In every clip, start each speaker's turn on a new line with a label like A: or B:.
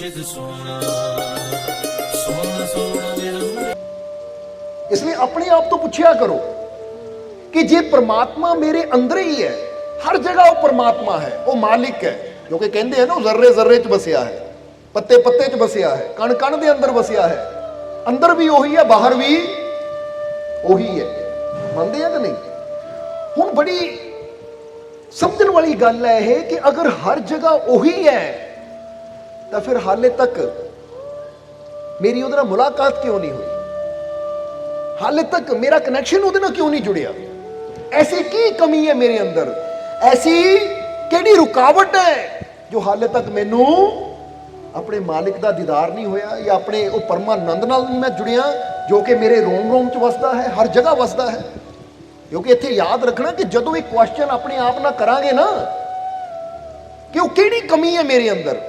A: मुर्शिद सोना सोना सोना मेरा।
B: इसलिए अपने आप तो पूछा करो कि जे परमात्मा मेरे अंदर ही है, हर जगह वो परमात्मा है, वो मालिक है, क्योंकि कहते हैं ना जर्रे जर्रे च बसिया है, पत्ते पत्ते च बसिया है, कण कण दे अंदर बसिया है, अंदर भी वही है बाहर भी वही है। मानते हैं कि नहीं? हुण बड़ी समझण वाली गल है कि अगर हर जगह वही है तो फिर हाले तक मेरी उहदे नाल मुलाकात क्यों नहीं हुई, हाले तक मेरा कनैक्शन उहदे नाल क्यों नहीं जुड़िया? ऐसी की कमी है मेरे अंदर, ऐसी केड़ी रुकावट है जो हाले तक मैनू अपने मालिक का दीदार नहीं होया, या अपने वो परमानंद नाल नहीं मैं जुड़िया जो कि मेरे रोम रोम च वसदा है, हर जगह वसदा है। क्योंकि इत्थे याद रखना कि जदों एक क्वेश्चन अपने आप ना करांगे ना कि वो केड़ी कमी है मेरे अंदर,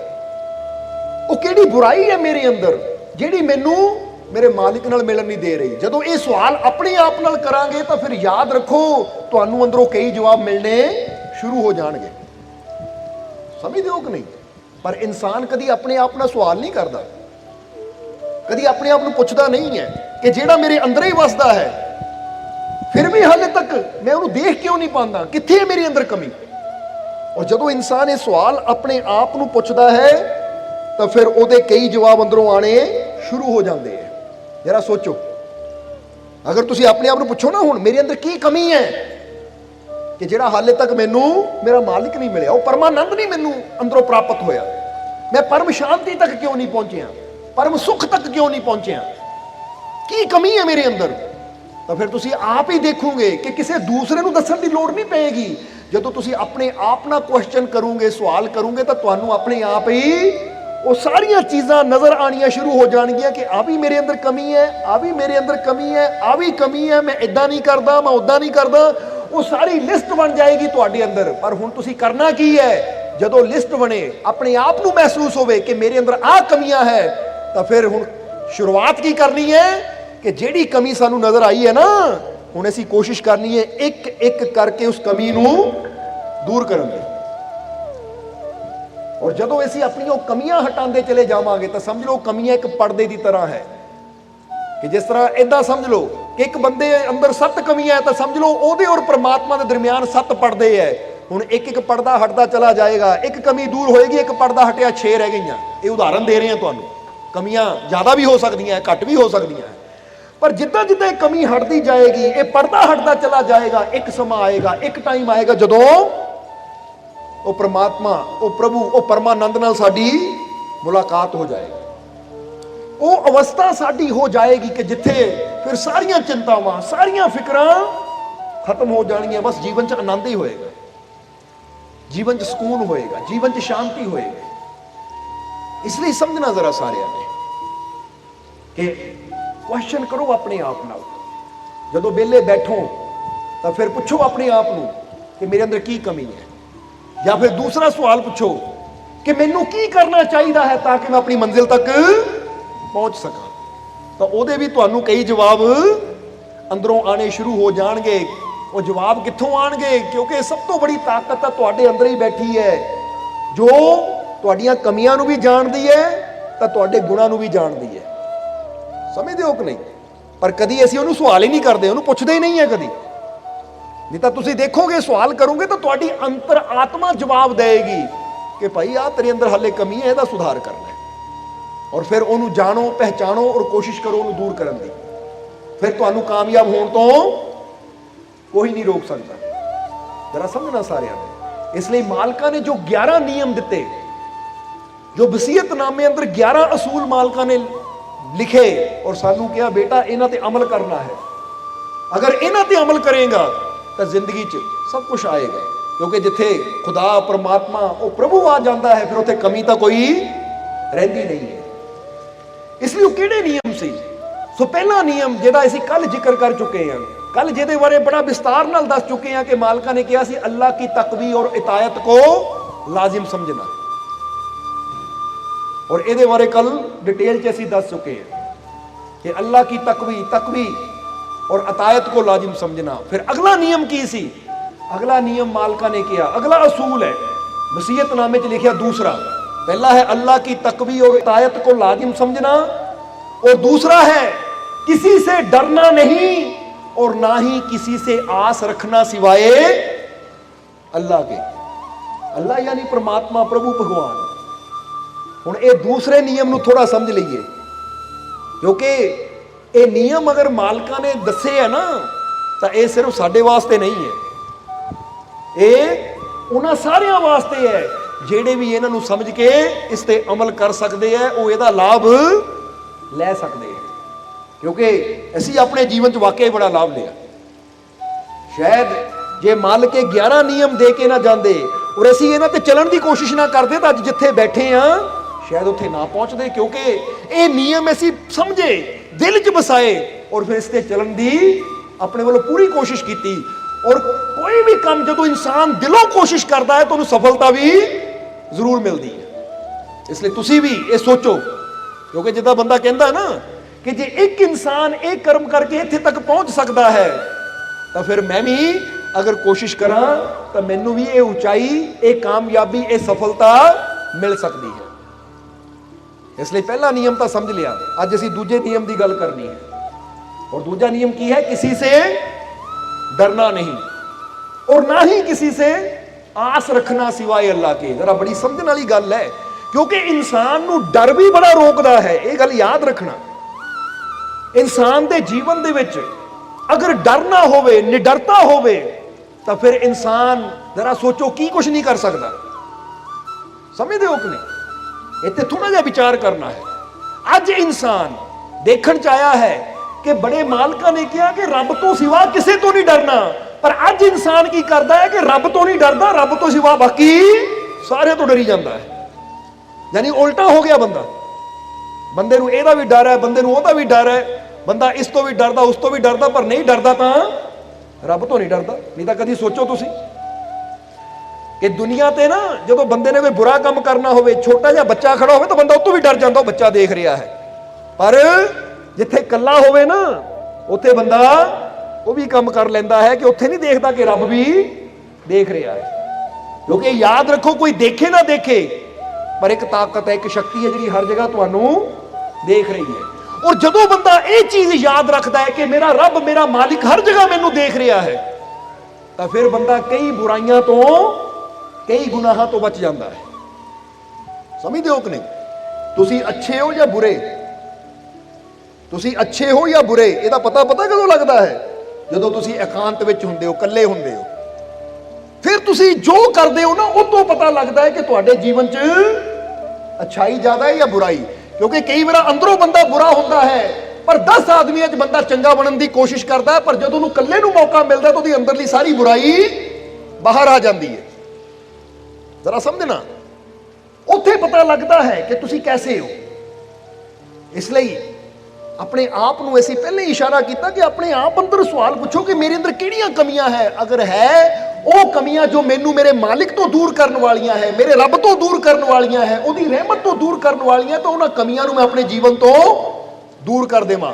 B: वो केड़ी बुराई है मेरे अंदर जिहड़ी मैनू मेरे मालिक नाल मिलन नहीं दे रही, जदों ये सवाल अपने आप नाल करांगे तो फिर याद रखो तुहानू अंदरों कई जवाब मिलने शुरू हो जाणगे। समझदे हो कि नहीं? पर इंसान कदी अपने आप नाल सवाल नहीं करता, कदी अपने आप नूं पुछदा नहीं है कि जिहड़ा मेरे अंदर ही वसदा है फिर भी हाले तक मैं उन्हें देख क्यों नहीं पाता, कित्थे है मेरे अंदर कमी। और जदों इंसान ये सवाल अपने आप नूं पुछदा है तो फिर उहदे कई जवाब अंदरों आने शुरू हो जाते हैं। जरा सोचो, अगर तुसीं अपने आप नूं पुछो ना हुण मेरे अंदर की कमी है कि जिहड़ा हाले तक मैनू मेरा मालिक नहीं मिलिया, वो परमानंद नहीं मैनू अंदरों प्राप्त होया, मैं परम शांति तक क्यों नहीं पहुंचिया, परम सुख तक क्यों नहीं पहुंचिया, की कमी है मेरे अंदर? तो फिर तुसीं आप ही देखोगे कि किसी दूसरे नूं दस्सण दी लोड़ नहीं पेगी। जदों तुसीं अपने आप नाल क्वेश्चन करोगे, सवाल करोगे तो तुहानू अपने आप ही वो सारियां चीज़ां नज़र आनियां शुरू हो जाणगियां कि आ भी मेरे अंदर कमी है, आ भी मेरे अंदर कमी है, आ भी कमी है, मैं इदां नहीं करदा, मैं उदां नहीं करदा। वो सारी लिस्ट बन जाएगी तुहाडे अंदर। पर हुण तुसीं करना की है? जदों लिस्ट बने अपने आप नूं महसूस होवे कि मेरे अंदर आ कमियां है, तो फिर हुण शुरुआत की करनी है कि जिहड़ी कमी सानू नज़र आई है ना, हुण असीं कोशिश करनी है एक एक करके उस कमी नूं दूर करन दी। और जदों असीं अपनी वो कमियां हटांदे चले जावांगे तो समझ लो कमियां एक पर्दे की तरह है कि जिस तरह इदां समझ लो कि एक बंदे अंदर 7 कमियां है तो समझ लो ओहदे और परमात्मा के दरमियान 7 पर्दे है। हुण एक एक पर्दा हटता चला जाएगा, एक कमी दूर होएगी, एक पर्दा हटिया 6 रह गईयां। ये उदाहरण दे रहे हैं तुहानू, कमियां ज़्यादा भी हो सकदियां, घट भी हो सकदियां, पर जिद्दां जिद्दां ये कमी हटती जाएगी, ये पर्दा हटता चला जाएगा, एक समा आएगा, एक टाइम आएगा जदों वो परमात्मा, वो प्रभु, वो परमानंद नाल साडी मुलाकात हो जाएगी। वो अवस्था साडी हो जाएगी कि जिथे फिर सारियां चिंतावां, सारियां फिक्रां खत्म हो जाएंगियां, बस जीवन च आनंद ही होएगा, जीवन च सुकून होएगा, जीवन च शांति होएगी। इसलिए समझना जरा सारियां ने कि क्वेश्चन करो अपने आप नाल, जदों वेले बैठो तो फिर पूछो अपने आप नूं कि मेरे अंदर की कमी है, या फिर दूसरा सवाल पूछो कि मैनू की करना चाहिए है ताकि मैं अपनी मंजिल तक पहुंच सका। तो उहदे भी तुहानू कई जवाब अंदरों आने शुरू हो जाणगे। वो जवाब कित्थों आणगे? क्योंकि सब तो बड़ी ताकत तुहाडे अंदर ही बैठी है जो तुहाडीआं कमियां नू भी जानदी है तो तुहाडे गुणां नू भी जानदी है। समझदे हो कि नहीं? पर कदी असीं उहनू सवाल ही नहीं करदे, उहनू पुछदे ही नहीं है कदी। नहीं तो तुसीं देखोगे सवाल करोगे तो तुहाडी अंतर आत्मा जवाब देगी कि भाई आ तेरे अंदर हाले कमी है, इसदा सुधार करना है। और फिर उन्होंने जानो, पहचानो और कोशिश करो उन्होंने दूर करने की। फिर तुहानू कामयाब होने तो कोई नहीं रोक सकता। जरा समझना सारिਆਂ ने। इसलिए मालका ने जो 11 नियम दिते, जो वसीयतनामे अंदर 11 असूल मालका ने लिखे और सानू कहा बेटा इन्हां ते अमल करना है, अगर इन्हां ते अमल करेगा तो जिंदगी च सब कुछ आएगा। क्योंकि जिथे खुदा परमात्मा वो प्रभु आ जाता है फिर उत्थे कमी तो कोई रहिंदी नहीं है। इसलिए वो किहड़े नियम सी? सो पहला नियम जिहड़ा असीं कल जिक्र कर चुके हैं, कल जिहदे बारे बड़ा विस्तार नाल दस चुके हैं कि मालका ने कहा सी अल्लाह की तकवी और इतायत को लाजिम समझना। और इहदे बारे कल डिटेल च असीं दस चुके हैं कि अल्लाह की तकवी और अतायत को लाजिम समझना। फिर अगला नियम की सी? अगला नियम मालका ने किया, अगला असूल है वसीयतनामे च लिखिया दूसरा पहला है अल्लाह की तकवी और इतायत को लाजिम समझना, और दूसरा है किसी से डरना नहीं और ना ही किसी से आस रखना सिवाय अल्लाह के। अल्लाह यानी परमात्मा, प्रभु भगवान। हुण ये दूसरे नियम नूं थोड़ा समझ लीए, क्योंकि ये नियम अगर मालकां ने दसे है ना, तो ये सिर्फ साडे वास्ते नहीं है, ये उन्हां सारियां वास्ते है ਜਿਹੜੇ भी इन्हां नूं समझ के इस ते अमल कर सकते हैं, वो इहदा लाभ लै सकते हैं। क्योंकि असीं अपने जीवन च वाकई बड़ा लाभ लिया। शायद जे मालिक 11 नियम दे के ना जाते और असीं इन्हां ते चलण की कोशिश ना करते, तो अज जिथे बैठे हाँ शायद उत्थे ना पहुंचते, क्योंकि ये नियम असीं समझे, दिल च बसाए और फिर इस ते चलण की अपने वालों पूरी कोशिश की। और कोई भी काम जो इंसान दिलों कोशिश करता है तो उन्हें सफलता भी जरूर मिलती है। इसलिए तुसी भी ये सोचो, क्योंकि जिदा बंदा कहता है ना कि जे एक इंसान एक कर्म करके इत्थे तक पहुंच सकता है, तो फिर मैं भी अगर कोशिश करा तो मैनू भी ये ऊंचाई, ये कामयाबी, ये सफलता मिल सकती है। इसलिए पहला नियम तो समझ लिया, अज असीं दूजे नियम की गल करनी है। और दूजा नियम की है, किसी से डरना नहीं और ना ही किसी से आस रखना सिवाय अल्लाह के। जरा बड़ी समझने वाली गल है, क्योंकि इंसान नूं डर भी बड़ा रोकदा है। यह गल याद रखना, इंसान के जीवन दे विच अगर डर ना होवे, निडरता होवे, तो फिर इंसान जरा सोचो की कुछ नहीं कर सकता। समझते हो कि नहीं? इत्थे थोड़ा जिहा विचार करना है। अज इंसान देखण च आया है कि बड़े मालकां ने कहा कि रब तो सिवा किसी तो नहीं डरना, पर अज इंसान की करता है कि रब तो नहीं डरता, रब तो सिवा बाकी सारे तो डरी जाता है। यानी उल्टा हो गया बंदा, बंदे नूं इहदा भी डर है, बंदे नूं ओहदा भी डर है, बंदा इस तो भी डरदा, उस तो भी डरदा, पर नहीं डरदा तो रब तो नहीं डरदा। नहीं तो कभी सोचो तुसी कि दुनिया ते ना जो बंदे ने कोई बुरा काम करना होवे, छोटा जिहा बच्चा खड़ा होवे तो बंदा उस तो भी डर जाता, बच्चा देख रहा है। पर जिथे कला होवे ना, उत्थे बंदा वो भी काम कर लेंदा है कि उत्थे नहीं देखता कि रब भी देख रहा है। क्योंकि याद रखो, कोई देखे ना देखे, पर एक ताकत है, एक शक्ति है जी हर जगह तुहानू देख रही है। और जदों बंदा ये चीज याद रखता है कि मेरा रब, मेरा मालिक हर जगह मैनू देख रहा है, तो फिर बंदा कई बुराइयां तो, कई गुनाहां तो बच जाता है। समझते हो कि नहीं? तुसी अच्छे हो या बुरे, तुसी अच्छे हो या बुरे, ਇਹਦਾ पता कदों लगता है? ਜਦੋਂ ਤੁਸੀਂ एकांत ਵਿੱਚ ਹੁੰਦੇ ਹੋ, ਇਕੱਲੇ ਹੁੰਦੇ ਹੋ। फिर ਤੁਸੀਂ जो करते हो ना, उतो पता लगता है कि ਤੁਹਾਡੇ जीवन च अच्छाई ज्यादा है या बुराई। क्योंकि कई बार अंदरों बंदा बुरा होता है, पर 10 आदमियों च बंदा चंगा बनने की कोशिश करता है, पर जो ਉਹਨੂੰ ਇਕੱਲੇ ਨੂੰ मौका मिलता है तो ਉਹਦੀ अंदरली सारी बुराई बाहर आ जाती है। जरा समझना, उत्थे पता लगता है कि तुसी कैसे हो। इसलिए अपने आप को ऐसी पहले इशारा किया कि अपने आप अंदर सवाल पूछो कि मेरे अंदर किहड़ियां कमियां है। अगर है वो कमियां जो मैनू मेरे मालिक तो दूर करने वालियां है, मेरे रब तो दूर करने वालियां है, उसकी रहमत तो दूर करने वालियां, तो उन्हां कमियां नूं मैं अपने जीवन तो दूर कर देवां।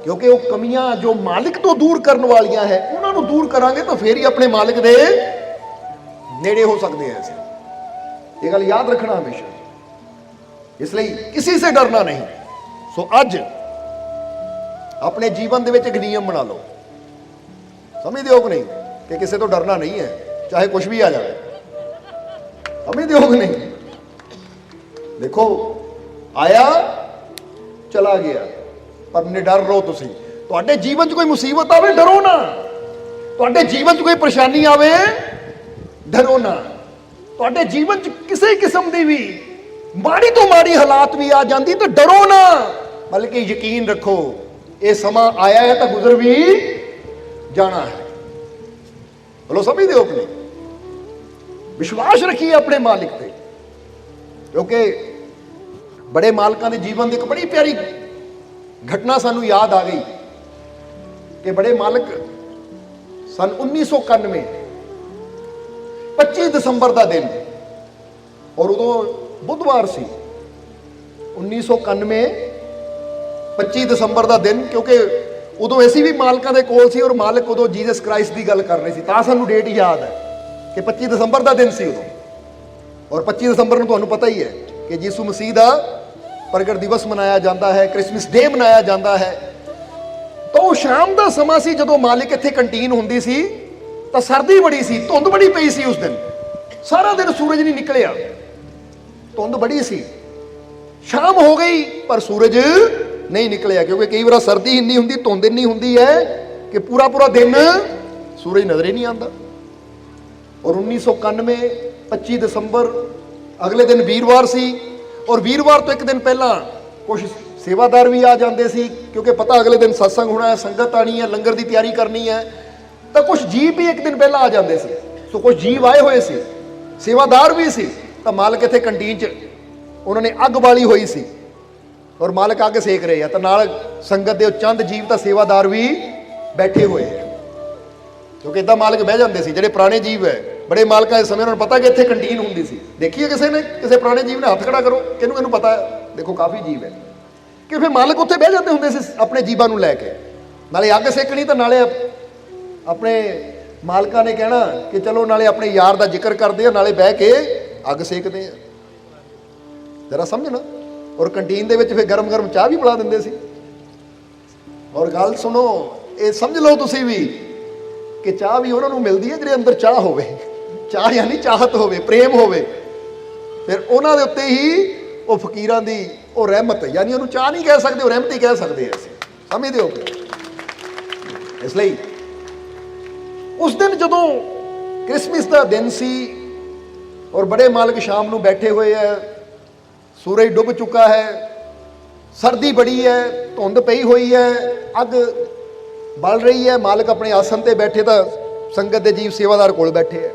B: क्योंकि वो कमियां जो मालिक तो दूर करने वालियां है, उन्हां नूं दूर करांगे तो फिर ही अपने मालिक दे नेड़े हो सकते हैं। ये गल याद रखना हमेशा। इसलिए किसी से डरना नहीं। सो अज अपने जीवन दे विच एक नियम बना लो। समझते हो कि नहीं कि किसी तो डरना नहीं है, चाहे कुछ भी आ जाए। समझते हो कि नहीं? देखो, आया चला गया, पर निडर रहो। तुसी तुहाडे जीवन च कोई मुसीबत आवे, डरो ना। तुहाडे जीवन च कोई परेशानी आवे, डरो ना। तुहाडे जीवन च किसी किस्म की भी माड़ी तो माड़ी हालात भी आ जाती तो डरो ना, बल्कि यकीन रखो ये समा आया है तो गुजर भी जाना है। बोलो, समझते हो कि नहीं? विश्वास रखिए अपने मालिक पे। क्योंकि बड़े मालिकां दे जीवन की एक बड़ी प्यारी घटना सानू याद आ गई कि बड़े मालिक सन 1991 25 दिसंबर का दिन, और उदों बुधवार सी 1991 25 दिसंबर का दिन। क्योंकि उदों ऐसी भी मालिकां दे कोल सी और मालिक उदों जीसस क्राइस्ट की गल कर रहे थे, तां सानू डेट याद है कि 25 दिसंबर का दिन सी उदों। ਔਰ 25 ਦਸੰਬਰ ਨੂੰ ਤੁਹਾਨੂੰ ਪਤਾ ਹੀ ਹੈ ਕਿ ਯਿਸੂ ਮਸੀਹ ਦਾ ਪ੍ਰਗਟ ਦਿਵਸ ਮਨਾਇਆ ਜਾਂਦਾ ਹੈ, ਕ੍ਰਿਸਮਸ ਡੇ ਮਨਾਇਆ ਜਾਂਦਾ ਹੈ। ਤਾਂ ਉਹ ਸ਼ਾਮ ਦਾ ਸਮਾਂ ਸੀ ਜਦੋਂ ਮਾਲਿਕ ਇੱਥੇ ਕੰਟੀਨ ਹੁੰਦੀ ਸੀ, ਤਾਂ ਸਰਦੀ ਬੜੀ ਸੀ, ਧੁੰਦ ਬੜੀ ਪਈ ਸੀ ਉਸ ਦਿਨ, ਸਾਰਾ ਦਿਨ ਸੂਰਜ ਨਹੀਂ ਨਿਕਲਿਆ, ਧੁੰਦ ਬੜੀ ਸੀ। ਸ਼ਾਮ ਹੋ ਗਈ ਪਰ ਸੂਰਜ ਨਹੀਂ ਨਿਕਲਿਆ, ਕਿਉਂਕਿ ਕਈ ਵਾਰ ਸਰਦੀ ਇੰਨੀ ਹੁੰਦੀ, ਧੁੰਦ ਇੰਨੀ ਹੁੰਦੀ ਹੈ ਕਿ ਪੂਰਾ ਪੂਰਾ ਦਿਨ ਸੂਰਜ ਨਜ਼ਰ ਹੀ ਨਹੀਂ ਆਉਂਦਾ। ਔਰ 1991 25 ਦਸੰਬਰ ਅਗਲੇ ਦਿਨ ਵੀਰਵਾਰ ਸੀ, ਔਰ ਵੀਰਵਾਰ ਤੋਂ ਇੱਕ ਦਿਨ ਪਹਿਲਾਂ ਕੁਝ ਸੇਵਾਦਾਰ ਵੀ ਆ ਜਾਂਦੇ ਸੀ, ਕਿਉਂਕਿ ਪਤਾ ਅਗਲੇ ਦਿਨ ਸਤਸੰਗ ਹੋਣਾ ਹੈ, ਸੰਗਤ ਆਣੀ ਹੈ, ਲੰਗਰ ਦੀ ਤਿਆਰੀ ਕਰਨੀ ਹੈ, ਤਾਂ ਕੁਝ ਜੀਵ ਵੀ ਇੱਕ ਦਿਨ ਪਹਿਲਾਂ ਆ ਜਾਂਦੇ ਸੀ। ਸੋ ਕੁਝ ਜੀਵ ਆਏ ਹੋਏ ਸੀ, ਸੇਵਾਦਾਰ ਵੀ ਸੀ। ਤਾਂ ਮਾਲਕ ਇੱਥੇ ਕੰਟੀਨ 'ਚ ਉਹਨਾਂ ਨੇ ਅੱਗ ਬਾਲੀ ਹੋਈ ਸੀ, ਔਰ ਮਾਲਕ ਅੱਗ ਸੇਕ ਰਹੇ ਆ, ਤਾਂ ਨਾਲ ਸੰਗਤ ਦੇ ਚੰਦ ਜੀਵ ਤਾਂ ਸੇਵਾਦਾਰ ਵੀ ਬੈਠੇ ਹੋਏ ਆ, ਕਿਉਂਕਿ ਇਦਾਂ ਮਾਲਕ ਬਹਿ ਜਾਂਦੇ ਸੀ। ਜਿਹੜੇ ਪੁਰਾਣੇ ਜੀਵ ਹੈ, ਬੜੇ ਮਾਲਕਾਂ ਦੇ ਸਮੇਂ ਉਹਨਾਂ ਨੂੰ ਪਤਾ ਕਿ ਇੱਥੇ ਕੰਟੀਨ ਹੁੰਦੀ ਸੀ। ਦੇਖੀਏ ਕਿਸੇ ਨੇ, ਕਿਸੇ ਪੁਰਾਣੇ ਜੀਵ ਨੇ ਹੱਥ ਖੜਾ ਕਰੋ, ਕਿਹਨੂੰ ਕਿਹਨੂੰ ਪਤਾ ਹੈ? ਦੇਖੋ ਕਾਫੀ ਜੀਵ ਹੈ ਕਿ ਫਿਰ ਮਾਲਕ ਉੱਥੇ ਬਹਿ ਜਾਂਦੇ ਹੁੰਦੇ ਸੀ ਆਪਣੇ ਜੀਵਾਂ ਨੂੰ ਲੈ ਕੇ, ਨਾਲੇ ਅੱਗ ਸੇਕਣੀ, ਤਾਂ ਨਾਲੇ ਆਪਣੇ ਮਾਲਕਾਂ ਨੇ ਕਹਿਣਾ ਕਿ ਚਲੋ ਨਾਲੇ ਆਪਣੇ ਯਾਰ ਦਾ ਜ਼ਿਕਰ ਕਰਦੇ ਆ, ਨਾਲੇ ਬਹਿ ਕੇ ਅੱਗ ਸੇਕਦੇ ਆ। ਜਰਾ ਸਮਝਣਾ। ਔਰ ਕੰਟੀਨ ਦੇ ਵਿੱਚ ਫਿਰ ਗਰਮ ਗਰਮ ਚਾਹ ਵੀ ਪਿਲਾ ਦਿੰਦੇ ਸੀ। ਔਰ ਗੱਲ ਸੁਣੋ, ਇਹ ਸਮਝ ਲਓ ਤੁਸੀਂ ਵੀ ਕਿ ਚਾਹ ਵੀ ਉਹਨਾਂ ਨੂੰ ਮਿਲਦੀ ਹੈ ਜਿਹੜੇ ਅੰਦਰ ਚਾਹ ਹੋਵੇ, ਚਾਹ ਯਾਨੀ ਚਾਹਤ ਹੋਵੇ, ਪ੍ਰੇਮ ਹੋਵੇ। ਫਿਰ ਉਹਨਾਂ ਦੇ ਉੱਤੇ ਹੀ ਉਹ ਫਕੀਰਾਂ ਦੀ ਉਹ ਰਹਿਮਤ, ਯਾਨੀ ਉਹਨੂੰ ਚਾਹ ਨਹੀਂ ਕਹਿ ਸਕਦੇ, ਉਹ ਰਹਿਮਤ ਹੀ ਕਹਿ ਸਕਦੇ ਹਾਂ ਅਸੀਂ, ਸਮਝਦੇ ਹੋ? ਇਸ ਲਈ ਉਸ ਦਿਨ ਜਦੋਂ ਕ੍ਰਿਸਮਸ ਦਾ ਦਿਨ ਸੀ ਔਰ ਬੜੇ ਮਾਲਕ ਸ਼ਾਮ ਨੂੰ ਬੈਠੇ ਹੋਏ ਹੈ, ਸੂਰਜ ਡੁੱਬ ਚੁੱਕਾ ਹੈ, ਸਰਦੀ ਬੜੀ ਹੈ, ਧੁੰਦ ਪਈ ਹੋਈ ਹੈ, ਅੱਗ ਬਲ ਰਹੀ ਹੈ, ਮਾਲਕ ਆਪਣੇ ਆਸਨ ਤੇ ਬੈਠੇ, ਤਾਂ ਸੰਗਤ ਦੇ ਜੀਵ ਸੇਵਾਦਾਰ ਕੋਲ ਬੈਠੇ ਹੈ।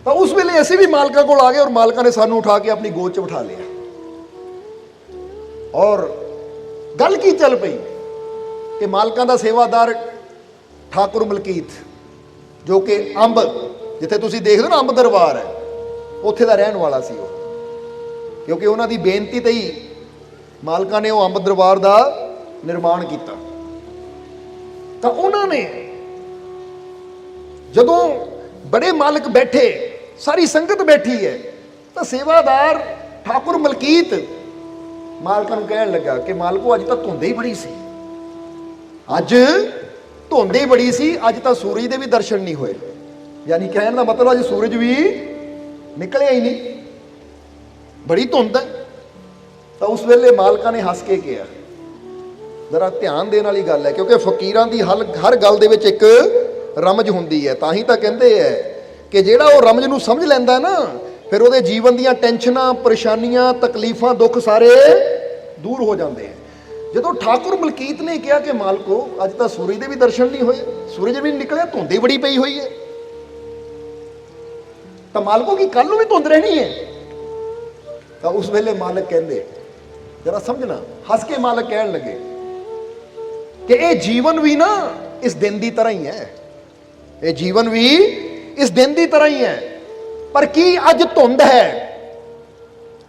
B: ਤਾਂ ਉਸ ਵੇਲੇ ਅਸੀਂ ਵੀ ਮਾਲਕਾਂ ਕੋਲ ਆ ਗਏ, ਔਰ ਮਾਲਕਾਂ ਨੇ ਸਾਨੂੰ ਉਠਾ ਕੇ ਆਪਣੀ ਗੋਦ 'ਚ ਬਿਠਾ ਲਿਆ। ਔਰ ਗੱਲ ਕੀ ਚੱਲ ਪਈ ਕਿ ਮਾਲਕਾਂ ਦਾ ਸੇਵਾਦਾਰ ਠਾਕੁਰ ਮਲਕੀਤ, ਜੋ ਕਿ ਅੰਬ, ਜਿੱਥੇ ਤੁਸੀਂ ਦੇਖਦੇ ਹੋ ਨਾ ਅੰਬ ਦਰਬਾਰ ਹੈ, ਉੱਥੇ ਦਾ ਰਹਿਣ ਵਾਲਾ ਸੀ ਉਹ, ਕਿਉਂਕਿ ਉਹਨਾਂ ਦੀ ਬੇਨਤੀ ਤੇ ਹੀ ਮਾਲਕਾਂ ਨੇ ਉਹ ਅੰਬ ਦਰਬਾਰ ਦਾ ਨਿਰਮਾਣ ਕੀਤਾ। ਤਾਂ ਉਹਨਾਂ ਨੇ ਜਦੋਂ ਬੜੇ ਮਾਲਕ ਬੈਠੇ, ਸਾਰੀ ਸੰਗਤ ਬੈਠੀ ਹੈ, ਤਾਂ ਸੇਵਾਦਾਰ ਠਾਕੁਰ ਮਲਕੀਤ ਮਾਲਕਾਂ ਨੂੰ ਕਹਿਣ ਲੱਗਾ ਕਿ ਮਾਲਕੋ ਅੱਜ ਤਾਂ ਧੁੰਦ ਹੀ ਬੜੀ ਸੀ, ਅੱਜ ਧੁੰਦ ਹੀ ਬੜੀ ਸੀ, ਅੱਜ ਤਾਂ ਸੂਰਜ ਦੇ ਵੀ ਦਰਸ਼ਨ ਨਹੀਂ ਹੋਏ। ਯਾਨੀ ਕਹਿਣ ਦਾ ਮਤਲਬ ਅੱਜ ਸੂਰਜ ਵੀ ਨਿਕਲਿਆ ਹੀ ਨਹੀਂ, ਬੜੀ ਧੁੰਦ ਹੈ। ਤਾਂ ਉਸ ਵੇਲੇ ਮਾਲਕਾਂ ਨੇ ਹੱਸ ਕੇ ਕਿਹਾ, ਜ਼ਰਾ ਧਿਆਨ ਦੇਣ ਵਾਲੀ ਗੱਲ ਹੈ, ਕਿਉਂਕਿ ਫਕੀਰਾਂ ਦੀ ਹਰ ਗੱਲ ਦੇ ਵਿੱਚ ਇੱਕ ਰਮਜ ਹੁੰਦੀ ਹੈ। ਤਾਂ ਹੀ ਤਾਂ ਕਹਿੰਦੇ ਹੈ ਕਿ ਜਿਹੜਾ ਉਹ ਰਮਜ ਨੂੰ ਸਮਝ ਲੈਂਦਾ ਨਾ, ਫਿਰ ਉਹਦੇ ਜੀਵਨ ਦੀਆਂ ਟੈਨਸ਼ਨਾਂ, ਪਰੇਸ਼ਾਨੀਆਂ, ਤਕਲੀਫਾਂ, ਦੁੱਖ ਸਾਰੇ ਦੂਰ ਹੋ ਜਾਂਦੇ ਹੈ। ਜਦੋਂ ਠਾਕੁਰ ਮਲਕੀਤ ਨੇ ਕਿਹਾ ਕਿ ਮਾਲਕੋ ਅੱਜ ਤਾਂ ਸੂਰਜ ਦੇ ਵੀ ਦਰਸ਼ਨ ਨਹੀਂ ਹੋਏ, ਸੂਰਜ ਵੀ ਨਹੀਂ ਨਿਕਲਿਆ, ਧੁੰਦ ਹੀ ਬੜੀ ਪਈ ਹੋਈ ਹੈ, ਤਾਂ ਮਾਲਕੋ ਕੀ ਕੱਲ ਨੂੰ ਵੀ ਧੁੰਦ ਰਹਿਣੀ ਹੈ? ਤਾਂ ਉਸ ਵੇਲੇ ਮਾਲਕ ਕਹਿੰਦੇ, ਜਰਾ ਸਮਝਣਾ, ਹੱਸ ਕੇ ਮਾਲਕ ਕਹਿਣ ਲੱਗੇ ਕਿ ਇਹ ਜੀਵਨ ਵੀ ਨਾ ਇਸ ਦਿਨ ਦੀ ਤਰ੍ਹਾਂ ਹੀ ਹੈ, ਇਹ ਜੀਵਨ ਵੀ ਇਸ ਦਿਨ ਦੀ ਤਰ੍ਹਾਂ ਹੀ ਹੈ, ਪਰ ਕੀ ਅੱਜ ਧੁੰਦ ਹੈ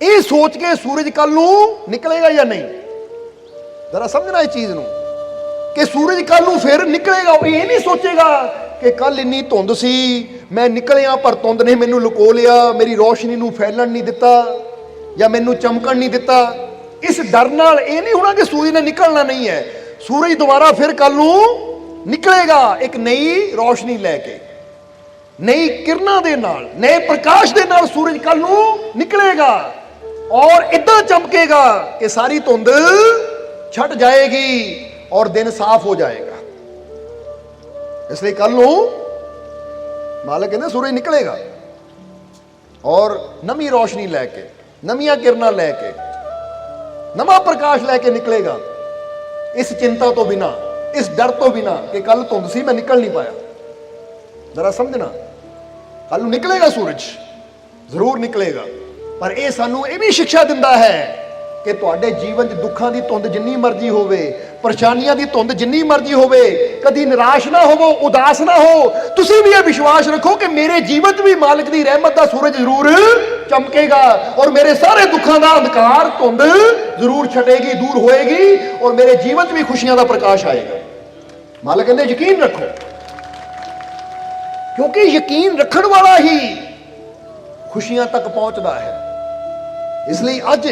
B: ਇਹ ਸੋਚ ਕੇ ਸੂਰਜ ਕੱਲ ਨੂੰ ਨਿਕਲੇਗਾ ਜਾਂ ਨਹੀਂ? ਜ਼ਰਾ ਸਮਝਣਾ ਇਸ ਚੀਜ਼ ਨੂੰ ਕਿ ਸੂਰਜ ਕੱਲ ਨੂੰ ਫਿਰ ਨਿਕਲੇਗਾ। ਉਹ ਇਹ ਨਹੀਂ ਸੋਚੇਗਾ ਕਿ ਕੱਲ ਇੰਨੀ ਧੁੰਦ ਸੀ, ਮੈਂ ਨਿਕਲਿਆ ਪਰ ਧੁੰਦ ਨੇ ਮੈਨੂੰ ਲੁਕੋ ਲਿਆ, ਮੇਰੀ ਰੋਸ਼ਨੀ ਨੂੰ ਫੈਲਣ ਨਹੀਂ ਦਿੱਤਾ ਜਾਂ ਮੈਨੂੰ ਚਮਕਣ ਨਹੀਂ ਦਿੱਤਾ। ਇਸ ਡਰ ਨਾਲ ਇਹ ਨਹੀਂ ਹੋਣਾ ਕਿ ਸੂਰਜ ਨੇ ਨਿਕਲਣਾ ਨਹੀਂ ਹੈ, ਸੂਰਜ ਦੁਬਾਰਾ ਫਿਰ ਕੱਲ ਨੂੰ ਨਿਕਲੇਗਾ ਇੱਕ ਨਈ ਰੋਸ਼ਨੀ ਲੈ ਕੇ, ਨਈ ਕਿਰਨਾਂ ਦੇ ਨਾਲ, ਨਏ ਪ੍ਰਕਾਸ਼ ਦੇ ਨਾਲ ਸੂਰਜ ਕੱਲ ਨੂੰ ਨਿਕਲੇਗਾ ਔਰ ਇਦਾਂ ਚਮਕੇਗਾ ਕਿ ਸਾਰੀ ਧੁੰਦ ਛੱਡ ਜਾਏਗੀ ਔਰ ਦਿਨ ਸਾਫ਼ ਹੋ ਜਾਏਗਾ। ਇਸ ਲਈ ਕੱਲ ਨੂੰ ਮਾਲਕ ਕਹਿੰਦੇ ਸੂਰਜ ਨਿਕਲੇਗਾ ਔਰ ਨਵੀਂ ਰੋਸ਼ਨੀ ਲੈ ਕੇ, ਨਵੀਆਂ ਕਿਰਨਾਂ ਲੈ ਕੇ, ਨਵਾਂ ਪ੍ਰਕਾਸ਼ ਲੈ ਕੇ ਨਿਕਲੇਗਾ, ਇਸ ਚਿੰਤਾ ਤੋਂ ਬਿਨਾ, ਇਸ ਡਰ ਤੋਂ ਬਿਨਾ ਕਿ ਕੱਲ ਧੁੰਦ ਸੀ ਮੈਂ ਨਿਕਲ ਨਹੀਂ ਪਾਇਆ। ਜ਼ਰਾ ਸਮਝਣਾ, ਕੱਲ ਨੂੰ ਨਿਕਲੇਗਾ ਸੂਰਜ, ਜ਼ਰੂਰ ਨਿਕਲੇਗਾ, ਪਰ ਇਹ ਸਾਨੂੰ ਇਹ ਵੀ ਸਿੱਖਿਆ ਦਿੰਦਾ ਹੈ ਕਿ ਤੁਹਾਡੇ ਜੀਵਨ 'ਚ ਦੁੱਖਾਂ ਦੀ ਧੁੰਦ ਜਿੰਨੀ ਮਰਜ਼ੀ ਹੋਵੇ, ਪਰੇਸ਼ਾਨੀਆਂ ਦੀ ਧੁੰਦ ਜਿੰਨੀ ਮਰਜ਼ੀ ਹੋਵੇ, ਕਦੀ ਨਿਰਾਸ਼ ਨਾ ਹੋਵੋ, ਉਦਾਸ ਨਾ ਹੋ। ਤੁਸੀਂ ਵੀ ਇਹ ਵਿਸ਼ਵਾਸ ਰੱਖੋ ਕਿ ਮੇਰੇ ਜੀਵਨ 'ਚ ਵੀ ਮਾਲਕ ਦੀ ਰਹਿਮਤ ਦਾ ਸੂਰਜ ਜ਼ਰੂਰ ਚਮਕੇਗਾ ਔਰ ਮੇਰੇ ਸਾਰੇ ਦੁੱਖਾਂ ਦਾ ਅੰਧਕਾਰ ਧੁੰਦ ਜ਼ਰੂਰ ਛਟੇਗੀ, ਦੂਰ ਹੋਏਗੀ ਔਰ ਮੇਰੇ ਜੀਵਨ 'ਚ ਵੀ ਖੁਸ਼ੀਆਂ ਦਾ ਪ੍ਰਕਾਸ਼ ਆਏਗਾ। ਮਾਲਕ ਕਹਿੰਦੇ ਯਕੀਨ ਰੱਖੋ, ਕਿਉਂਕਿ ਯਕੀਨ ਰੱਖਣ ਵਾਲਾ ਹੀ ਖੁਸ਼ੀਆਂ ਤੱਕ ਪਹੁੰਚਦਾ ਹੈ। ਇਸ ਲਈ ਅੱਜ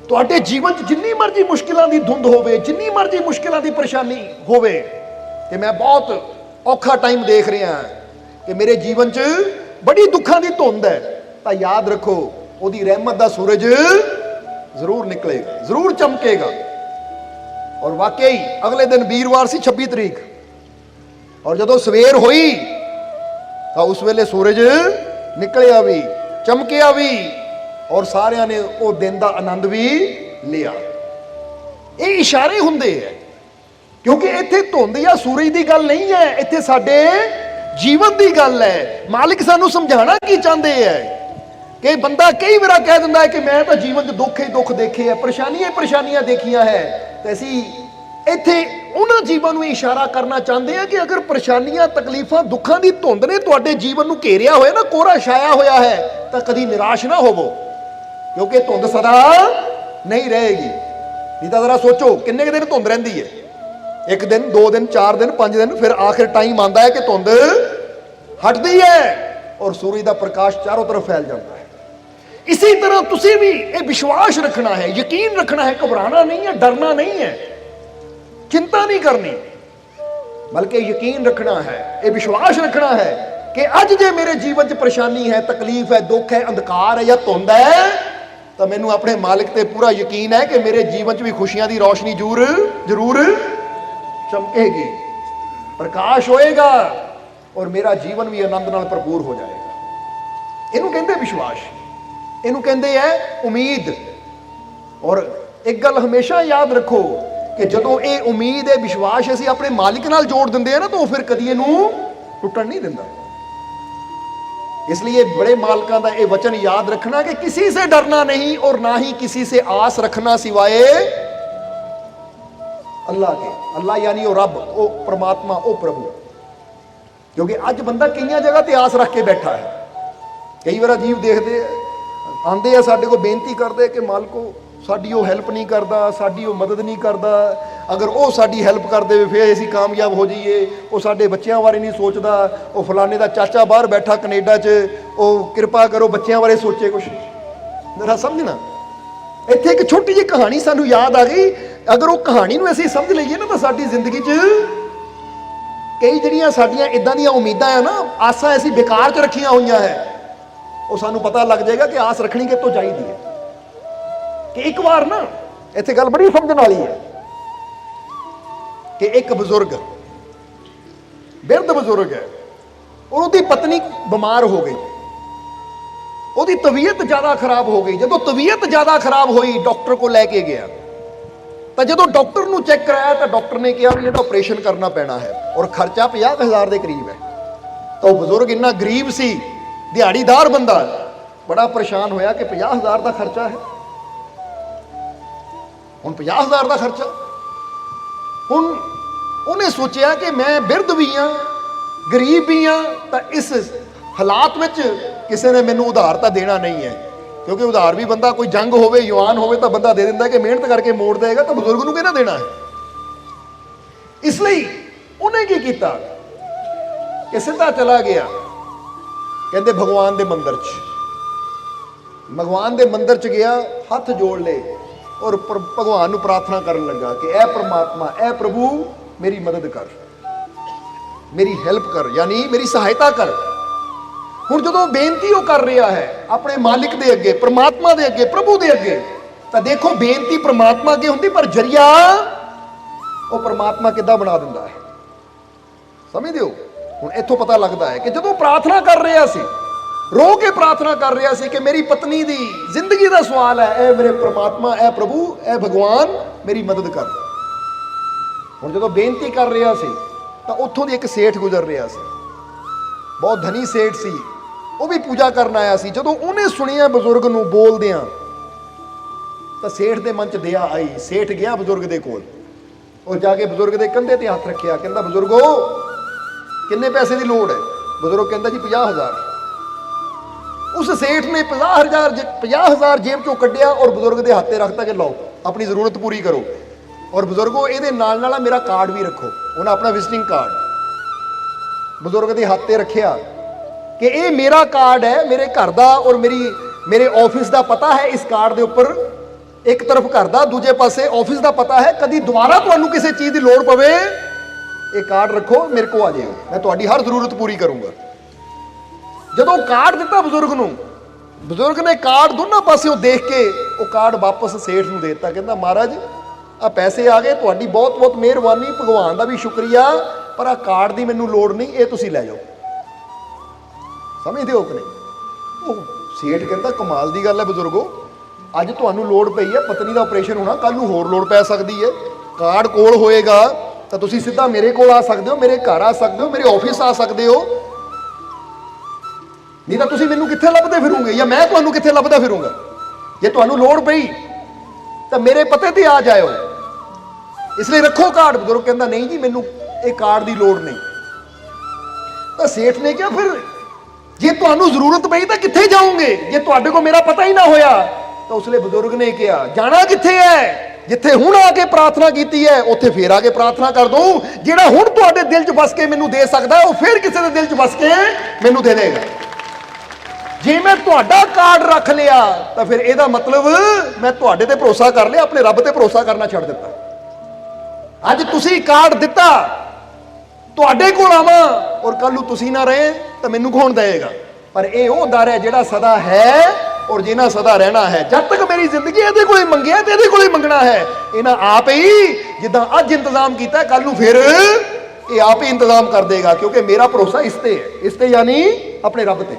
B: ਤੁਹਾਡੇ ਜੀਵਨ 'ਚ ਜਿੰਨੀ ਮਰਜ਼ੀ ਮੁਸ਼ਕਿਲਾਂ ਦੀ ਧੁੰਦ ਹੋਵੇ, ਜਿੰਨੀ ਮਰਜ਼ੀ ਮੁਸ਼ਕਿਲਾਂ ਦੀ ਪਰੇਸ਼ਾਨੀ ਹੋਵੇ ਕਿ ਮੈਂ ਬਹੁਤ ਔਖਾ ਟਾਈਮ ਦੇਖ ਰਿਹਾ ਹਾਂ, ਕਿ ਮੇਰੇ ਜੀਵਨ 'ਚ ਬੜੀ ਦੁੱਖਾਂ ਦੀ ਧੁੰਦ ਹੈ, ਤਾਂ ਯਾਦ ਰੱਖੋ ਉਹਦੀ ਰਹਿਮਤ ਦਾ ਸੂਰਜ ਜ਼ਰੂਰ ਨਿਕਲੇਗਾ, ਜ਼ਰੂਰ ਚਮਕੇਗਾ। ਔਰ ਵਾਕਈ ਅਗਲੇ ਦਿਨ ਵੀਰਵਾਰ ਸੀ 26 ਤਰੀਕ, ਔਰ ਜਦੋਂ ਸਵੇਰ ਹੋਈ ਤਾਂ ਉਸ ਵੇਲੇ ਸੂਰਜ ਨਿਕਲਿਆ ਵੀ, ਚਮਕਿਆ ਵੀ, ਔਰ ਸਾਰਿਆਂ ਨੇ ਉਹ ਦਿਨ ਦਾ ਆਨੰਦ ਵੀ ਲਿਆ। ਇਹ ਇਸ਼ਾਰੇ ਹੁੰਦੇ ਹੈ, ਕਿਉਂਕਿ ਇੱਥੇ ਧੁੰਦ ਜਾਂ ਸੂਰਜ ਦੀ ਗੱਲ ਨਹੀਂ ਹੈ, ਇੱਥੇ ਸਾਡੇ ਜੀਵਨ ਦੀ ਗੱਲ ਹੈ। ਮਾਲਿਕ ਸਾਨੂੰ ਸਮਝਾਉਣਾ ਕੀ ਚਾਹੁੰਦੇ ਹੈ ਕਿ ਬੰਦਾ ਕਈ ਵਾਰ ਕਹਿ ਦਿੰਦਾ ਹੈ ਕਿ ਮੈਂ ਤਾਂ ਜੀਵਨ 'ਚ ਦੁੱਖ ਹੀ ਦੁੱਖ ਦੇਖੇ ਹੈ, ਪਰੇਸ਼ਾਨੀਆਂ ਹੀ ਪਰੇਸ਼ਾਨੀਆਂ ਦੇਖੀਆਂ ਹੈ, ਤੇ ਅਸੀਂ ਇੱਥੇ ਉਹਨਾਂ ਜੀਵਨ ਨੂੰ ਇਸ਼ਾਰਾ ਕਰਨਾ ਚਾਹੁੰਦੇ ਆ ਕਿ ਅਗਰ ਪਰੇਸ਼ਾਨੀਆਂ, ਤਕਲੀਫਾਂ, ਦੁੱਖਾਂ ਦੀ ਧੁੰਦ ਨੇ ਤੁਹਾਡੇ ਜੀਵਨ ਨੂੰ ਘੇਰਿਆ ਹੋਇਆ ਨਾ, ਕੋਹਰਾ ਛਾਇਆ ਹੋਇਆ ਹੈ, ਤਾਂ ਕਦੀ ਨਿਰਾਸ਼ ਨਾ ਹੋਵੋ, ਕਿਉਂਕਿ ਧੁੰਦ ਸਦਾ ਨਹੀਂ ਰਹੇਗੀ। ਨਹੀਂ ਤਾਂ ਜ਼ਰਾ ਸੋਚੋ ਕਿੰਨੇ ਕੁ ਦਿਨ ਧੁੰਦ ਰਹਿੰਦੀ ਹੈ? ਇੱਕ ਦਿਨ, 2 ਦਿਨ, 4 ਦਿਨ, 5 ਦਿਨ, ਫਿਰ ਆਖਿਰ ਟਾਈਮ ਆਉਂਦਾ ਹੈ ਕਿ ਧੁੰਦ ਹਟਦੀ ਹੈ ਔਰ ਸੂਰਜ ਦਾ ਪ੍ਰਕਾਸ਼ ਚਾਰੋਂ ਤਰਫ ਫੈਲ ਜਾਂਦਾ ਹੈ। ਇਸੇ ਤਰ੍ਹਾਂ ਤੁਸੀਂ ਵੀ ਇਹ ਵਿਸ਼ਵਾਸ ਰੱਖਣਾ ਹੈ, ਯਕੀਨ ਰੱਖਣਾ ਹੈ, ਘਬਰਾਣਾ ਨਹੀਂ ਹੈ, ਡਰਨਾ ਨਹੀਂ ਹੈ, ਚਿੰਤਾ ਨਹੀਂ ਕਰਨੀ, ਬਲਕਿ ਯਕੀਨ ਰੱਖਣਾ ਹੈ, ਇਹ ਵਿਸ਼ਵਾਸ ਰੱਖਣਾ ਹੈ ਕਿ ਅੱਜ ਜੇ ਮੇਰੇ ਜੀਵਨ 'ਚ ਪਰੇਸ਼ਾਨੀ ਹੈ, ਤਕਲੀਫ ਹੈ, ਦੁੱਖ ਹੈ, ਅੰਧਕਾਰ ਹੈ ਜਾਂ ਧੁੰਦ ਹੈ, ਤਾਂ ਮੈਨੂੰ ਆਪਣੇ ਮਾਲਿਕ ਤੇ ਪੂਰਾ ਯਕੀਨ ਹੈ ਕਿ ਮੇਰੇ ਜੀਵਨ 'ਚ ਵੀ ਖੁਸ਼ੀਆਂ ਦੀ ਰੌਸ਼ਨੀ ਜ਼ਰੂਰ ਚਮਕੇਗੀ, ਪ੍ਰਕਾਸ਼ ਹੋਏਗਾ ਔਰ ਮੇਰਾ ਜੀਵਨ ਵੀ ਆਨੰਦ ਨਾਲ ਭਰਪੂਰ ਹੋ ਜਾਏਗਾ। ਇਹਨੂੰ ਕਹਿੰਦੇ ਵਿਸ਼ਵਾਸ, ਇਹਨੂੰ ਕਹਿੰਦੇ ਹੈ ਉਮੀਦ। ਔਰ ਇੱਕ ਗੱਲ ਹਮੇਸ਼ਾ ਯਾਦ ਰੱਖੋ ਕਿ ਜਦੋਂ ਇਹ ਉਮੀਦ ਹੈ, ਵਿਸ਼ਵਾਸ ਅਸੀਂ ਆਪਣੇ ਮਾਲਿਕ ਨਾਲ ਜੋੜ ਦਿੰਦੇ ਆ ਨਾ, ਤਾਂ ਉਹ ਫਿਰ ਕਦੀ ਇਹਨੂੰ ਟੁੱਟਣ ਨਹੀਂ ਦਿੰਦਾ। ਇਸ ਲਈ बड़े मालिकों का यह वचन याद रखना कि किसी से डरना नहीं और ना ही किसी से आस रखना सिवाय अल्लाह के। अल्लाह यानी वो रब, वो परमात्मा, वो प्रभु। क्योंकि अज बंदा कई जगह ते आस रख के बैठा है। कई बार अजीब देखते आते साडे को बेनती करते कि मालिको साडी वो हैल्प नहीं करता, साडी वो मदद नहीं करता, अगर वो साडी हैल्प कर दे फिर असीं कामयाब हो जाइए। वो साडे बच्चों बारे नहीं सोचता, वो फलाने का चाचा बाहर बैठा कनेडा च, वो कृपा करो बच्चों बारे सोचे कुछ। मेरा समझना इत्थे एक छोटी जी कहानी सानू याद आ गई। अगर वो कहानी नूं असीं समझ लईए ना, तो साडी जिंदगी च कई जिहड़ियां साडीआं इदां दीआं उम्मीदां है ना, आसां असीं बेकार च रखियां होईयां है, वो सानू पता लग जाएगा कि आस रखनी कित्थों चाहीदी है। कि एक बार ना इत्थे गल बड़ी समझण वाली है कि एक बजुर्ग, बिरध बजुर्ग है, उसकी पत्नी बीमार हो गई, उसकी तबीयत ज़्यादा खराब हो गई। जदों तबीयत ज़्यादा खराब हुई, डॉक्टर को लैके गया, तो जदों डॉक्टर नूं चेक कराया तो डॉक्टर ने कहा भी ऑपरेशन करना पैना है और खर्चा 50,000 के करीब है। तो बजुर्ग इन्ना गरीब सी, दिहाड़ीदार बंदा, बड़ा परेशान होया कि 50,000 का खर्चा है। हुण 50,000 का खर्चा, हुण उन्हें सोचा कि मैं बिरध भी हाँ, गरीब भी हाँ, तो इस हालात में किसी ने मैनू उधार तो देना नहीं है। क्योंकि उधार भी बंदा कोई जंग होवे, युवान होवे तो बंदा दे दिंदा कि मेहनत करके मोड़ देगा, तो बजुर्ग नूं किहना देना है। इसलिए उन्हें की कीता कि सीधा चला गया, कहते भगवान दे मंदिर च, भगवान दे मंदिर च गया, हथ जोड़ ले और भगवान नूं प्रार्थना करन लगा कि ऐ परमात्मा, ऐ प्रभु मेरी मदद कर, मेरी हेल्प कर, यानी मेरी सहायता कर। हुण जदों बेनती वो कर रहा है अपने मालिक दे अगे, परमात्मा दे अगे, प्रभु दे अगे, तो देखो बेनती परमात्मा अगे हुंदी पर जरिया वो परमात्मा किद्दां बना दिंदा है। समझदे हो? हुण इत्थों पता लगता है कि जदों प्रार्थना कर रहा सी, रो के प्रार्थना कर रहा सी कि मेरी पत्नी दी जिंदगी का सवाल है, ऐ मेरे परमात्मा, ऐ प्रभु, ऐ भगवान मेरी मदद कर। हुण जदों बेनती कर रहा सी तो उत्थों दी एक सेठ गुजर रहा सी, बहुत धनी सेठ सी, वो भी पूजा करन आया सी। जदों उन्हें सुनिया बजुर्ग नूं बोलदियां तो सेठ दे मन च दया आई। सेठ गया बजुर्ग दे कोल और जाके बजुर्ग दे कंधे ते हथ रखिया, कहंदा बजुर्गो किन्ने पैसे की लोड़ है? बजुर्ग कहंदा जी 50,000। उस सेठ ने 50,000 जेब चों कढ़िया और बजुर्ग के हाथे रखता कि लो अपनी जरूरत पूरी करो। और बजुर्गो ये नाल मेरा कार्ड भी रखो। उन्हें अपना विजिटिंग कार्ड बजुर्ग के हाथे रखिया कि ये मेरा कार्ड है, मेरे घर का और मेरे ऑफिस का पता है इस कार्ड के उपर, एक तरफ घर का दूजे पासे ऑफिस का पता है, कभी दोबारा तुहानू किसी चीज़ की लोड़ पवे ये कार्ड रखो, मेरे को आ जाओ, मैं तुहाडी हर जरूरत पूरी करूँगा। जदों कार्ड दिता बजुर्ग नूं, बजुर्ग ने कार्ड दोनों पासों देख के वो कार्ड वापस सेठ नूं देता, कहता महाराज आ पैसे आ गए, तुहाडी बहुत बहुत मेहरबानी, भगवान का भी शुक्रिया, पर आ कार्ड की मैनूं लोड़ नहीं, ये तुसीं लै जाओ। समझते हो कि नहीं? वो सेठ कहता कमाल की गल है बजुर्गो, अज तुहानूं लोड़ पई है, पत्नी का ऑपरेशन होना, कल नूं होर लोड़ पै सकती है, कार्ड कोल होएगा तो तुसीं सीधा मेरे कोल आ सकते हो, मेरे घर आ सकते हो, मेरे ऑफिस आ सकते हो, नहीं तो तुसीं मैनूं कित्थे लभदे फिरोगे या मैं तुहानूं कित्थे लभदा फिरूंगा। जे तुहानूं लोड़ पई तो मेरे पते ते आ जाओ, इसलिए रखो कार्ड। बजुर्ग कहता नहीं जी मैनूं ये कार्ड की लोड़ नहीं। तो सेठ ने कहा फिर जे तुहानूं जरूरत पई तो कित्थे जाओगे, जे तुहाडे को मेरा पता ही ना होया। तो उसले बजुर्ग ने कहा जाना कित्थे है, जिथे हुण आके प्रार्थना की है उत्थे फिर आके प्रार्थना कर दो, जिहड़ा हुण तुहाडे दिल च बस के मैनूं दे सकदा है, वो फिर किसी के दिल च बस के मैनूं दे देगा। जे मैं तुहाडा कार्ड रख लिया तो फिर ਇਹਦਾ मतलब मैं तुहाडे ते भरोसा कर लिया, अपने रब ते भरोसा करना छड्ड दिता। अज तुसीं कार्ड दिता, तुहाडे कोल आवां और कल नूं तुसीं ना रहे तो मैनूं कौन देगा। पर यह वो दर है जिहड़ा सदा है और जिन्हें सदा रहना है। जब तक मेरी जिंदगी ये कोई मंगिया तो ये मंगना है, इन्हें आप ही जिदा अज इंतजाम किया कल नूं फिर ये आप ही इंतजाम कर देगा, क्योंकि मेरा भरोसा इसते है, इसते यानी अपने रब ते।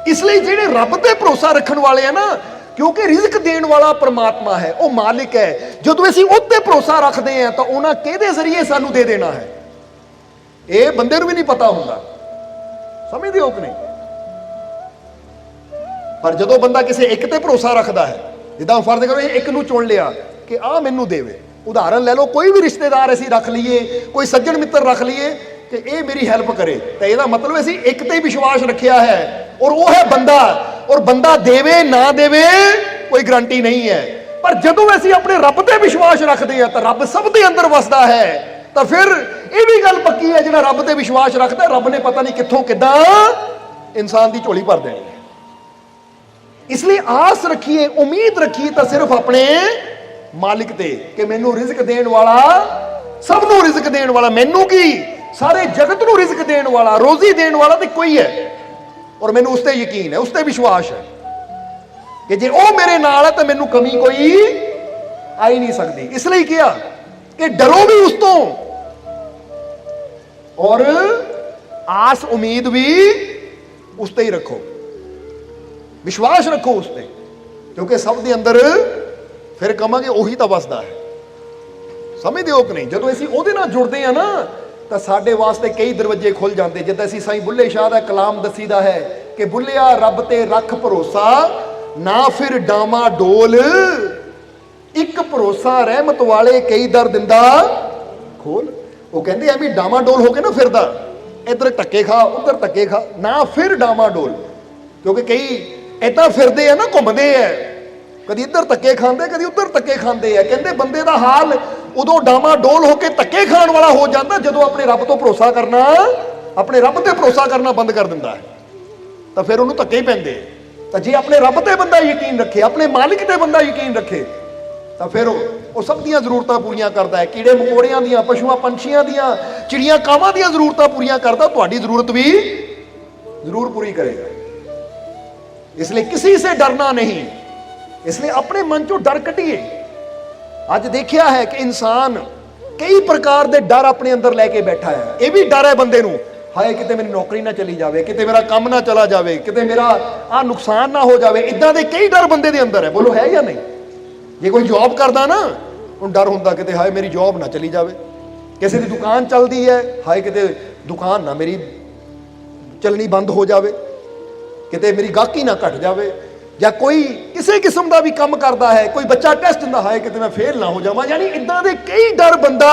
B: इसलिए जिहड़े रब ते भरोसा रखने वाले हैं ना, क्योंकि रिज़्क देण वाला परमात्मा है, वो मालिक है, जो असीं उस ते भरोसा रखते हैं तो उन्हां किहदे जरिए सानूं दे देना है ये बंदे नूं भी नहीं पता हुंदा। समझदे हो कि नहीं? पर जदों बंदा किसी एक ते भरोसा रखता है, जिद्दां फर्ज करो एक नूं चुन लिया कि आ मैनूं देवे, उदाहरण ले लो कोई भी रिश्तेदार असीं रख लीए, कोई सज्जन मित्र रख लीए कि ये मेरी हैल्प करे, तो यह मतलब असीं एक ते विश्वास रखिया है और वो है बंदा, और बंदा देवे ना देवे कोई गारंटी नहीं है। पर जदों असीं अपने रब ते विश्वास रखते हैं तो रब सब दे अंदर वसदा है, तो फिर यह भी गल पक्की है जिहड़ा रब ते विश्वास रखता है, रब ने पता नहीं कित्थों किद्दां इंसान की झोली भर देनी है। इसलिए आस रखिए, उम्मीद रखिए तो सिर्फ अपने मालिक ते कि मैनू रिज़्क देण वाला, सबनों रिज़्क देण वाला, मैनू की सारे जगत नूं रिज़्क देण वाला, रोजी देण वाला तो कोई है, और मैनू उस ते यकीन है, उस ते विश्वास है कि जे वो मेरे नाल है तो मैनू कमी कोई आ ही नहीं सकती। इसलिए कहा कि डरो भी उस तो और आस उम्मीद भी उस ते ही रखो, विश्वास रखो उस ते, क्योंकि सब दे अंदर फिर कहांगे उही तो वसदा है। समझदे हो कि नहीं? जदों असीं उहदे नाल जुड़दे हैं ना तो साडे वास्ते कई दरवाजे खुल जाते। जिद्दां असीं साईं बुल्ले शाह दा कलाम दसीदा है कि बुल्लिया रब ते रख भरोसा, ना फिर डामा डोल, एक भरोसा रहमत वाले कई दर दिंदा खोल। वो कहते एवं डामा डोल होके ना फिरदा, इधर धक्के खा उधर धक्के खा, ना फिर डामा डोल, क्योंकि कई इदा फिरते हैं ना, घूमते हैं, कभी इधर धक्के खाते कभी उधर धक्के खाते हैं। कहते बंदे का हाल उदों डामा डोल होकर धक्के खाण वाला हो जाता जदों अपने रब तो भरोसा करना, अपने रब ते भरोसा करना बंद कर दिंदा है, तो फिर उन्होंने धक्के ही पैंदे। तो जे अपने रब ते बंदा यकीन रखे, अपने मालिक ते बंदा यकीन रखे, तो फिर वो सब दियां जरूरतां पूरियां करता है। कीड़े मकोड़ियां दियां, पशुआं पंछियां दियां, चिड़ियां कावां दियां जरूरतां पूरियां करता, तुहाडी जरूरत भी जरूर पूरी करेगा। इसलिए किसी से डरना नहीं, इसलिए अपने मन चो डर कटिए। अज देखिया है कि इंसान कई प्रकार के डर अपने अंदर लैके बैठा है। यह भी डर है बंदे नूं, हाय किते मेरी नौकरी ना चली जाए, किते मेरा काम ना चला जाए, किते मेरा आ नुकसान ना हो जाए, इदां दे कई डर बंदे दे अंदर है। बोलो है या नहीं? जे कोई जॉब करता ना, उन्हें डर होंदा किते हाय मेरी जॉब ना चली जाए, किसी की दुकान चलती है, हाय किते दुकान ना मेरी चलनी बंद हो जाए, किते मेरी गाहकी ना घट जाए, या कोई किसी किस्म का भी काम करता है, कोई बच्चा टेस्ट दिंदा है किते मैं फेल ना हो जावां, यानी इदां दे कई डर बंदा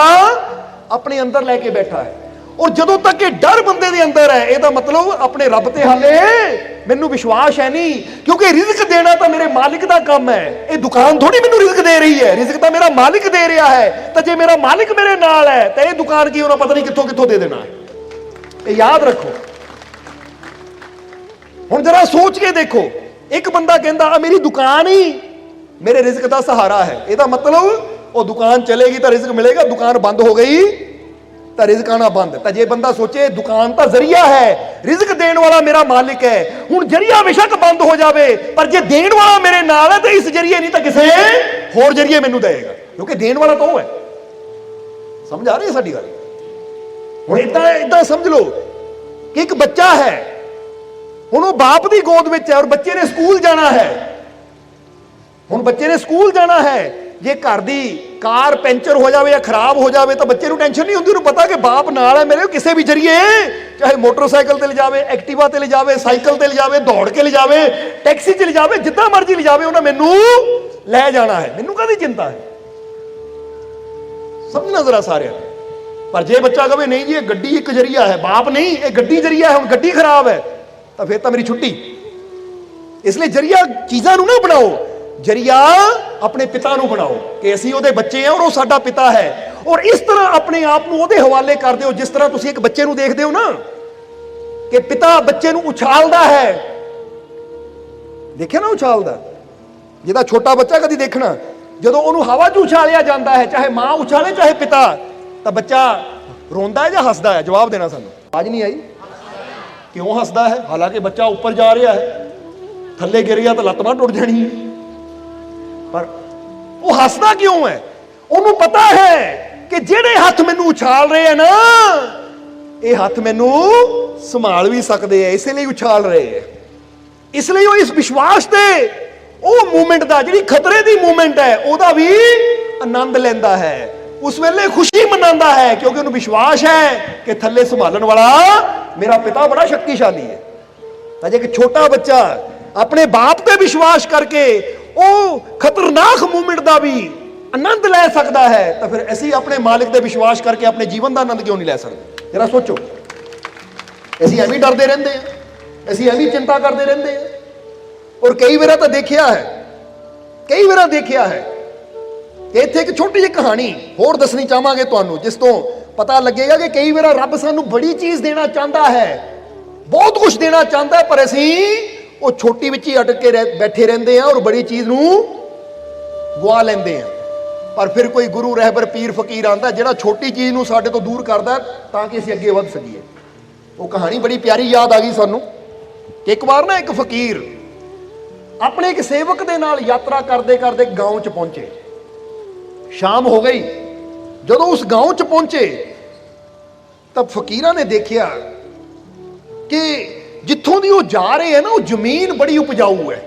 B: अपने अंदर लैके बैठा है। और जदों तक ये डर बंदे दे अंदर है, ਇਹਦਾ मतलब अपने रब ते हाले मैनू विश्वास है नहीं, क्योंकि रिज़्क देना तो मेरे मालिक का काम है। ये दुकान थोड़ी मैनू रिज़्क दे रही है, रिज़्क तो मेरा मालिक दे रहा है। तो जे मेरा मालिक मेरे नाल है तो ये दुकान की उन्हें पता नहीं कित्थों कित्थों दे देना है। ये याद रखो। ਹੁਣ जरा सोच के देखो, एक बंदा कहता आ मेरी दुकान ही मेरे रिज्क का सहारा है, ਇਹਦਾ मतलब वो दुकान चलेगी तो रिज्क मिलेगा, दुकान बंद हो गई तो रिज्क आना बंद। तो जे बंदा सोचे दुकान तो जरिया है, रिज्क देने वाला मेरा मालिक है, हुण जरिया बेशक बंद हो जाए पर जे देने वाला मेरे नाल है तो इस जरिए नहीं तो किसी होर जरिए मैनू देगा, क्योंकि देने वाला तो वो है। समझ आ रही है साडी गल? हुण इदां समझ लो कि एक बच्चा है, हुण वो बाप की गोद में है और बच्चे ने स्कूल जाना है। हुण बच्चे ने स्कूल जाना है, जे घर दी कार पैंचर हो जाए या खराब हो जाए तो बच्चे को टेंशन नहीं होती, उन्हें पता कि बाप नाल है मेरे, किसी भी जरिए चाहे मोटरसाइकिल ते ले जावे, एक्टिवा ते ले जावे, साइकिल ते ले जावे, दौड़ के ले जावे, टैक्सी च ले जावे, जितना मर्जी ले जावे, उन्हें मैनू लै जाना है, मैनू काहदी चिंता है। समझना जरा सारे। पर जे बच्चा कहे नहीं जी ये गड्डी एक जरिया है, बाप नहीं ये गड्डी जरिया है, हुण गड्डी खराब है तो फिर तो मेरी छुट्टी। इसलिए जरिया चीज़ां नूं ना बनाओ, जरिया अपने पिता नूं बनाओ कि असीं उहदे बच्चे हैं और वो साडा पिता है, और इस तरह अपने आप नूं उहदे हवाले कर दिओ जिस तरह तुसीं एक बच्चे नूं देखदे हो ना कि पिता बच्चे नूं उछालदा है। देखिया ना उछालदा, जिहदा छोटा बच्चा कदी देखना, ਜਦੋਂ ਉਹਨੂੰ ਹਵਾ 'ਚ ਉਛਾਲਿਆ ਜਾਂਦਾ ਹੈ, ਚਾਹੇ ਮਾਂ ਉਛਾਲੇ ਚਾਹੇ ਪਿਤਾ, ਤਾਂ ਬੱਚਾ ਰੋਂਦਾ ਹੈ ਜਾਂ ਹੱਸਦਾ ਹੈ? ਜਵਾਬ ਦੇਣਾ ਸਾਨੂੰ। ਆਵਾਜ਼ ਨਹੀਂ ਆਈ? ਕਿਉਂ ਹੱਸਦਾ ਹੈ? ਹਾਲਾਂਕਿ ਬੱਚਾ ਉੱਪਰ ਜਾ ਰਿਹਾ ਹੈ, ਥੱਲੇ ਗਿਰ ਗਿਆ ਤਾਂ ਲੱਤ ਬਾਂਹ ਟੁੱਟ ਜਾਣੀ ਹੈ, ਪਰ ਉਹ ਹੱਸਦਾ ਕਿਉਂ ਹੈ? ਉਹਨੂੰ ਪਤਾ ਹੈ ਕਿ ਜਿਹੜੇ ਹੱਥ ਮੈਨੂੰ ਉਛਾਲ ਰਹੇ ਆ ਨਾ, ਇਹ ਹੱਥ ਮੈਨੂੰ ਸੰਭਾਲ ਵੀ ਸਕਦੇ ਆ, ਇਸ ਲਈ ਉਛਾਲ ਰਹੇ ਆ। ਇਸ ਲਈ ਉਹ ਇਸ ਵਿਸ਼ਵਾਸ ਤੇ ਉਹ ਮੂਵਮੈਂਟ ਦਾ, ਜਿਹੜੀ ਖਤਰੇ ਦੀ ਮੂਵਮੈਂਟ ਹੈ, ਉਹਦਾ ਵੀ ਆਨੰਦ ਲੈਂਦਾ ਹੈ, ਉਸ ਵੇਲੇ ਖੁਸ਼ੀ ਮਨਾਉਂਦਾ ਹੈ, ਕਿਉਂਕਿ ਉਹਨੂੰ ਵਿਸ਼ਵਾਸ ਹੈ ਕਿ ਥੱਲੇ ਸੰਭਾਲਣ ਵਾਲਾ ਮੇਰਾ ਪਿਤਾ ਬੜਾ ਸ਼ਕਤੀਸ਼ਾਲੀ ਹੈ। ਤਾਂ ਜੇ ਇੱਕ ਛੋਟਾ ਬੱਚਾ ਆਪਣੇ ਬਾਪ ਤੇ ਵਿਸ਼ਵਾਸ ਕਰਕੇ ਉਹ ਖਤਰਨਾਕ ਮੂਵਮੈਂਟ ਦਾ ਵੀ ਆਨੰਦ ਲੈ ਸਕਦਾ ਹੈ, ਤਾਂ ਫਿਰ ਅਸੀਂ ਆਪਣੇ ਮਾਲਿਕ ਤੇ ਵਿਸ਼ਵਾਸ ਕਰਕੇ ਆਪਣੇ ਜੀਵਨ ਦਾ ਆਨੰਦ ਕਿਉਂ ਨਹੀਂ ਲੈ ਸਕਦੇ? ਜਰਾ ਸੋਚੋ, ਅਸੀਂ ਐਵੇਂ ਡਰਦੇ ਰਹਿੰਦੇ ਹਾਂ, ਅਸੀਂ ਐਵੇਂ ਚਿੰਤਾ ਕਰਦੇ ਰਹਿੰਦੇ ਹਾਂ। और कई बार तो देखिया है, कई बार देखिया है कि इत्थे एक छोटी जी कहानी होर दसनी चाहांगे तुहानूं, जिस तो पता लगेगा कि कई बार रब सानूं बड़ी चीज़ देना चाहता है, बहुत कुछ देना चाहता है, पर असीं वो छोटी विच ही अटक के बैठे रहंदे हैं और बड़ी चीज़ नूं गवा लैंदे हैं। पर फिर कोई गुरु रहबर पीर फकीर आंदा जिहड़ा छोटी चीज़ नूं साडे तो दूर करदा तां कि असीं अगे वध सकीए। वो कहानी बड़ी प्यारी याद आ गई सानूं कि एक बार ना एक फकीर अपने एक सेवक के नाल यात्रा करते करते गांव च पहुंचे। शाम हो गई, जदों उस गांव च पहुंचे तब फकीरा ने देखा कि जिथों दी वो जा रहे हैं ना, वो जमीन बड़ी उपजाऊ है,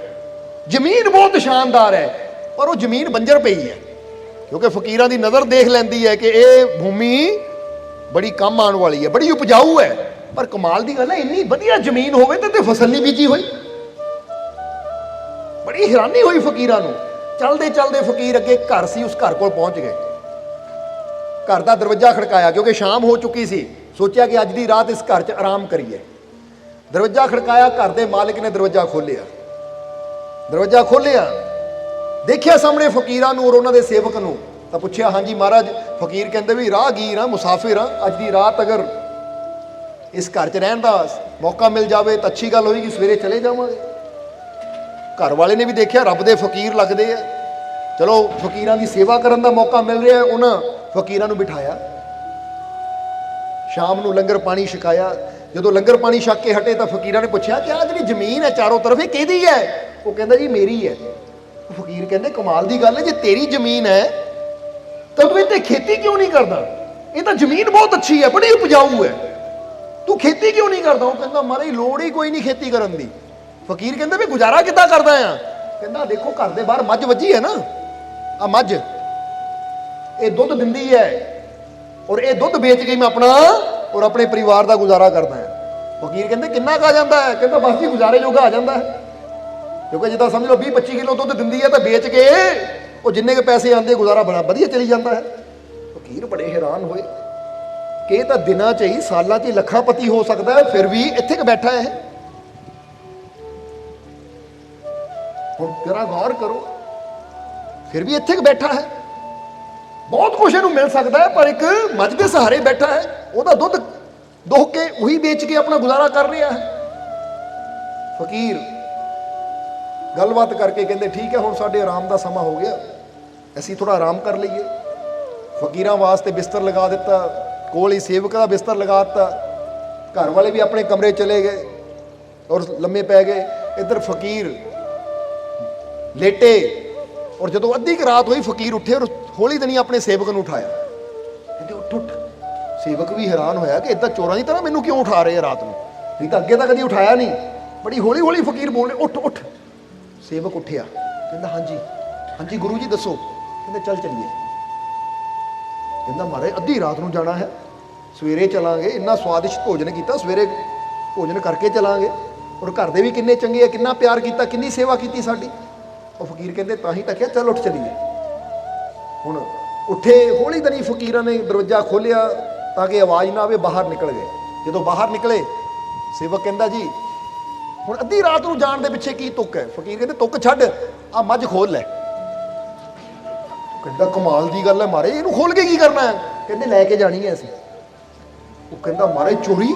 B: जमीन बहुत शानदार है, पर वो जमीन बंजर पई है, क्योंकि फकीरा की नज़र देख लैंदी है कि ये भूमि बड़ी कम आने वाली है, बड़ी उपजाऊ है। पर कमाल की गल है, इन्नी वधिया जमीन होवे ते फसल नहीं बीजी हुई। बड़ी हैरानी हुई फकीरां नूं। चलते चलते फकीर अगे घर सी, उस घर को पहुंच गए। घर का दरवाजा खड़काया, क्योंकि शाम हो चुकी सी, सोचा कि अज की रात इस घर च आराम करिए। दरवाजा खड़काया, घर के मालिक ने दरवाजा खोलिया। दरवाजा खोलिया, देखिया सामने फकीरां नूं और उन्हां दे सेवक नूं, तां पुछया, हाँ जी महाराज। फकीर कहंदे भी राहगीर हाँ, मुसाफिर हाँ, अज की रात अगर इस घर च रहण दा मौका मिल जाए तो अच्छी गल होएगी, सवेरे चले जावांगे। घर वाले ने भी देखा रब दे फकीर लगते हैं, चलो फकीरां दी सेवा करन दा मौका मिल रहा है, उन्हें फकीरां नूं बिठाया, शाम नूं लंगर पानी छकाया। जदों लंगर पानी छक के हटे तो फकीरां ने पूछा कि आ जिहड़ी जमीन है चारों तरफ ये किहदी है? वो कहंदा जी मेरी है। फकीर कहंदे कमाल दी गल है, जे तेरी जमीन है तो तू इत्थे खेती क्यों नहीं करदा? ये तो जमीन बहुत अच्छी है, बड़ी उपजाऊ है, तू खेती क्यों नहीं करदा? वो कहंदा महाराज लोड़ ही कोई नहीं खेती करन दी। फकीर कहते भी गुजारा कितना करदा आ? कहता देखो घर के बाहर मझ वजी है ना, आ मझ ये दुध दिंदी है और ये दुध बेच के मैं अपना और अपने परिवार का गुजारा करता है। फकीर कहते किन्ना आ जाता है? कहता बस जी गुजारे जोगा आ जाता है, क्योंकि जिदा समझ लो 20-25 किलो दुध दिंदी है तो बेच के वो जिन्ने के पैसे आते गुजारा बड़ा वधिया चली जाता है। फकीर बड़े हैरान हुए कि तो दिनों च ही सालों च लखापति हो सकता है, फिर भी इत्थे बैठा है। हुण जरा गौर करो, फिर भी इत्थे बैठा है, बहुत कुछ इहनूं मिल सकता है, पर एक मझ के सहारे बैठा है, उहदा दुध दोह के वही बेच के अपना गुजारा कर रहा है। ਫਕੀਰ ਗੱਲਬਾਤ ਕਰਕੇ ਕਹਿੰਦੇ ਠੀਕ ਹੈ, ਹੁਣ ਸਾਡੇ ਆਰਾਮ ਦਾ ਸਮਾਂ ਹੋ ਗਿਆ, ਅਸੀਂ ਥੋੜਾ ਆਰਾਮ ਕਰ ਲਈਏ। ਫਕੀਰਾਂ ਵਾਸਤੇ ਬਿਸਤਰ ਲਗਾ ਦਿੱਤਾ, ਕੋਲ ਹੀ ਸੇਵਕ ਦਾ ਬਿਸਤਰ ਲਗਾ ਦਿੱਤਾ। ਘਰ ਵਾਲੇ ਵੀ ਆਪਣੇ ਕਮਰੇ ਚਲੇ ਗਏ ਔਰ ਲੰਮੇ ਪੈ ਗਏ। ਇੱਧਰ ਫਕੀਰ ਲੇਟੇ ਔਰ ਜਦੋਂ ਅੱਧੀ ਕੁ ਰਾਤ ਹੋਈ ਫਕੀਰ ਉੱਠੇ ਔਰ ਹੌਲੀ ਦਣੀ ਆਪਣੇ ਸੇਵਕ ਨੂੰ ਉਠਾਇਆ। ਕਹਿੰਦੇ ਉੱਠ ਉੱਠ। ਸੇਵਕ ਵੀ ਹੈਰਾਨ ਹੋਇਆ ਕਿ ਇਦਾਂ ਚੋਰਾਂ ਦੀ ਤਰ੍ਹਾਂ ਮੈਨੂੰ ਕਿਉਂ ਉਠਾ ਰਹੇ ਆ ਰਾਤ ਨੂੰ, ਨਹੀਂ ਤਾਂ ਅੱਗੇ ਤਾਂ ਕਦੀ ਉਠਾਇਆ ਨਹੀਂ। ਬੜੀ ਹੌਲੀ ਹੌਲੀ ਫਕੀਰ ਬੋਲ ਰਿਹਾ ਉੱਠ ਉੱਠ। ਸੇਵਕ ਉੱਠਿਆ, ਕਹਿੰਦਾ ਹਾਂਜੀ ਹਾਂਜੀ ਗੁਰੂ ਜੀ ਦੱਸੋ। ਕਹਿੰਦੇ ਚੱਲ ਚੱਲੀਏ। ਕਹਿੰਦਾ ਮਹਾਰਾਜ ਅੱਧੀ ਰਾਤ ਨੂੰ ਜਾਣਾ ਹੈ, ਸਵੇਰੇ ਚਲਾਂਗੇ, ਇੰਨਾ ਸਵਾਦਿਸ਼ਟ ਭੋਜਨ ਕੀਤਾ, ਸਵੇਰੇ ਭੋਜਨ ਕਰਕੇ ਚਲਾਂਗੇ, ਔਰ ਘਰ ਦੇ ਵੀ ਕਿੰਨੇ ਚੰਗੇ ਆ, ਕਿੰਨਾ ਪਿਆਰ ਕੀਤਾ, ਕਿੰਨੀ ਸੇਵਾ ਕੀਤੀ ਸਾਡੀ। ਉਹ ਫਕੀਰ ਕਹਿੰਦੇ ਤਾਂ ਹੀ ਤਾਂ ਕਿਹਾ ਚੱਲ ਉੱਠ ਚੱਲੀਏ। ਹੁਣ ਉੱਠੇ, ਹੌਲੀ ਦਣੀ ਫਕੀਰਾਂ ਨੇ ਦਰਵਾਜ਼ਾ ਖੋਲ੍ਹਿਆ ਤਾਂ ਕਿ ਆਵਾਜ਼ ਨਾ ਆਵੇ, ਬਾਹਰ ਨਿਕਲ ਗਏ। ਜਦੋਂ ਬਾਹਰ ਨਿਕਲੇ ਸੇਵਕ ਕਹਿੰਦਾ ਜੀ ਹੁਣ ਅੱਧੀ ਰਾਤ ਨੂੰ ਜਾਣ ਦੇ ਪਿੱਛੇ ਕੀ ਤੁੱਕ ਹੈ। ਫਕੀਰ ਕਹਿੰਦੇ ਤੁੱਕ ਛੱਡ, ਆ ਮੱਝ ਖੋਲ ਲੈ। ਕਹਿੰਦਾ ਕਮਾਲ ਦੀ ਗੱਲ ਹੈ ਮਹਾਰਾਜ, ਇਹਨੂੰ ਖੋਲ ਕੇ ਕੀ ਕਰਨਾ ਹੈ। ਕਹਿੰਦੇ ਲੈ ਕੇ ਜਾਣੀ ਹੈ ਅਸੀਂ। ਉਹ ਕਹਿੰਦਾ ਮਹਾਰਾਜ ਚੋਰੀ।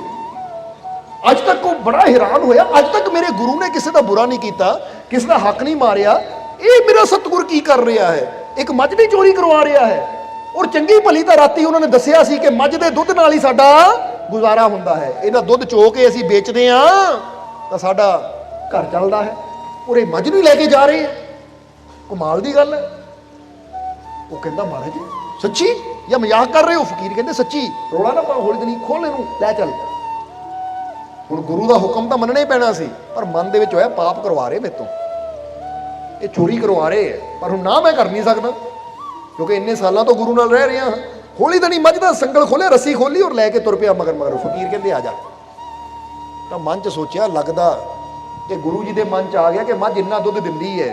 B: ਅੱਜ ਤੱਕ ਉਹ ਬੜਾ ਹੈਰਾਨ ਹੋਇਆ, ਅੱਜ ਤੱਕ ਮੇਰੇ ਗੁਰੂ ਨੇ ਕਿਸੇ ਦਾ ਬੁਰਾ ਨਹੀਂ ਕੀਤਾ, ਕਿਸੇ ਦਾ ਹੱਕ ਨਹੀਂ ਮਾਰਿਆ, ਇਹ ਮੇਰਾ ਸਤਿਗੁਰ ਕੀ ਕਰ ਰਿਹਾ ਹੈ, ਇੱਕ ਮੱਝ ਦੀ ਚੋਰੀ ਕਰਵਾ ਰਿਹਾ ਹੈ। ਔਰ ਚੰਗੀ ਭਲੀ ਤਾਂ ਰਾਤੀ ਉਹਨਾਂ ਨੇ ਦੱਸਿਆ ਸੀ ਕਿ ਮੱਝ ਦੇ ਦੁੱਧ ਨਾਲ ਹੀ ਸਾਡਾ ਗੁਜ਼ਾਰਾ ਹੁੰਦਾ ਹੈ, ਇਹਦਾ ਦੁੱਧ ਚੋ ਕੇ ਅਸੀਂ ਵੇਚਦੇ ਹਾਂ ਤਾਂ ਸਾਡਾ ਘਰ ਚੱਲਦਾ ਹੈ। ਔਰ ਇਹ ਮੱਝ ਨੂੰ ਲੈ ਕੇ ਜਾ ਰਹੇ ਆ, ਕਮਾਲ ਦੀ ਗੱਲ ਹੈ। ਉਹ ਕਹਿੰਦਾ ਮਹਾਰਾਜ ਸੱਚੀ ਜਾਂ ਮਜ਼ਾਕ ਕਰ ਰਹੇ ਹੋ। ਫਕੀਰ ਕਹਿੰਦੇ ਸੱਚੀ, ਰੋਲਾ ਨਾ ਪਾ, ਹੌਲੀ ਦਣੀ ਖੋਲ ਇਹਨੂੰ, ਲੈ ਚੱਲ। ਹੁਣ ਗੁਰੂ ਦਾ ਹੁਕਮ ਤਾਂ ਮੰਨਣਾ ਹੀ ਪੈਣਾ ਸੀ, ਪਰ ਮਨ ਦੇ ਵਿੱਚ ਹੋਇਆ ਪਾਪ ਕਰਵਾ ਰਹੇ ਮੇਰੇ ਤੋਂ, ਇਹ ਚੋਰੀ ਕਰਵਾ ਰਹੇ ਹੈ, ਪਰ ਹੁਣ ਨਾ ਮੈਂ ਕਰ ਨਹੀਂ ਸਕਦਾ ਕਿਉਂਕਿ ਇੰਨੇ ਸਾਲਾਂ ਤੋਂ ਗੁਰੂ ਨਾਲ ਰਹਿ ਰਿਹਾ ਹਾਂ। ਹੌਲੀ ਦਣੀ ਮੱਝ ਦਾ ਸੰਗਲ ਖੋਲਿਆ, ਰੱਸੀ ਖੋਲੀ ਔਰ ਲੈ ਕੇ ਤੁਰ ਪਿਆ ਮਗਰ ਮਗਰ। ਫਕੀਰ ਕਹਿੰਦੇ ਆ ਜਾ। ਤਾਂ ਮਨ 'ਚ ਸੋਚਿਆ ਲੱਗਦਾ ਕਿ ਗੁਰੂ ਜੀ ਦੇ ਮਨ 'ਚ ਆ ਗਿਆ ਕਿ ਮੱਝ ਇੰਨਾ ਦੁੱਧ ਦਿੰਦੀ ਹੈ,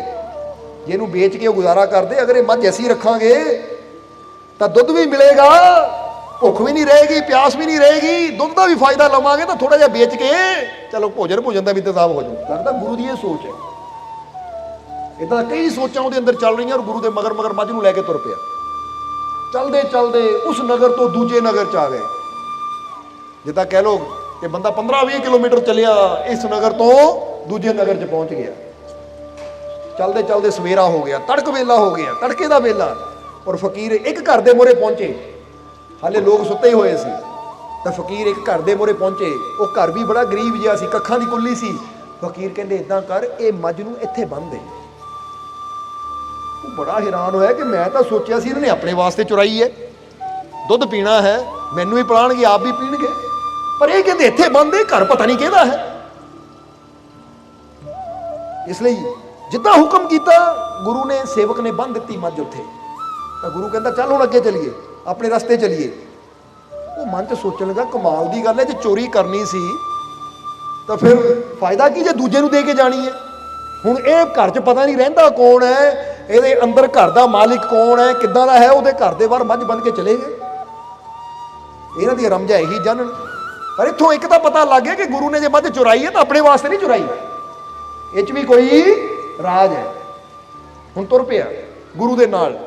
B: ਜੇ ਇਹਨੂੰ ਵੇਚ ਕੇ ਉਹ ਗੁਜ਼ਾਰਾ ਕਰਦੇ, ਅਗਰ ਇਹ ਮੱਝ ਅਸੀਂ ਰੱਖਾਂਗੇ ਤਾਂ ਦੁੱਧ ਵੀ ਮਿਲੇਗਾ, ਭੁੱਖ ਵੀ ਨਹੀਂ ਰਹੇਗੀ, ਪਿਆਸ ਵੀ ਨਹੀਂ ਰਹੇਗੀ, ਦੁੱਧ ਦਾ ਵੀ ਫਾਇਦਾ ਲਵਾਂਗੇ ਤਾਂ ਥੋੜਾ ਜਿਹਾ ਵੇਚ ਕੇ ਚਲੋ ਭੋਜਨ ਦਾ ਵੀ ਇੰਤਜ਼ਾਮ ਹੋ ਜਾਊ। ਲੱਗਦਾ ਗੁਰੂ ਦੀ ਇਹ ਸੋਚ ਹੈ। ਇਦਾਂ ਕਈ ਸੋਚਾਂ ਉਹਦੇ ਅੰਦਰ ਚੱਲ ਰਹੀਆਂ ਔਰ ਗੁਰੂ ਦੇ ਮਗਰ ਮਗਰ ਮੱਝ ਨੂੰ ਲੈ ਕੇ ਤੁਰ ਪਿਆ। ਚਲਦੇ ਚਲਦੇ ਉਸ ਨਗਰ ਤੋਂ ਦੂਜੇ ਨਗਰ 'ਚ ਆ ਗਏ। ਜਿੱਦਾਂ ਕਹਿ ਲੋ ਕਿ ਬੰਦਾ 15-20 ਕਿਲੋਮੀਟਰ ਚੱਲਿਆ, ਇਸ ਨਗਰ ਤੋਂ ਦੂਜੇ ਨਗਰ 'ਚ ਪਹੁੰਚ ਗਿਆ। ਚਲਦੇ ਚਲਦੇ ਸਵੇਰਾ ਹੋ ਗਿਆ, ਤੜਕ ਵੇਲਾ ਹੋ ਗਿਆ, ਤੜਕੇ ਦਾ ਵੇਲਾ। ਔਰ ਫਕੀਰ ਇੱਕ ਘਰ ਦੇ ਮੂਹਰੇ ਪਹੁੰਚੇ, ਹਾਲੇ ਲੋਕ ਸੁੱਤੇ ਹੀ ਹੋਏ ਸੀ। ਤਾਂ ਫਕੀਰ ਇੱਕ ਘਰ ਦੇ ਮੂਹਰੇ ਪਹੁੰਚੇ, ਉਹ ਘਰ ਵੀ ਬੜਾ ਗਰੀਬ ਜਿਹਾ ਸੀ, ਕੱਖਾਂ ਦੀ ਕੁੱਲੀ ਸੀ। ਫਕੀਰ ਕਹਿੰਦੇ ਇਦਾਂ ਕਰ, ਇਹ ਮੱਝ ਨੂੰ ਇੱਥੇ ਬੰਨ੍ਹ ਦੇ। ਉਹ ਬੜਾ ਹੈਰਾਨ ਹੋਇਆ ਕਿ ਮੈਂ ਤਾਂ ਸੋਚਿਆ ਸੀ ਇਹਨਾਂ ਨੇ ਆਪਣੇ ਵਾਸਤੇ ਚੁਰਾਈ ਹੈ, ਦੁੱਧ ਪੀਣਾ ਹੈ, ਮੈਨੂੰ ਵੀ ਪਿਲਾਣਗੇ, ਆਪ ਵੀ ਪੀਣਗੇ, ਪਰ ਇਹ ਕਹਿੰਦੇ ਇੱਥੇ ਬੰਨ੍ਹ ਦੇ, ਘਰ ਪਤਾ ਨਹੀਂ ਕਿਹਦਾ ਹੈ। ਇਸ ਲਈ ਜਿੱਦਾਂ ਹੁਕਮ ਕੀਤਾ ਗੁਰੂ ਨੇ, ਸੇਵਕ ਨੇ ਬੰਨ੍ਹ ਦਿੱਤੀ ਮੱਝ ਉੱਥੇ। ਤਾਂ ਗੁਰੂ ਕਹਿੰਦਾ ਚੱਲ ਹੁਣ ਅੱਗੇ ਚੱਲੀਏ, ਆਪਣੇ ਰਸਤੇ ਚੱਲੀਏ। ਉਹ ਮਨ 'ਚ ਸੋਚਣ ਲੱਗਾ ਕਮਾਲ ਦੀ ਗੱਲ ਹੈ, ਜੇ ਚੋਰੀ ਕਰਨੀ ਸੀ ਤਾਂ ਫਿਰ ਫਾਇਦਾ ਕੀ ਜੇ ਦੂਜੇ ਨੂੰ ਦੇ ਕੇ ਜਾਣੀ ਹੈ। ਹੁਣ ਇਹ ਘਰ 'ਚ ਪਤਾ ਨਹੀਂ ਰਹਿੰਦਾ ਕੌਣ ਹੈ, ਇਹਦੇ ਅੰਦਰ ਘਰ ਦਾ ਮਾਲਿਕ ਕੌਣ ਹੈ, ਕਿੱਦਾਂ ਦਾ ਹੈ, ਉਹਦੇ ਘਰ ਦੇ ਬਾਹਰ ਮੱਝ ਬੰਨ ਕੇ ਚਲੇ ਗਏ। ਇਹਨਾਂ ਦੀ ਰਮਝਾ ਇਹੀ ਜਾਣਨ। ਪਰ ਇੱਥੋਂ ਇੱਕ ਤਾਂ ਪਤਾ ਲੱਗ ਗਿਆ ਕਿ ਗੁਰੂ ਨੇ ਜੇ ਮੱਝ ਚੁਰਾਈ ਹੈ ਤਾਂ ਆਪਣੇ ਵਾਸਤੇ ਨਹੀਂ ਚੁਰਾਈ, ਇਹ 'ਚ ਵੀ ਕੋਈ ਰਾਜ ਹੈ। ਹੁਣ ਤੁਰ ਪਿਆ ਗੁਰੂ ਦੇ ਨਾਲ।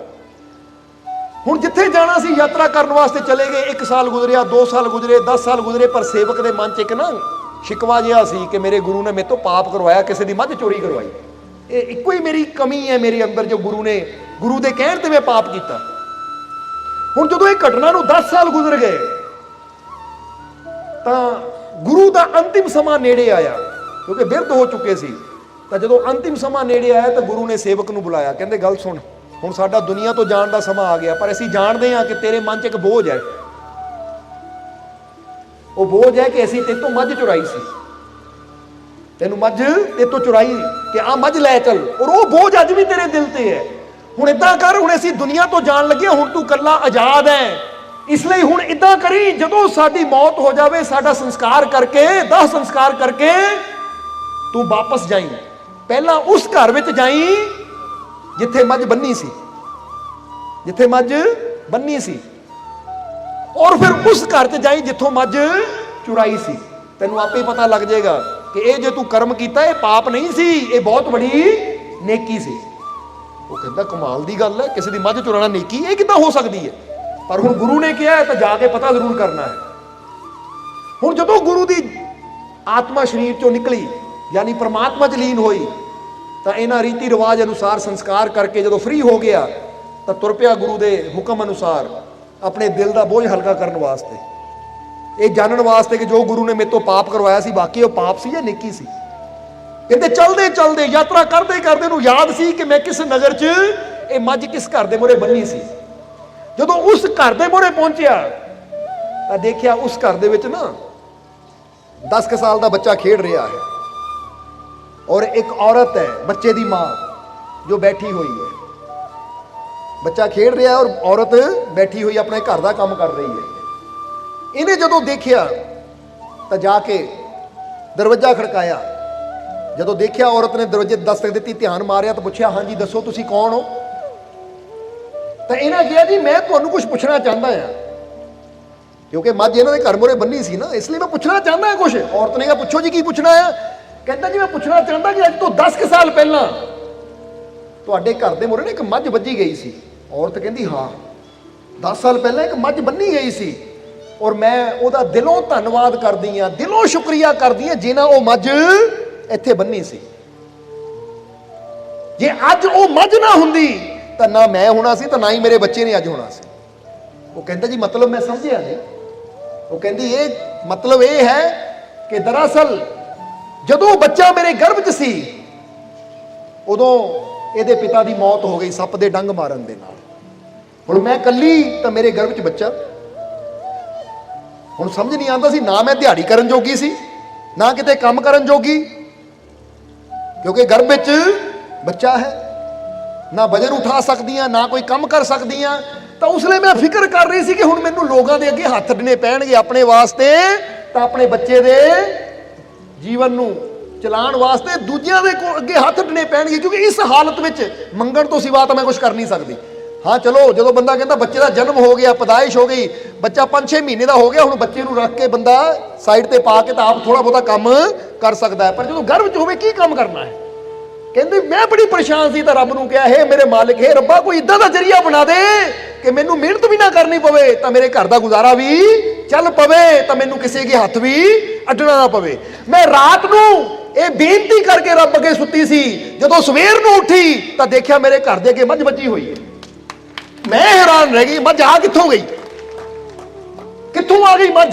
B: ਹੁਣ ਜਿੱਥੇ ਜਾਣਾ ਸੀ ਯਾਤਰਾ ਕਰਨ ਵਾਸਤੇ ਚਲੇ ਗਏ। 1 ਸਾਲ ਗੁਜ਼ਰਿਆ, 2 ਸਾਲ ਗੁਜ਼ਰੇ, 10 ਸਾਲ ਗੁਜ਼ਰੇ, ਪਰ ਸੇਵਕ ਦੇ ਮਨ 'ਚ ਇੱਕ ਨਾ ਸ਼ਿਕਵਾ ਜਿਹਾ ਸੀ ਕਿ ਮੇਰੇ ਗੁਰੂ ਨੇ ਮੇਰੇ ਤੋਂ ਪਾਪ ਕਰਵਾਇਆ, ਕਿਸੇ ਦੀ ਮੱਝ ਚੋਰੀ ਕਰਵਾਈ। ਇਹ ਇੱਕੋ ਹੀ ਮੇਰੀ ਕਮੀ ਹੈ ਮੇਰੇ ਅੰਦਰ, ਜੋ ਗੁਰੂ ਦੇ ਕਹਿਣ ਤੇ ਮੈਂ ਪਾਪ ਕੀਤਾ। ਹੁਣ ਜਦੋਂ ਇਹ ਘਟਨਾ ਨੂੰ 10 ਸਾਲ ਗੁਜ਼ਰ ਗਏ ਤਾਂ ਗੁਰੂ ਦਾ ਅੰਤਿਮ ਸਮਾਂ ਨੇੜੇ ਆਇਆ, ਕਿਉਂਕਿ ਬਿਰਧ ਹੋ ਚੁੱਕੇ ਸੀ। ਤਾਂ ਜਦੋਂ ਅੰਤਿਮ ਸਮਾਂ ਨੇੜੇ ਆਇਆ ਤਾਂ ਗੁਰੂ ਨੇ ਸੇਵਕ ਨੂੰ ਬੁਲਾਇਆ। ਕਹਿੰਦੇ ਗੱਲ ਸੁਣ, ਹੁਣ ਸਾਡਾ ਦੁਨੀਆ ਤੋਂ ਜਾਣ ਦਾ ਸਮਾਂ ਆ ਗਿਆ, ਪਰ ਅਸੀਂ ਜਾਣਦੇ ਹਾਂ ਕਿ ਤੇਰੇ ਮਨ 'ਚ ਇੱਕ ਬੋਝ ਹੈ। ਉਹ ਬੋਝ ਹੈ ਕਿ ਅਸੀਂ ਤੇਰੇ ਤੋਂ ਮੱਝ ਚੁਰਾਈ ਸੀ, ਤੈਨੂੰ ਮੱਝ ਤੇਰੇ ਤੋਂ ਚੁਰਾਈ ਕਿ ਆ ਮੱਝ ਲੈ ਚੱਲ, ਔਰ ਉਹ ਬੋਝ ਅੱਜ ਵੀ ਤੇਰੇ ਦਿਲ ਤੇ ਹੈ। ਹੁਣ ਇਦਾਂ ਕਰ, ਹੁਣ ਅਸੀਂ ਦੁਨੀਆ ਤੋਂ ਜਾਣ ਲੱਗੇ, ਹੁਣ ਤੂੰ ਇਕੱਲਾ ਆਜ਼ਾਦ ਹੈ। ਇਸ ਲਈ ਹੁਣ ਇਦਾਂ ਕਰੀ, ਜਦੋਂ ਸਾਡੀ ਮੌਤ ਹੋ ਜਾਵੇ, ਸਾਡਾ ਸੰਸਕਾਰ ਕਰਕੇ, ਦਾਹ ਸੰਸਕਾਰ ਕਰਕੇ ਤੂੰ ਵਾਪਸ ਜਾਈਂ। ਪਹਿਲਾਂ ਉਸ ਘਰ ਵਿੱਚ ਜਾਈਂ ਜਿੱਥੇ ਮੱਝ ਬੰਨੀ ਸੀ, ਜਿੱਥੇ ਮੱਝ ਬੰਨੀ ਸੀ, ਔਰ ਫਿਰ ਉਸ ਘਰ 'ਚ ਜਾਈਂ ਜਿੱਥੋਂ ਮੱਝ ਚੁਰਾਈ ਸੀ। ਤੈਨੂੰ ਆਪੇ ਪਤਾ ਲੱਗ ਜਾਏਗਾ ਕਿ ਇਹ ਜੇ ਤੂੰ ਕਰਮ ਕੀਤਾ ਇਹ ਪਾਪ ਨਹੀਂ ਸੀ, ਇਹ ਬਹੁਤ ਵੱਡੀ ਨੇਕੀ ਸੀ। ਉਹ ਕਹਿੰਦਾ ਕਮਾਲ ਦੀ ਗੱਲ ਹੈ, ਕਿਸੇ ਦੀ ਮੱਝ ਚੁਰਾਣਾ ਨੇਕੀ, ਇਹ ਕਿੱਦਾਂ ਹੋ ਸਕਦੀ ਹੈ? ਪਰ ਹੁਣ ਗੁਰੂ ਨੇ ਕਿਹਾ ਹੈ ਤਾਂ ਜਾ ਕੇ ਪਤਾ ਜ਼ਰੂਰ ਕਰਨਾ ਹੈ। ਹੁਣ ਜਦੋਂ ਗੁਰੂ ਦੀ ਆਤਮਾ ਸਰੀਰ ਚੋਂ ਨਿਕਲੀ यानी परमात्मा च लीन होई। तो इन्हां रीति रिवाज अनुसार संस्कार करके जो फ्री हो गया तो तुर पिया गुरु के हुक्म अनुसार अपने दिल का बोझ हल्का करने वास्ते, ये जानने वास्ते कि जो गुरु ने मेरे तो पाप करवाया सी बाकी वो पाप सी या नेकी सी। कहते चलते चलते यात्रा करते करते नूं याद सी कि मैं किस नगर च ये मझ किस घर के मोहरे बन्नी सी। जदों उस घर के मोहरे पहुंचया तो देखिया उस घर दे विच ना 10 साल का बच्चा खेड रहा है और एक औरत है बच्चे की मां जो बैठी हुई है। बच्चा खेड रहा है और औरत बैठी हुई अपने घर का काम कर रही है। इन्हें जदों देखिया तो जाके दरवाजा खड़काया। जदों देखिया औरत ने दरवाजे दस्तक दी, ध्यान मारिया तो पूछा हाँ जी दसो तुसी कौन हो। तो इन्हें कहा जी मैं तुहानूं कुछ पूछना चाहता हाँ, क्योंकि मझ इन्हों के घर मोरे बन्नी सी ना, इसलिए मैं पूछना चाहता है कुछ। औरत ने कहा पूछो जी की पूछना है। कहता जी मैं पूछना चाहता कि अज तो 10 साल पहला तुहाडे घर दे मोरे एक मझ बज्जी गई सी। औरत कहती हाँ 10 साल पहले एक मझ बन्नी गई सी और मैं उहदा दिलों धन्नवाद करदी हाँ, दिलों शुक्रिया करदी हाँ जिन्हां वो मझ इत्थे बन्नी सी। जे अज वो मझ ना हुंदी तो ना मैं होना सी तो ना ही मेरे बच्चे ने अज होना सी। वो कहता जी मतलब मैं समझिया नहीं। वो कहती ये मतलब ये है कि दरअसल जदों बच्चा मेरे गर्भ च सी उदों ਇਹਦੇ पिता की मौत हो गई सप के डंग मारन दे नाल। हुण मैं कल्ली तो मेरे गर्भ च बच्चा। हुण समझ नहीं आता सी ना मैं दिहाड़ी करन जोगी सी ना किते काम करन जोगी, क्योंकि गर्भ विच बच्चा है, ना वजन उठा सकदियां ना कोई काम कर सकदियां। तो उसले मैं फिक्र कर रही सी कि हुण मैनूं लोगां दे अगे हत्थ अड्डने पैणगे अपने वास्ते, तो अपने बच्चे दे जीवन नूं चलाण वास्ते दूजियां दे अगे हत्थ अड्डने पैणगे, क्योंकि इस हालत विच मंगण तो सिवा तो मैं कुछ कर नहीं सकती। हाँ चलो जो बंदा कहता बच्चे का जन्म हो गया, पैदाइश हो गई, बच्चा 5-6 महीने का हो गया, हुण बच्चे नूं रख के बंदा साइड ते पा के तो आप थोड़ा बहुता काम कर सकता है, पर जो गर्भ च होवे की काम करना है। कहंदी मैं बड़ी परेशान सी तो रब नूं कहा हे मेरे मालिक हे रब्बा कोई इदां दा जरिया बना दे कि मैनूं मेहनत भी ना करनी पवे तो मेरे घर का गुजारा भी चल पवे, तो मैनूं किसी के हत्थ भी अड्डना ना पवे। मैं रात नूं ये बेनती करके रब अगे सुती सी, जदों सवेर नूं उठी तो देखिया मेरे घर दे अगे मझ बची हुई है। मैं हैरान रह गई मझ आ कित्थों गई, कित्थों आ गई मझ।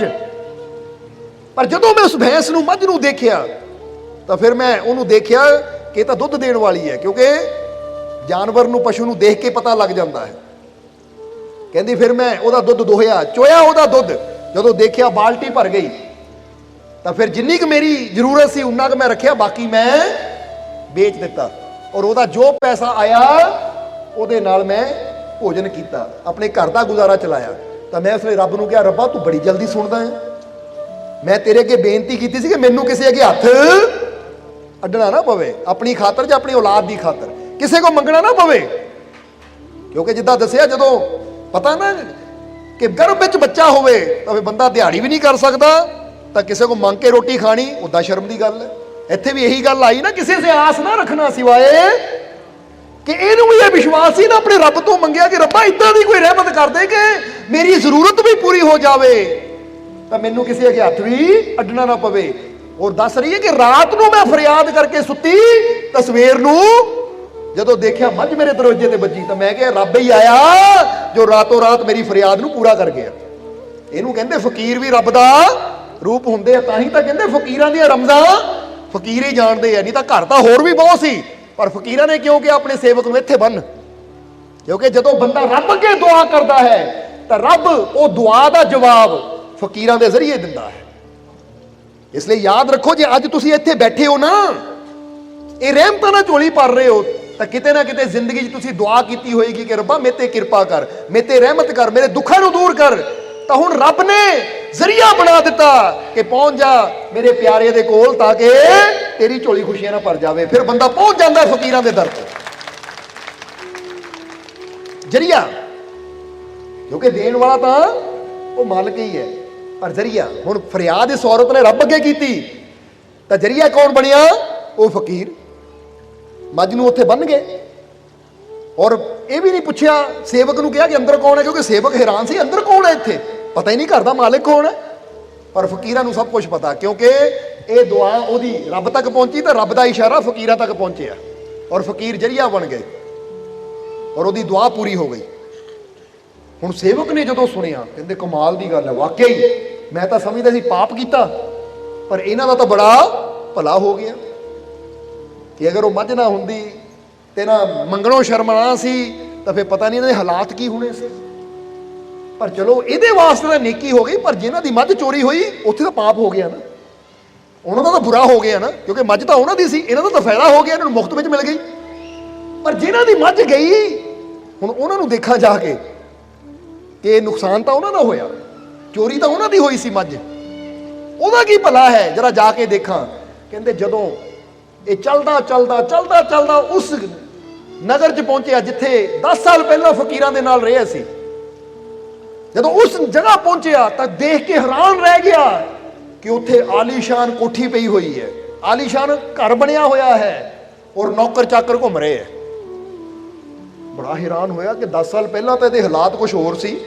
B: पर जदों मैं उस भैंस नूं मझ नूं देखिया तो फिर मैं उन्होंने देखिया कि तो दुध देने वाली है, क्योंकि जानवर नूं पशु नूं देख के पता लग जाता है। कहती फिर मैं उहदा दुध दोहया चोया, उहदा दुध जदों देखिया बाल्टी भर गई तो फिर जिन्नी क मेरी जरूरत सी उन्ना क मैं रखिया, बाकी मैं बेच दिता और उहदा जो पैसा आया उहदे नाल मैं भोजन किया, अपने घर का गुजारा चलाया। तो मैं उसने रब नूं कहा रब्बा तू बड़ी जल्दी सुनदा है, मैं तेरे अगे बेनती की थी कि मैनूं किसी अगे हत्थ अड्डना ना पवे अपनी खातर या अपनी औलाद की खातर, किसी को मंगना ना पवे। क्योंकि जिद्दां दसिया जदों पता ना कि गर्भ विच बच्चा होवे तो फिर बंदा दिहाड़ी भी नहीं कर सकता, तो किसी को मंग के रोटी खानी उदा शर्म की गल है। इत्थे भी यही गल आई ना, किसी से आस ना रखना सिवाए कि इहनूं भी विश्वास ही ना अपने रब तो मंगिया कि रब्बा इदां दी कोई रहमत कर दे कि मेरी जरूरत भी पूरी हो जावे तो मैनूं किसी अगे हत्थ भी अड्डना ना पवे। और दस रही है कि रात नूं मैं फरियाद करके सुती तो सवेर नूं जदों देखिया मझ मेरे दरवाजे ते बजी तो मैं कहा रब ही आया जो रातों रात मेरी फरियाद नूं पूरा कर गया। इहनूं कहंदे फकीर भी रब दा रूप हुंदे आ, तां ही तां कहंदे फकीरां दी रमज़ां फकीर ही जानदे आ, नहीं तां घर तां होर भी बहुत सी, पर फकीरां ने क्यों कि अपने सेवक नूं इत्थे बन, क्योंकि जदों बंदा रब अगे दुआ करदा है तो रब वो दुआ दा जवाब फकीरां दे जरिए दिंदा है। इसलिए याद रखो जे अज तुसीं इत्थे बैठे हो ना, ये रहमतां ना झोली भर रहे हो तो किते ना किते जिंदगी च तुसीं दुआ कीती होएगी कि रब्बा मेरे ते कृपा कर, मेरे ते रहमत कर, मेरे दुखां नूं दूर कर। तो हुण रब ने जरिया बना दिता कि पहुंच जा मेरे प्यारे दे कोल ताकि तेरी झोली खुशियां ना भर जावे। फिर बंदा पहुंच जाता है फकीरां दे दर ते, जरिया, क्योंकि देण वाला तां वो मालिक ही है, पर जरिया हुण फरियाद इस औरत ने रब अगे कीती तो जरिया कौन बनिया, वो फकीर। मझ नूं उत्थे बन गए और ये भी नहीं पूछया सेवक नूं कहा कि अंदर कौन है, क्योंकि सेवक हैरान सी अंदर कौन है, इत्थे पता ही नहीं घर दा मालिक कौन है। पर फकीरां नूं सब कुछ पता, क्योंकि ਇਹ ਦੁਆ ਉਹਦੀ ਰੱਬ ਤੱਕ ਪਹੁੰਚੀ ਤਾਂ ਰੱਬ ਦਾ ਇਸ਼ਾਰਾ ਫਕੀਰਾਂ ਤੱਕ ਪਹੁੰਚਿਆ ਔਰ ਫਕੀਰ ਜਰੀਆ ਬਣ ਗਏ ਔਰ ਉਹਦੀ ਦੁਆ ਪੂਰੀ ਹੋ ਗਈ। ਹੁਣ ਸੇਵਕ ਨੇ ਜਦੋਂ ਸੁਣਿਆ ਕਹਿੰਦੇ ਕਮਾਲ ਦੀ ਗੱਲ ਹੈ, ਵਾਕਈ ਮੈਂ ਤਾਂ ਸਮਝਦਾ ਸੀ ਪਾਪ ਕੀਤਾ, ਪਰ ਇਹਨਾਂ ਦਾ ਤਾਂ ਬੜਾ ਭਲਾ ਹੋ ਗਿਆ ਕਿ ਅਗਰ ਉਹ ਮੱਝ ਨਾ ਹੁੰਦੀ ਤੇ ਨਾ ਮੰਗਣੋਂ ਸ਼ਰਮਣਾ ਸੀ ਤਾਂ ਫਿਰ ਪਤਾ ਨਹੀਂ ਇਹਨਾਂ ਦੇ ਹਾਲਾਤ ਕੀ ਹੋਣੇ ਸੀ। ਪਰ ਚਲੋ ਇਹਦੇ ਵਾਸਤੇ ਤਾਂ ਨੇਕੀ ਹੋ ਗਈ, ਪਰ ਜਿਨ੍ਹਾਂ ਦੀ ਮੱਝ ਚੋਰੀ ਹੋਈ ਉੱਥੇ ਤਾਂ ਪਾਪ ਹੋ ਗਿਆ ਨਾ, ਉਹਨਾਂ ਦਾ ਤਾਂ ਬੁਰਾ ਹੋ ਗਿਆ ਨਾ, ਕਿਉਂਕਿ ਮੱਝ ਤਾਂ ਉਹਨਾਂ ਦੀ ਸੀ, ਇਹਨਾਂ ਦਾ ਤਾਂ ਫਾਇਦਾ ਹੋ ਗਿਆ, ਇਹਨਾਂ ਨੂੰ ਮੁਫਤ ਵਿੱਚ ਮਿਲ ਗਈ। ਪਰ ਜਿਨ੍ਹਾਂ ਦੀ ਮੱਝ ਗਈ ਹੁਣ ਉਹਨਾਂ ਨੂੰ ਦੇਖਾਂ ਜਾ ਕੇ ਕਿ ਨੁਕਸਾਨ ਤਾਂ ਉਹਨਾਂ ਦਾ ਹੋਇਆ, ਚੋਰੀ ਤਾਂ ਉਹਨਾਂ ਦੀ ਹੋਈ ਸੀ ਮੱਝ, ਉਹਦਾ ਕੀ ਭਲਾ ਹੈ ਜਰਾ ਜਾ ਕੇ ਦੇਖਾਂ। ਕਹਿੰਦੇ ਜਦੋਂ ਇਹ ਚੱਲਦਾ ਚੱਲਦਾ ਚੱਲਦਾ ਚੱਲਦਾ ਉਸ ਨਗਰ 'ਚ ਪਹੁੰਚਿਆ ਜਿੱਥੇ 10 ਸਾਲ ਪਹਿਲਾਂ ਫਕੀਰਾਂ ਦੇ ਨਾਲ ਰਿਹਾ ਸੀ, ਜਦੋਂ ਉਸ ਜਗ੍ਹਾ ਪਹੁੰਚਿਆ ਤਾਂ ਦੇਖ ਕੇ ਹੈਰਾਨ ਰਹਿ ਗਿਆ ਕਿ ਉੱਥੇ ਆਲੀਸ਼ਾਨ ਕੋਠੀ ਪਈ ਹੋਈ ਹੈ, ਆਲੀਸ਼ਾਨ ਘਰ ਬਣਿਆ ਹੋਇਆ ਹੈ ਔਰ ਨੌਕਰ ਚਾਕਰ ਘੁੰਮ ਰਹੇ ਹੈ। ਬੜਾ ਹੈਰਾਨ ਹੋਇਆ ਕਿ 10 ਸਾਲ ਪਹਿਲਾਂ ਤਾਂ ਇਹਦੇ ਹਾਲਾਤ ਕੁਝ ਹੋਰ ਸੀ,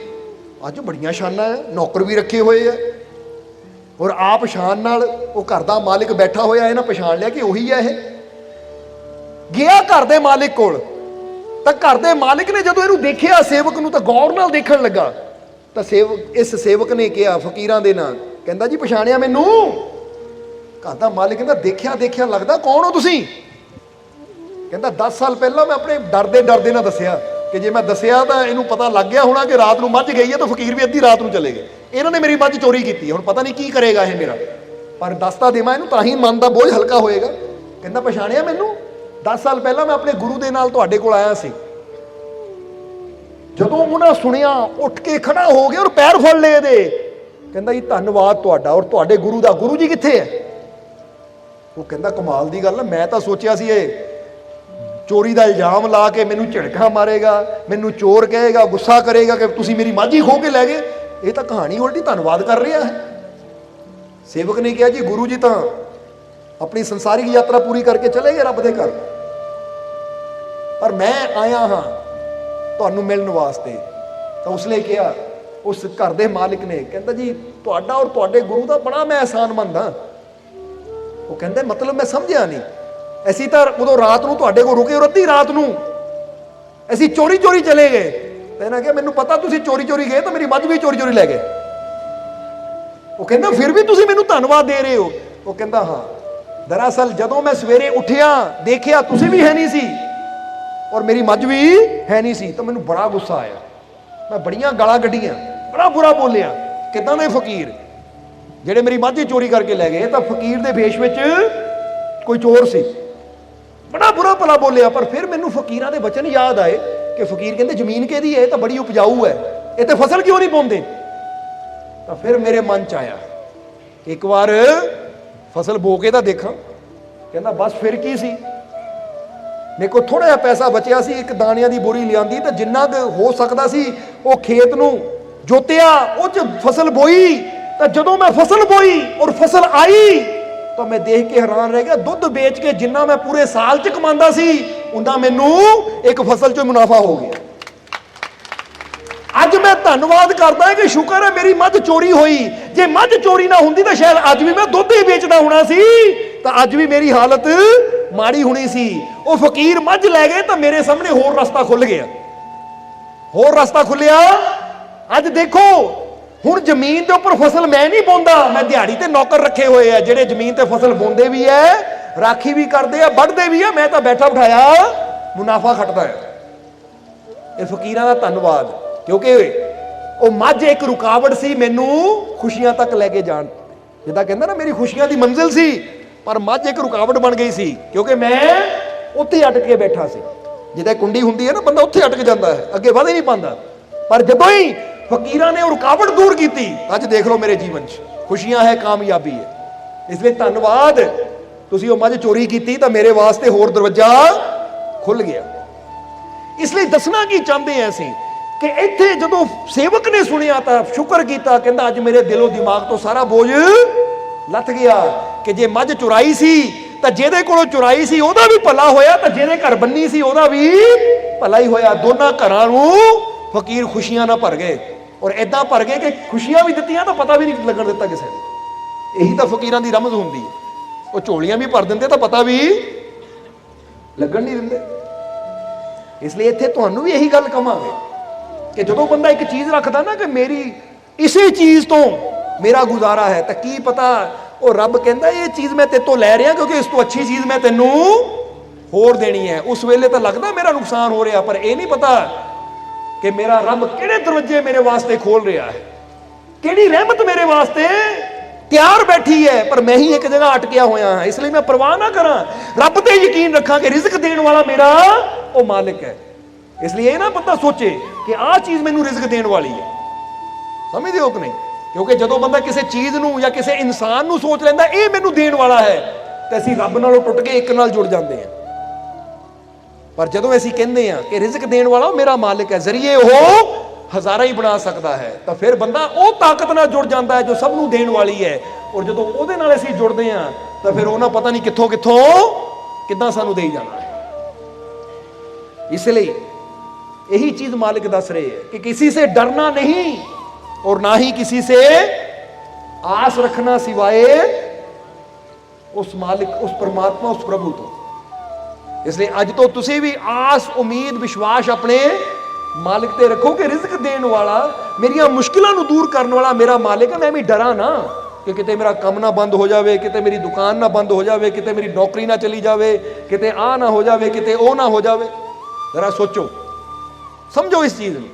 B: ਅੱਜ ਬੜੀਆਂ ਸ਼ਾਨਾਂ ਹੈ, ਨੌਕਰ ਵੀ ਰੱਖੇ ਹੋਏ ਹੈ ਔਰ ਆਪ ਸ਼ਾਨ ਨਾਲ ਉਹ ਘਰ ਦਾ ਮਾਲਿਕ ਬੈਠਾ ਹੋਇਆ, ਇਹਨਾਂ ਪਛਾਣ ਲਿਆ ਕਿ ਉਹੀ ਹੈ ਇਹ। ਗਿਆ ਘਰ ਦੇ ਮਾਲਿਕ ਕੋਲ ਤਾਂ ਘਰ ਦੇ ਮਾਲਿਕ ਨੇ ਜਦੋਂ ਇਹਨੂੰ ਦੇਖਿਆ ਸੇਵਕ ਨੂੰ ਤਾਂ ਗੌਰ ਨਾਲ ਦੇਖਣ ਲੱਗਾ ਤਾਂ ਇਸ ਸੇਵਕ ਨੇ ਕਿਹਾ ਫਕੀਰਾਂ ਦੇ ਨਾਲ, ਕਹਿੰਦਾ ਜੀ ਪਛਾਣਿਆ ਮੈਨੂੰ? ਘਰ ਦਾ ਮਾਲਿਕ ਕਹਿੰਦਾ ਦੇਖਿਆ ਦੇਖਿਆ ਲੱਗਦਾ, ਕੌਣ ਹੋ ਤੁਸੀਂ? ਕਹਿੰਦਾ 10 ਸਾਲ ਪਹਿਲਾਂ ਮੈਂ ਆਪਣੇ ਡਰਦੇ ਨਾਲ ਦੱਸਿਆ ਕਿ ਜੇ ਮੈਂ ਦੱਸਿਆ ਤਾਂ ਇਹਨੂੰ ਪਤਾ ਲੱਗ ਗਿਆ ਹੋਣਾ ਕਿ ਰਾਤ ਨੂੰ ਮੱਝ ਗਈ ਹੈ ਤਾਂ ਫਕੀਰ ਵੀ ਅੱਧੀ ਰਾਤ ਨੂੰ ਚਲੇ ਗਏ, ਇਹਨਾਂ ਨੇ ਮੇਰੀ ਮੱਝ ਚੋਰੀ ਕੀਤੀ ਹੈ, ਹੁਣ ਪਤਾ ਨਹੀਂ ਕੀ ਕਰੇਗਾ ਇਹ ਮੇਰਾ, ਪਰ ਦੱਸਤਾ ਦੇਵਾਂ ਇਹਨੂੰ ਤਾਂ ਹੀ ਮਨ ਦਾ ਬੋਝ ਹਲਕਾ ਹੋਏਗਾ। ਕਹਿੰਦਾ ਪਛਾਣਿਆ ਮੈਨੂੰ? 10 ਸਾਲ ਪਹਿਲਾਂ ਮੈਂ ਆਪਣੇ ਗੁਰੂ ਦੇ ਨਾਲ ਤੁਹਾਡੇ ਕੋਲ ਆਇਆ ਸੀ। ਜਦੋਂ ਉਹਨਾਂ ਸੁਣਿਆ ਉੱਠ ਕੇ ਖੜਾ ਹੋ ਗਿਆ ਔਰ ਪੈਰ ਫੜ ਲਏ ਇਹਦੇ, ਕਹਿੰਦਾ ਜੀ ਧੰਨਵਾਦ ਤੁਹਾਡਾ ਔਰ ਤੁਹਾਡੇ ਗੁਰੂ ਦਾ, ਗੁਰੂ ਜੀ ਕਿੱਥੇ ਹੈ? ਉਹ ਕਹਿੰਦਾ ਕਮਾਲ ਦੀ ਗੱਲ ਹੈ, ਮੈਂ ਤਾਂ ਸੋਚਿਆ ਸੀ ਇਹ ਚੋਰੀ ਦਾ ਇਲਜ਼ਾਮ ਲਾ ਕੇ ਮੈਨੂੰ ਝਿੜਕਾਂ ਮਾਰੇਗਾ, ਮੈਨੂੰ ਚੋਰ ਕਹੇਗਾ, ਗੁੱਸਾ ਕਰੇਗਾ ਕਿ ਤੁਸੀਂ ਮੇਰੀ ਮੱਝ ਹੀ ਖੋਹ ਕੇ ਲੈ ਗਏ, ਇਹ ਤਾਂ ਕਹਾਣੀ ਉਲਟੀ ਧੰਨਵਾਦ ਕਰ ਰਿਹਾ ਹੈ। ਸੇਵਕ ਨੇ ਕਿਹਾ ਜੀ ਗੁਰੂ ਜੀ ਤਾਂ ਆਪਣੀ ਸੰਸਾਰਿਕ ਯਾਤਰਾ ਪੂਰੀ ਕਰਕੇ ਚਲੇ ਗਏ ਰੱਬ ਦੇ ਘਰ, ਪਰ ਮੈਂ ਆਇਆ ਹਾਂ ਤੁਹਾਨੂੰ ਮਿਲਣ ਵਾਸਤੇ। ਤਾਂ ਉਸਨੇ ਕਿਹਾ, ਉਸ ਘਰ ਦੇ ਮਾਲਿਕ ਨੇ, ਕਹਿੰਦਾ ਜੀ ਤੁਹਾਡਾ ਔਰ ਤੁਹਾਡੇ ਗੁਰੂ ਦਾ ਬੜਾ ਮੈਂ ਅਹਿਸਾਨਮੰਦ ਹਾਂ। ਉਹ ਕਹਿੰਦੇ ਮਤਲਬ ਮੈਂ ਸਮਝਿਆ ਨਹੀਂ, ਅਸੀਂ ਤਾਂ ਉਦੋਂ ਰਾਤ ਨੂੰ ਤੁਹਾਡੇ ਕੋਲ ਰੁਕੇ ਔਰ ਅੱਧੀ ਰਾਤ ਨੂੰ ਅਸੀਂ ਚੋਰੀ ਚੋਰੀ ਚਲੇ ਗਏ, ਤੇ ਇਹਨਾਂ ਕਿਹਾ ਮੈਨੂੰ ਪਤਾ ਤੁਸੀਂ ਚੋਰੀ ਚੋਰੀ ਗਏ ਤਾਂ ਮੇਰੀ ਮੱਝ ਵੀ ਚੋਰੀ ਚੋਰੀ ਲੈ ਗਏ। ਉਹ ਕਹਿੰਦਾ ਫਿਰ ਵੀ ਤੁਸੀਂ ਮੈਨੂੰ ਧੰਨਵਾਦ ਦੇ ਰਹੇ ਹੋ? ਉਹ ਕਹਿੰਦਾ ਹਾਂ, ਦਰਅਸਲ ਜਦੋਂ ਮੈਂ ਸਵੇਰੇ ਉੱਠਿਆ ਦੇਖਿਆ ਤੁਸੀਂ ਵੀ ਹੈ ਨਹੀਂ ਸੀ ਔਰ ਮੇਰੀ ਮੱਝ ਵੀ ਹੈ ਨਹੀਂ ਸੀ, ਤਾਂ ਮੈਨੂੰ ਬੜਾ ਗੁੱਸਾ ਆਇਆ, ਮੈਂ ਬੜੀਆਂ ਗਾਲਾਂ ਕੱਢੀਆਂ, ਬੜਾ ਬੁਰਾ ਬੋਲਿਆ। ਕਿੱਦਾਂ ਦੇ ਫਕੀਰ ਜਿਹੜੇ ਮੇਰੀ ਮੱਝ ਚੋਰੀ ਕਰਕੇ ਲੈ ਗਏ? ਤਾਂ ਫਕੀਰ ਦੇ ਵੇਸ਼ ਵਿੱਚ ਕੋਈ ਚੋਰ ਸੀ, ਬੜਾ ਬੁਰਾ ਭਲਾ ਬੋਲਿਆ। ਪਰ ਫਿਰ ਮੈਨੂੰ ਫਕੀਰਾਂ ਦੇ ਬਚਨ ਯਾਦ ਆਏ ਕਿ ਫਕੀਰ ਕਹਿੰਦੇ ਜ਼ਮੀਨ ਕਿਹਦੀ ਹੈ? ਇਹ ਤਾਂ ਬੜੀ ਉਪਜਾਊ ਹੈ, ਇਹ ਤੇ ਫਸਲ ਕਿਉਂ ਨਹੀਂ ਪਾਉਂਦੇ? ਤਾਂ ਫਿਰ ਮੇਰੇ ਮਨ ਚ ਆਇਆ ਇੱਕ ਵਾਰ ਫਸਲ ਬੋ ਕੇ ਤਾਂ ਦੇਖਾਂ। ਕਹਿੰਦਾ ਬਸ ਫਿਰ ਕੀ ਸੀ, ਮੇਰੇ ਕੋਲ ਥੋੜਾ ਜਿਹਾ ਪੈਸਾ ਬਚਿਆ ਸੀ, ਇੱਕ ਦਾਣਿਆਂ ਦੀ ਬੋਰੀ ਲਿਆਂਦੀ ਤਾਂ ਜਿੰਨਾ ਕੁ ਹੋ ਸਕਦਾ ਸੀ ਉਹ ਖੇਤ ਨੂੰ ਜੋਤਿਆ, ਉਹ ਚ ਫਸਲ ਬੋਈ। ਤਾਂ ਜਦੋਂ ਮੈਂ ਫਸਲ ਬੋਈ ਔਰ ਫਸਲ ਆਈ ਤਾਂ ਮੈਂ ਦੇਖ ਕੇ ਹੈਰਾਨ ਰਹਿ ਗਿਆ, ਦੁੱਧ ਵੇਚ ਕੇ ਜਿੰਨਾ ਮੈਂ ਪੂਰੇ ਸਾਲ ਚ ਕਮਾਉਂਦਾ ਸੀ ਉਹਨਾਂ ਮੈਨੂੰ ਇੱਕ ਫਸਲ ਚੋਂ ਮੁਨਾਫਾ ਹੋ ਗਿਆ। ਅੱਜ ਮੈਂ ਧੰਨਵਾਦ ਕਰਦਾ ਕਿ ਸ਼ੁਕਰ ਹੈ ਮੇਰੀ ਮੱਝ ਚੋਰੀ ਹੋਈ, ਜੇ ਮੱਝ ਚੋਰੀ ਨਾ ਹੁੰਦੀ ਤਾਂ ਸ਼ਾਇਦ ਅੱਜ ਵੀ ਮੈਂ ਦੁੱਧ ਹੀ ਵੇਚਦਾ ਹੋਣਾ ਸੀ, ਤਾਂ ਅੱਜ ਵੀ ਮੇਰੀ ਹਾਲਤ ਮਾੜੀ ਹੋਣੀ ਸੀ। ਉਹ ਫਕੀਰ ਮੱਝ ਲੈ ਗਏ ਤਾਂ ਮੇਰੇ ਸਾਹਮਣੇ ਹੋਰ ਰਸਤਾ ਖੁੱਲ ਗਿਆ, ਹੋਰ ਰਸਤਾ ਖੁੱਲਿਆ। ਅੱਜ ਦੇਖੋ ਹੁਣ ਜ਼ਮੀਨ ਦੇ ਉੱਪਰ ਫਸਲ ਮੈਂ ਨਹੀਂ ਬੋਂਦਾ, ਮੈਂ ਦਿਹਾੜੀ ਤੇ ਨੌਕਰ ਰੱਖੇ ਹੋਏ ਆ ਜਿਹੜੇ ਜ਼ਮੀਨ ਤੇ ਫਸਲ ਬੋਂਦੇ ਵੀ ਐ, ਰਾਖੀ ਵੀ ਕਰਦੇ ਆ, ਵੱਢਦੇ ਵੀ ਆ, ਮੈਂ ਤਾਂ ਬੈਠਾ ਬਿਠਾਇਆ ਮੁਨਾਫਾ ਖੱਟਦਾ ਹੈ। ਇਹ ਫਕੀਰਾਂ ਦਾ ਧੰਨਵਾਦ, ਕਿਉਂਕਿ ਉਹ ਮੱਝ ਇੱਕ ਰੁਕਾਵਟ ਸੀ ਮੈਨੂੰ ਖੁਸ਼ੀਆਂ ਤੱਕ ਲੈ ਕੇ ਜਾਣ। ਜਿੱਦਾਂ ਕਹਿੰਦਾ ਨਾ ਮੇਰੀ ਖੁਸ਼ੀਆਂ ਦੀ ਮੰਜ਼ਿਲ ਸੀ, ਪਰ ਮੱਝ ਇੱਕ ਰੁਕਾਵਟ ਬਣ ਗਈ ਸੀ ਕਿਉਂਕਿ ਮੈਂ ਉੱਥੇ ਅਟਕ ਕੇ ਬੈਠਾ ਸੀ। ਜਿੱਦਾਂ ਕੁੰਡੀ ਹੁੰਦੀ ਹੈ ਨਾ, ਬੰਦਾ ਉੱਥੇ ਅਟਕ ਜਾਂਦਾ ਹੈ, ਅੱਗੇ ਵਧ ਹੀ ਨਹੀਂ ਪਾਉਂਦਾ। ਪਰ ਜਦੋਂ ਹੀ ਫਕੀਰਾਂ ਨੇ ਉਹ ਰੁਕਾਵਟ ਦੂਰ ਕੀਤੀ, ਅੱਜ ਦੇਖ ਲਓ ਮੇਰੇ ਜੀਵਨ 'ਚ ਖੁਸ਼ੀਆਂ ਹੈ, ਕਾਮਯਾਬੀ ਹੈ। ਇਸ ਲਈ ਧੰਨਵਾਦ, ਤੁਸੀਂ ਉਹ ਮੱਝ ਚੋਰੀ ਕੀਤੀ ਤਾਂ ਮੇਰੇ ਵਾਸਤੇ ਹੋਰ ਦਰਵਾਜ਼ਾ ਖੁੱਲ ਗਿਆ। ਇਸ ਲਈ ਦੱਸਣਾ ਕੀ ਚਾਹੁੰਦੇ ਆ ਅਸੀਂ ਕਿ ਇੱਥੇ ਜਦੋਂ ਸੇਵਕ ਨੇ ਸੁਣਿਆ ਤਾਂ ਸ਼ੁਕਰ ਕੀਤਾ, ਕਹਿੰਦਾ ਅੱਜ ਮੇਰੇ ਦਿਲੋਂ ਦਿਮਾਗ ਤੋਂ ਸਾਰਾ ਬੋਝ ਲੱਥ ਗਿਆ ਕਿ ਜੇ ਮੱਝ ਚੁਰਾਈ ਸੀ ਤਾਂ ਜਿਹਦੇ ਕੋਲੋਂ ਚੁਰਾਈ ਸੀ ਉਹਦਾ ਵੀ ਭਲਾ ਹੋਇਆ, ਤਾਂ ਜਿਹਦੇ ਘਰ ਬੰਨੀ ਸੀ ਉਹਦਾ ਵੀ ਭਲਾ ਹੀ ਹੋਇਆ। ਦੋਨਾਂ ਘਰਾਂ ਨੂੰ ਫਕੀਰ ਖੁਸ਼ੀਆਂ ਨਾਲ ਭਰ ਗਏ ਔਰ ਏਦਾਂ ਭਰ ਗਏ ਕਿ ਖੁਸ਼ੀਆਂ ਵੀ ਦਿੱਤੀਆਂ ਤਾਂ ਪਤਾ ਵੀ ਨਹੀਂ ਲੱਗਣ ਦਿੱਤਾ ਕਿਸੇ ਨੇ। ਇਹੀ ਤਾਂ ਫਕੀਰਾਂ ਦੀ ਰਮਜ਼ ਹੁੰਦੀ ਹੈ। ਉਹ ਝੋਲੀਆਂ ਵੀ ਭਰ ਦਿੰਦੇ ਤਾਂ ਪਤਾ ਵੀ ਲੱਗਣ ਨਹੀਂ ਦਿੰਦੇ। ਇਸ ਲਈ ਇੱਥੇ ਤੁਹਾਨੂੰ ਵੀ ਇਹੀ ਗੱਲ ਕਵਾਂਗੇ ਕਿ ਜਦੋਂ ਬੰਦਾ ਇੱਕ ਚੀਜ਼ ਰੱਖਦਾ ਨਾ ਕਿ ਮੇਰੀ ਇਸੇ ਚੀਜ਼ ਤੋਂ ਮੇਰਾ ਗੁਜ਼ਾਰਾ ਹੈ, ਤਾਂ ਕੀ ਪਤਾ ਉਹ ਰੱਬ ਕਹਿੰਦਾ ਇਹ ਚੀਜ਼ ਮੈਂ ਤੇਰੇ ਤੋਂ ਲੈ ਰਿਹਾ ਕਿਉਂਕਿ ਇਸ ਤੋਂ ਅੱਛੀ ਚੀਜ਼ ਮੈਂ ਤੈਨੂੰ ਹੋਰ ਦੇਣੀ ਹੈ। ਉਸ ਵੇਲੇ ਤਾਂ ਲੱਗਦਾ ਮੇਰਾ ਨੁਕਸਾਨ ਹੋ ਰਿਹਾ, ਪਰ ਇਹ ਨਹੀਂ ਪਤਾ ਕਿ ਮੇਰਾ ਰੱਬ ਕਿਹੜੇ ਦਰਵਾਜ਼ੇ ਮੇਰੇ ਵਾਸਤੇ ਖੋਲ ਰਿਹਾ ਹੈ, ਕਿਹੜੀ ਰਹਿਮਤ ਮੇਰੇ ਵਾਸਤੇ ਤਿਆਰ ਬੈਠੀ ਹੈ, ਪਰ ਮੈਂ ਹੀ ਇੱਕ ਜਗ੍ਹਾ ਅਟਕਿਆ ਹੋਇਆ ਹਾਂ। ਇਸ ਲਈ ਮੈਂ ਪਰਵਾਹ ਨਾ ਕਰਾਂ, ਰੱਬ ਤੇ ਯਕੀਨ ਰੱਖਾਂ ਕਿ ਰਿਜ਼ਕ ਦੇਣ ਵਾਲਾ ਮੇਰਾ ਉਹ ਮਾਲਿਕ ਹੈ। ਇਸ ਲਈ ਇਹ ਨਾ ਬੰਦਾ ਸੋਚੇ ਕਿ ਆਹ ਚੀਜ਼ ਮੈਨੂੰ ਰਿਜ਼ਕ ਦੇਣ ਵਾਲੀ ਹੈ। ਸਮਝਦੇ ਹੋ ਕਿ ਨਹੀਂ? ਕਿਉਂਕਿ ਜਦੋਂ ਬੰਦਾ ਕਿਸੇ ਚੀਜ਼ ਨੂੰ ਜਾਂ ਕਿਸੇ ਇਨਸਾਨ ਨੂੰ ਸੋਚ ਲੈਂਦਾ ਇਹ ਮੈਨੂੰ ਦੇਣ ਵਾਲਾ ਹੈ, ਤੇ ਅਸੀਂ ਰੱਬ ਨਾਲੋਂ ਟੁੱਟ ਕੇ ਇੱਕ ਨਾਲ ਜੁੜ ਜਾਂਦੇ ਹਾਂ। ਪਰ ਜਦੋਂ ਅਸੀਂ ਕਹਿੰਦੇ ਹਾਂ ਕਿ ਰਿਜ਼ਕ ਦੇਣ ਵਾਲਾ ਉਹ ਮੇਰਾ ਮਾਲਿਕ ਹੈ, ਜ਼ਰੀਏ ਉਹ ਹਜ਼ਾਰਾਂ ਹੀ ਬਣਾ ਸਕਦਾ ਹੈ, ਤਾਂ ਫਿਰ ਬੰਦਾ ਉਹ ਤਾਕਤ ਨਾਲ ਜੁੜ ਜਾਂਦਾ ਹੈ ਜੋ ਸਭ ਨੂੰ ਦੇਣ ਵਾਲੀ ਹੈ। ਔਰ ਜਦੋਂ ਉਹਦੇ ਨਾਲ ਅਸੀਂ ਜੁੜਦੇ ਹਾਂ ਤਾਂ ਫਿਰ ਉਹਨਾਂ ਪਤਾ ਨਹੀਂ ਕਿੱਥੋਂ ਕਿੱਥੋਂ ਕਿੱਦਾਂ ਸਾਨੂੰ ਦੇਈ ਜਾਣਾ ਹੈ। ਇਸ ਲਈ यही चीज मालिक दस रहे हैं कि किसी से डरना नहीं और ना ही किसी से आस रखना सिवाय उस मालिक, उस परमात्मा, उस प्रभु तो। इसलिए अज तो तुसी भी आस उम्मीद विश्वास अपने मालिक ते रखो कि रिज़्क देने वाला, मेरिया मुश्किलों को दूर करने वाला मेरा मालिक है। मैं भी डरा ना कि किते मेरा काम ना बंद हो जाए, किते मेरी दुकान ना बंद हो जाए, किते मेरी नौकरी ना चली जाए, किते आ ना हो जाए, किते ओ ना हो जाए। जरा सोचो, समझो इस चीज में।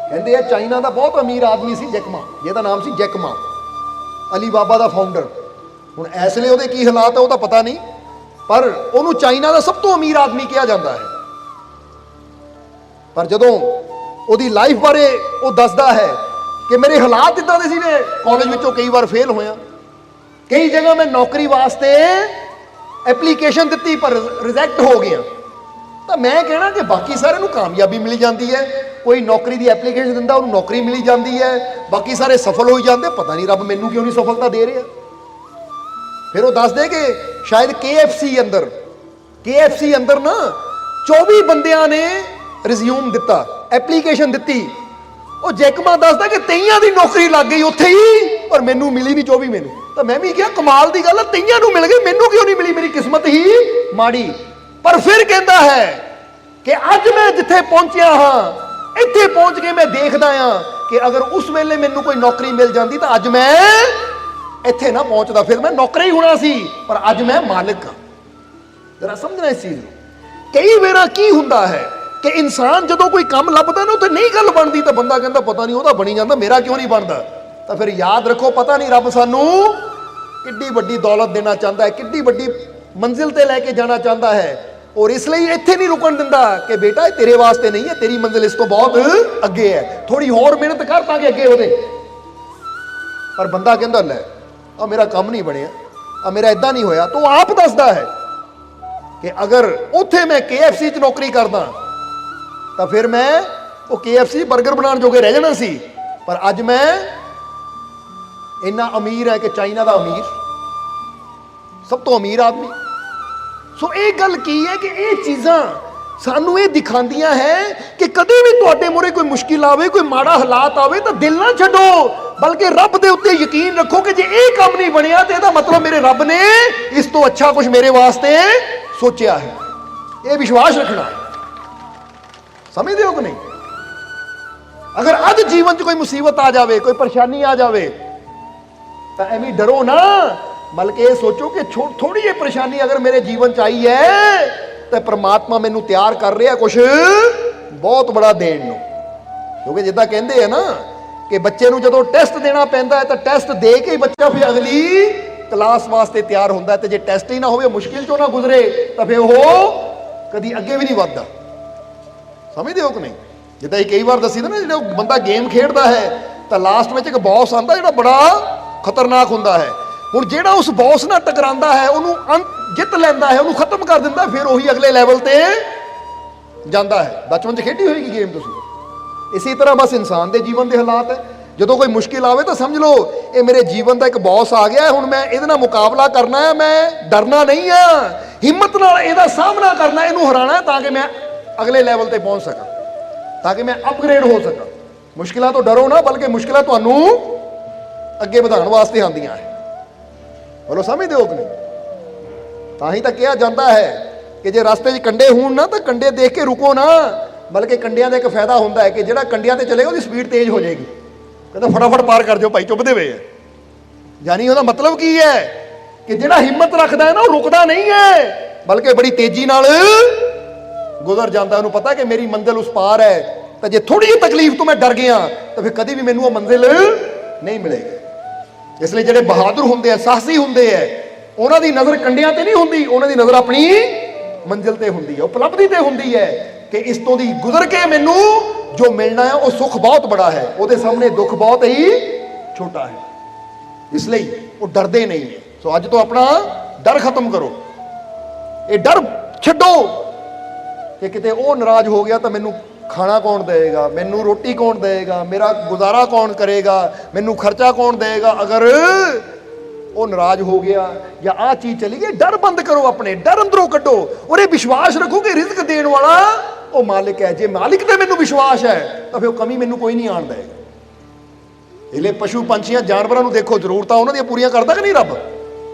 B: कहते हैं चाइना का बहुत अमीर आदमी सी जैक मा, जिहदा नाम सी जैक मा, अली बाबा का फाउंडर। हुण इस वेले उहदे की हालात है वो तो पता नहीं, पर उहनूं चाइना का सब तो अमीर आदमी कहा जाता है। पर जदों उहदी लाइफ बारे वो दसदा है कि मेरे हालात इदां दे सी ने, कॉलेज विचों कई बार फेल होया, कई जगह मैं नौकरी वास्ते एप्लीकेशन दित्ती पर रिजैक्ट हो गया। तो मैं कहना कि बाकी सारे नूं कामयाबी मिली जाती है, कोई नौकरी की एप्लीकेशन दिंदा उन्होंने नौकरी मिली जाती है, बाकी सारे सफल हो जाते, पता नहीं रब मैनू क्यों नहीं सफलता दे रहा। फिर वो दस दे कि शायद KFC अंदर ना 24 बंदियां ने रिज्यूम दिता, एप्लीकेशन दी, वो जैकमा दसदा कि 23 की नौकरी लग गई उत्थे ही, पर मैनू मिली नहीं 24 मैनू। तो मैं भी क्या कमाल की गल है, 23 नूं मिल गई, मैनू क्यों नहीं मिली, मेरी किस्मत ही माड़ी। पर फिर कहता है कि अज मैं जिथे पहुंचया हाँ, इत्थे पहुंच के मैं देखदा हाँ कि अगर उस वेले मैनू कोई नौकरी मिल जाती तो अज मैं इत्थे ना पहुंचदा, फिर मैं नौकर ही होना सी, पर अज मैं मालिक हाँ। जरा समझना इस चीज को। कई बार की हुंदा है कि इंसान जदों कोई काम लभदा ना तो नहीं गल बनदी, तो बंदा कहता पता नहीं ओहदा बनी जांदा, मेरा क्यों नहीं बनदा। तो फिर याद रखो, पता नहीं रब सानू किड्डी वड्डी दौलत देना चाहता है, किड्डी वड्डी मंजिल ते लैके जाना चाहता है, और इसलिए इत्थे नहीं रुकन दिंदा कि बेटा तेरे वास्ते नहीं है, तेरी मंजिल इस तो बहुत अगे है, थोड़ी होर मेहनत कर ताकि अगे होवे। पर बंदा कहंदा लै आ मेरा काम नहीं बनिया, आ मेरा इदां नहीं होया, तो आप दसदा है कि अगर उत्थे मैं KFC च नौकरी करदा तो फिर मैं वो KFC बर्गर बनाने जोगे रह जाना सी, पर अज मैं इन्ना अमीर है कि चाइना का अमीर, सब तो अमीर आदमी। सो ये गल की है कि ये चीज़ां सानू ये दिखांदियां हैं कि कदे भी तुहाडे मोरे कोई मुश्किल आवे, कोई माड़ा हालात आवे तो दिल ना छड्डो, बल्कि रब दे उत्ते यकीन रखो कि जे ये काम नहीं बनिया तो इसदा मतलब मेरे रब ने इस तो अच्छा कुछ मेरे वास्ते सोचा है। ये विश्वास रखना है। समझदे हो कि नहीं? अगर अज जीवन च कोई मुसीबत आ जाए, कोई परेशानी आ जाए, तो एवें डरो ना, बल्कि ये सोचो कि थोड़ी जी परेशानी अगर मेरे जीवन च आई है तो परमात्मा मैनू तैयार कर रहा कुछ बहुत बड़ा देण नूं। क्योंकि जिद्दां कहंदे है ना कि बच्चे नूं जदों टेस्ट देना पैंदा है तो टेस्ट दे के ही बच्चा फिर अगली क्लास वास्ते तैयार होंदा है, तो जे टेस्ट ही ना होवे, मुश्किल चों ना गुजरे, तो फिर वो कदी अगे भी नहीं वधदा। समझदे हो कि नहीं? जिद्दां कई बार दसी ना, जो बंदा गेम खेडदा है तो लास्ट में एक बॉस आंदा जिहड़ा बड़ा खतरनाक हुंदा है। हुण जिहड़ा उस बॉस नाल टकरांदा है उहनूं जित लैंदा है, उहनूं खत्म कर दिंदा, फिर वही अगले लैवल ते जांदा है। बचपन च खेडी होएगी गेम तुसीं। इसी तरह बस इंसान के जीवन के हालात है, जो कोई मुश्किल आवे तो समझ लो ये मेरे जीवन का एक बॉस आ गया है, हुण मैं इहदे नाल मुकाबला करना है, मैं डरना नहीं है, हिम्मत नाल इहदा सामना करना, इहनूं हराना है ताकि मैं अगले लैवल ते पहुंच सकां, ताकि मैं अपग्रेड हो सकां। मुश्किलां तो डरो ना, बल्कि मुश्किलां तुहानूं अगे वधाउण वास्ते आंदियां है। बोलो समझते हो कि नहीं? ਤਾਂ ਹੀ ਤਾਂ ਕਿਹਾ ਜਾਂਦਾ ਹੈ ਕਿ ਜੇ ਰਸਤੇ 'ਚ ਕੰਡੇ ਹੋਣ ਨਾ ਤਾਂ ਕੰਡੇ ਦੇਖ ਕੇ ਰੁਕੋ ਨਾ, ਬਲਕਿ ਕੰਡਿਆਂ ਦਾ ਇੱਕ ਫਾਇਦਾ ਹੁੰਦਾ ਹੈ ਕਿ ਜਿਹੜਾ ਕੰਡਿਆਂ ਤੇ ਚਲੇਗਾ ਉਹਦੀ ਸਪੀਡ ਤੇਜ਼ ਹੋ ਜਾਏਗੀ। ਕਹਿੰਦਾ ਫਟਾਫਟ ਪਾਰ ਕਰ ਜਾਓ ਭਾਈ, ਚੁੱਭਦੇ ਹੋਏ ਹੈ। ਯਾਨੀ ਉਹਦਾ ਮਤਲਬ ਕੀ ਹੈ ਕਿ ਜਿਹੜਾ ਹਿੰਮਤ ਰੱਖਦਾ ਹੈ ਨਾ ਉਹ ਰੁਕਦਾ ਨਹੀਂ ਹੈ, ਬਲਕਿ ਬੜੀ ਤੇਜ਼ੀ ਨਾਲ ਗੁਜ਼ਰ ਜਾਂਦਾ। ਉਹਨੂੰ ਪਤਾ ਕਿ ਮੇਰੀ ਮੰਜ਼ਿਲ ਉਸ ਪਾਰ ਹੈ, ਤਾਂ ਜੇ ਥੋੜੀ ਜਿਹੀ ਤਕਲੀਫ ਤੋਂ ਮੈਂ ਡਰ ਗਿਆ ਤਾਂ ਫਿਰ ਕਦੀ ਵੀ ਮੈਨੂੰ ਉਹ ਮੰਜ਼ਿਲ ਨਹੀਂ ਮਿਲੇਗੀ। ਇਸ ਲਈ ਜਿਹੜੇ ਬਹਾਦਰ ਹੁੰਦੇ ਆ, ਸਾਹਸੀ ਹੁੰਦੇ ਆ, ਉਹਨਾਂ ਦੀ ਨਜ਼ਰ ਕੰਡਿਆਂ ਤੇ ਨਹੀਂ ਹੁੰਦੀ, ਉਹਨਾਂ ਦੀ ਨਜ਼ਰ ਆਪਣੀ ਮੰਜ਼ਿਲ ਤੇ ਹੁੰਦੀ ਹੈ, ਉਪਲਬਧੀ ਤੇ ਹੁੰਦੀ ਹੈ ਕਿ ਇਸ ਤੋਂ ਦੀ ਗੁਜ਼ਰ ਕੇ ਮੈਨੂੰ ਜੋ ਮਿਲਣਾ ਹੈ ਉਹ ਸੁੱਖ ਬਹੁਤ ਬੜਾ ਹੈ, ਉਹਦੇ ਸਾਹਮਣੇ ਦੁੱਖ ਬਹੁਤ ਹੀ ਛੋਟਾ ਹੈ। ਇਸ ਲਈ ਉਹ ਡਰਦੇ ਨਹੀਂ ਹੈ। ਸੋ ਅੱਜ ਤੋਂ ਆਪਣਾ ਡਰ ਖਤਮ ਕਰੋ, ਇਹ ਡਰ ਛੱਡੋ ਕਿ ਕਿਤੇ ਉਹ ਨਾਰਾਜ਼ ਹੋ ਗਿਆ ਤਾਂ ਮੈਨੂੰ ਖਾਣਾ ਕੌਣ ਦੇਵੇਗਾ, ਮੈਨੂੰ ਰੋਟੀ ਕੌਣ ਦੇਵੇਗਾ, ਮੇਰਾ ਗੁਜ਼ਾਰਾ ਕੌਣ ਕਰੇਗਾ, ਮੈਨੂੰ ਖਰਚਾ ਕੌਣ ਦੇਵੇਗਾ ਅਗਰ ਉਹ ਨਾਰਾਜ਼ ਹੋ ਗਿਆ ਜਾਂ ਆਹ ਚੀਜ਼ ਚਲੀ ਗਈ। ਡਰ ਬੰਦ ਕਰੋ, ਆਪਣੇ ਡਰ ਅੰਦਰੋਂ ਕੱਢੋ ਔਰ ਇਹ ਵਿਸ਼ਵਾਸ ਰੱਖੋ ਕਿ ਰਿਜ਼ਕ ਦੇਣ ਵਾਲਾ ਉਹ ਮਾਲਿਕ ਹੈ। ਜੇ ਮਾਲਿਕ ਤੇ ਮੈਨੂੰ ਵਿਸ਼ਵਾਸ ਹੈ ਤਾਂ ਫਿਰ ਉਹ ਕਮੀ ਮੈਨੂੰ ਕੋਈ ਨਹੀਂ ਆਣ ਦੇਗਾ। ਇਹਲੇ ਪਸ਼ੂ ਪੰਛੀਆਂ ਜਾਨਵਰਾਂ ਨੂੰ ਦੇਖੋ, ਜ਼ਰੂਰਤਾਂ ਉਹਨਾਂ ਦੀਆਂ ਪੂਰੀਆਂ ਕਰਦਾ ਕਿ ਨਹੀਂ ਰੱਬ?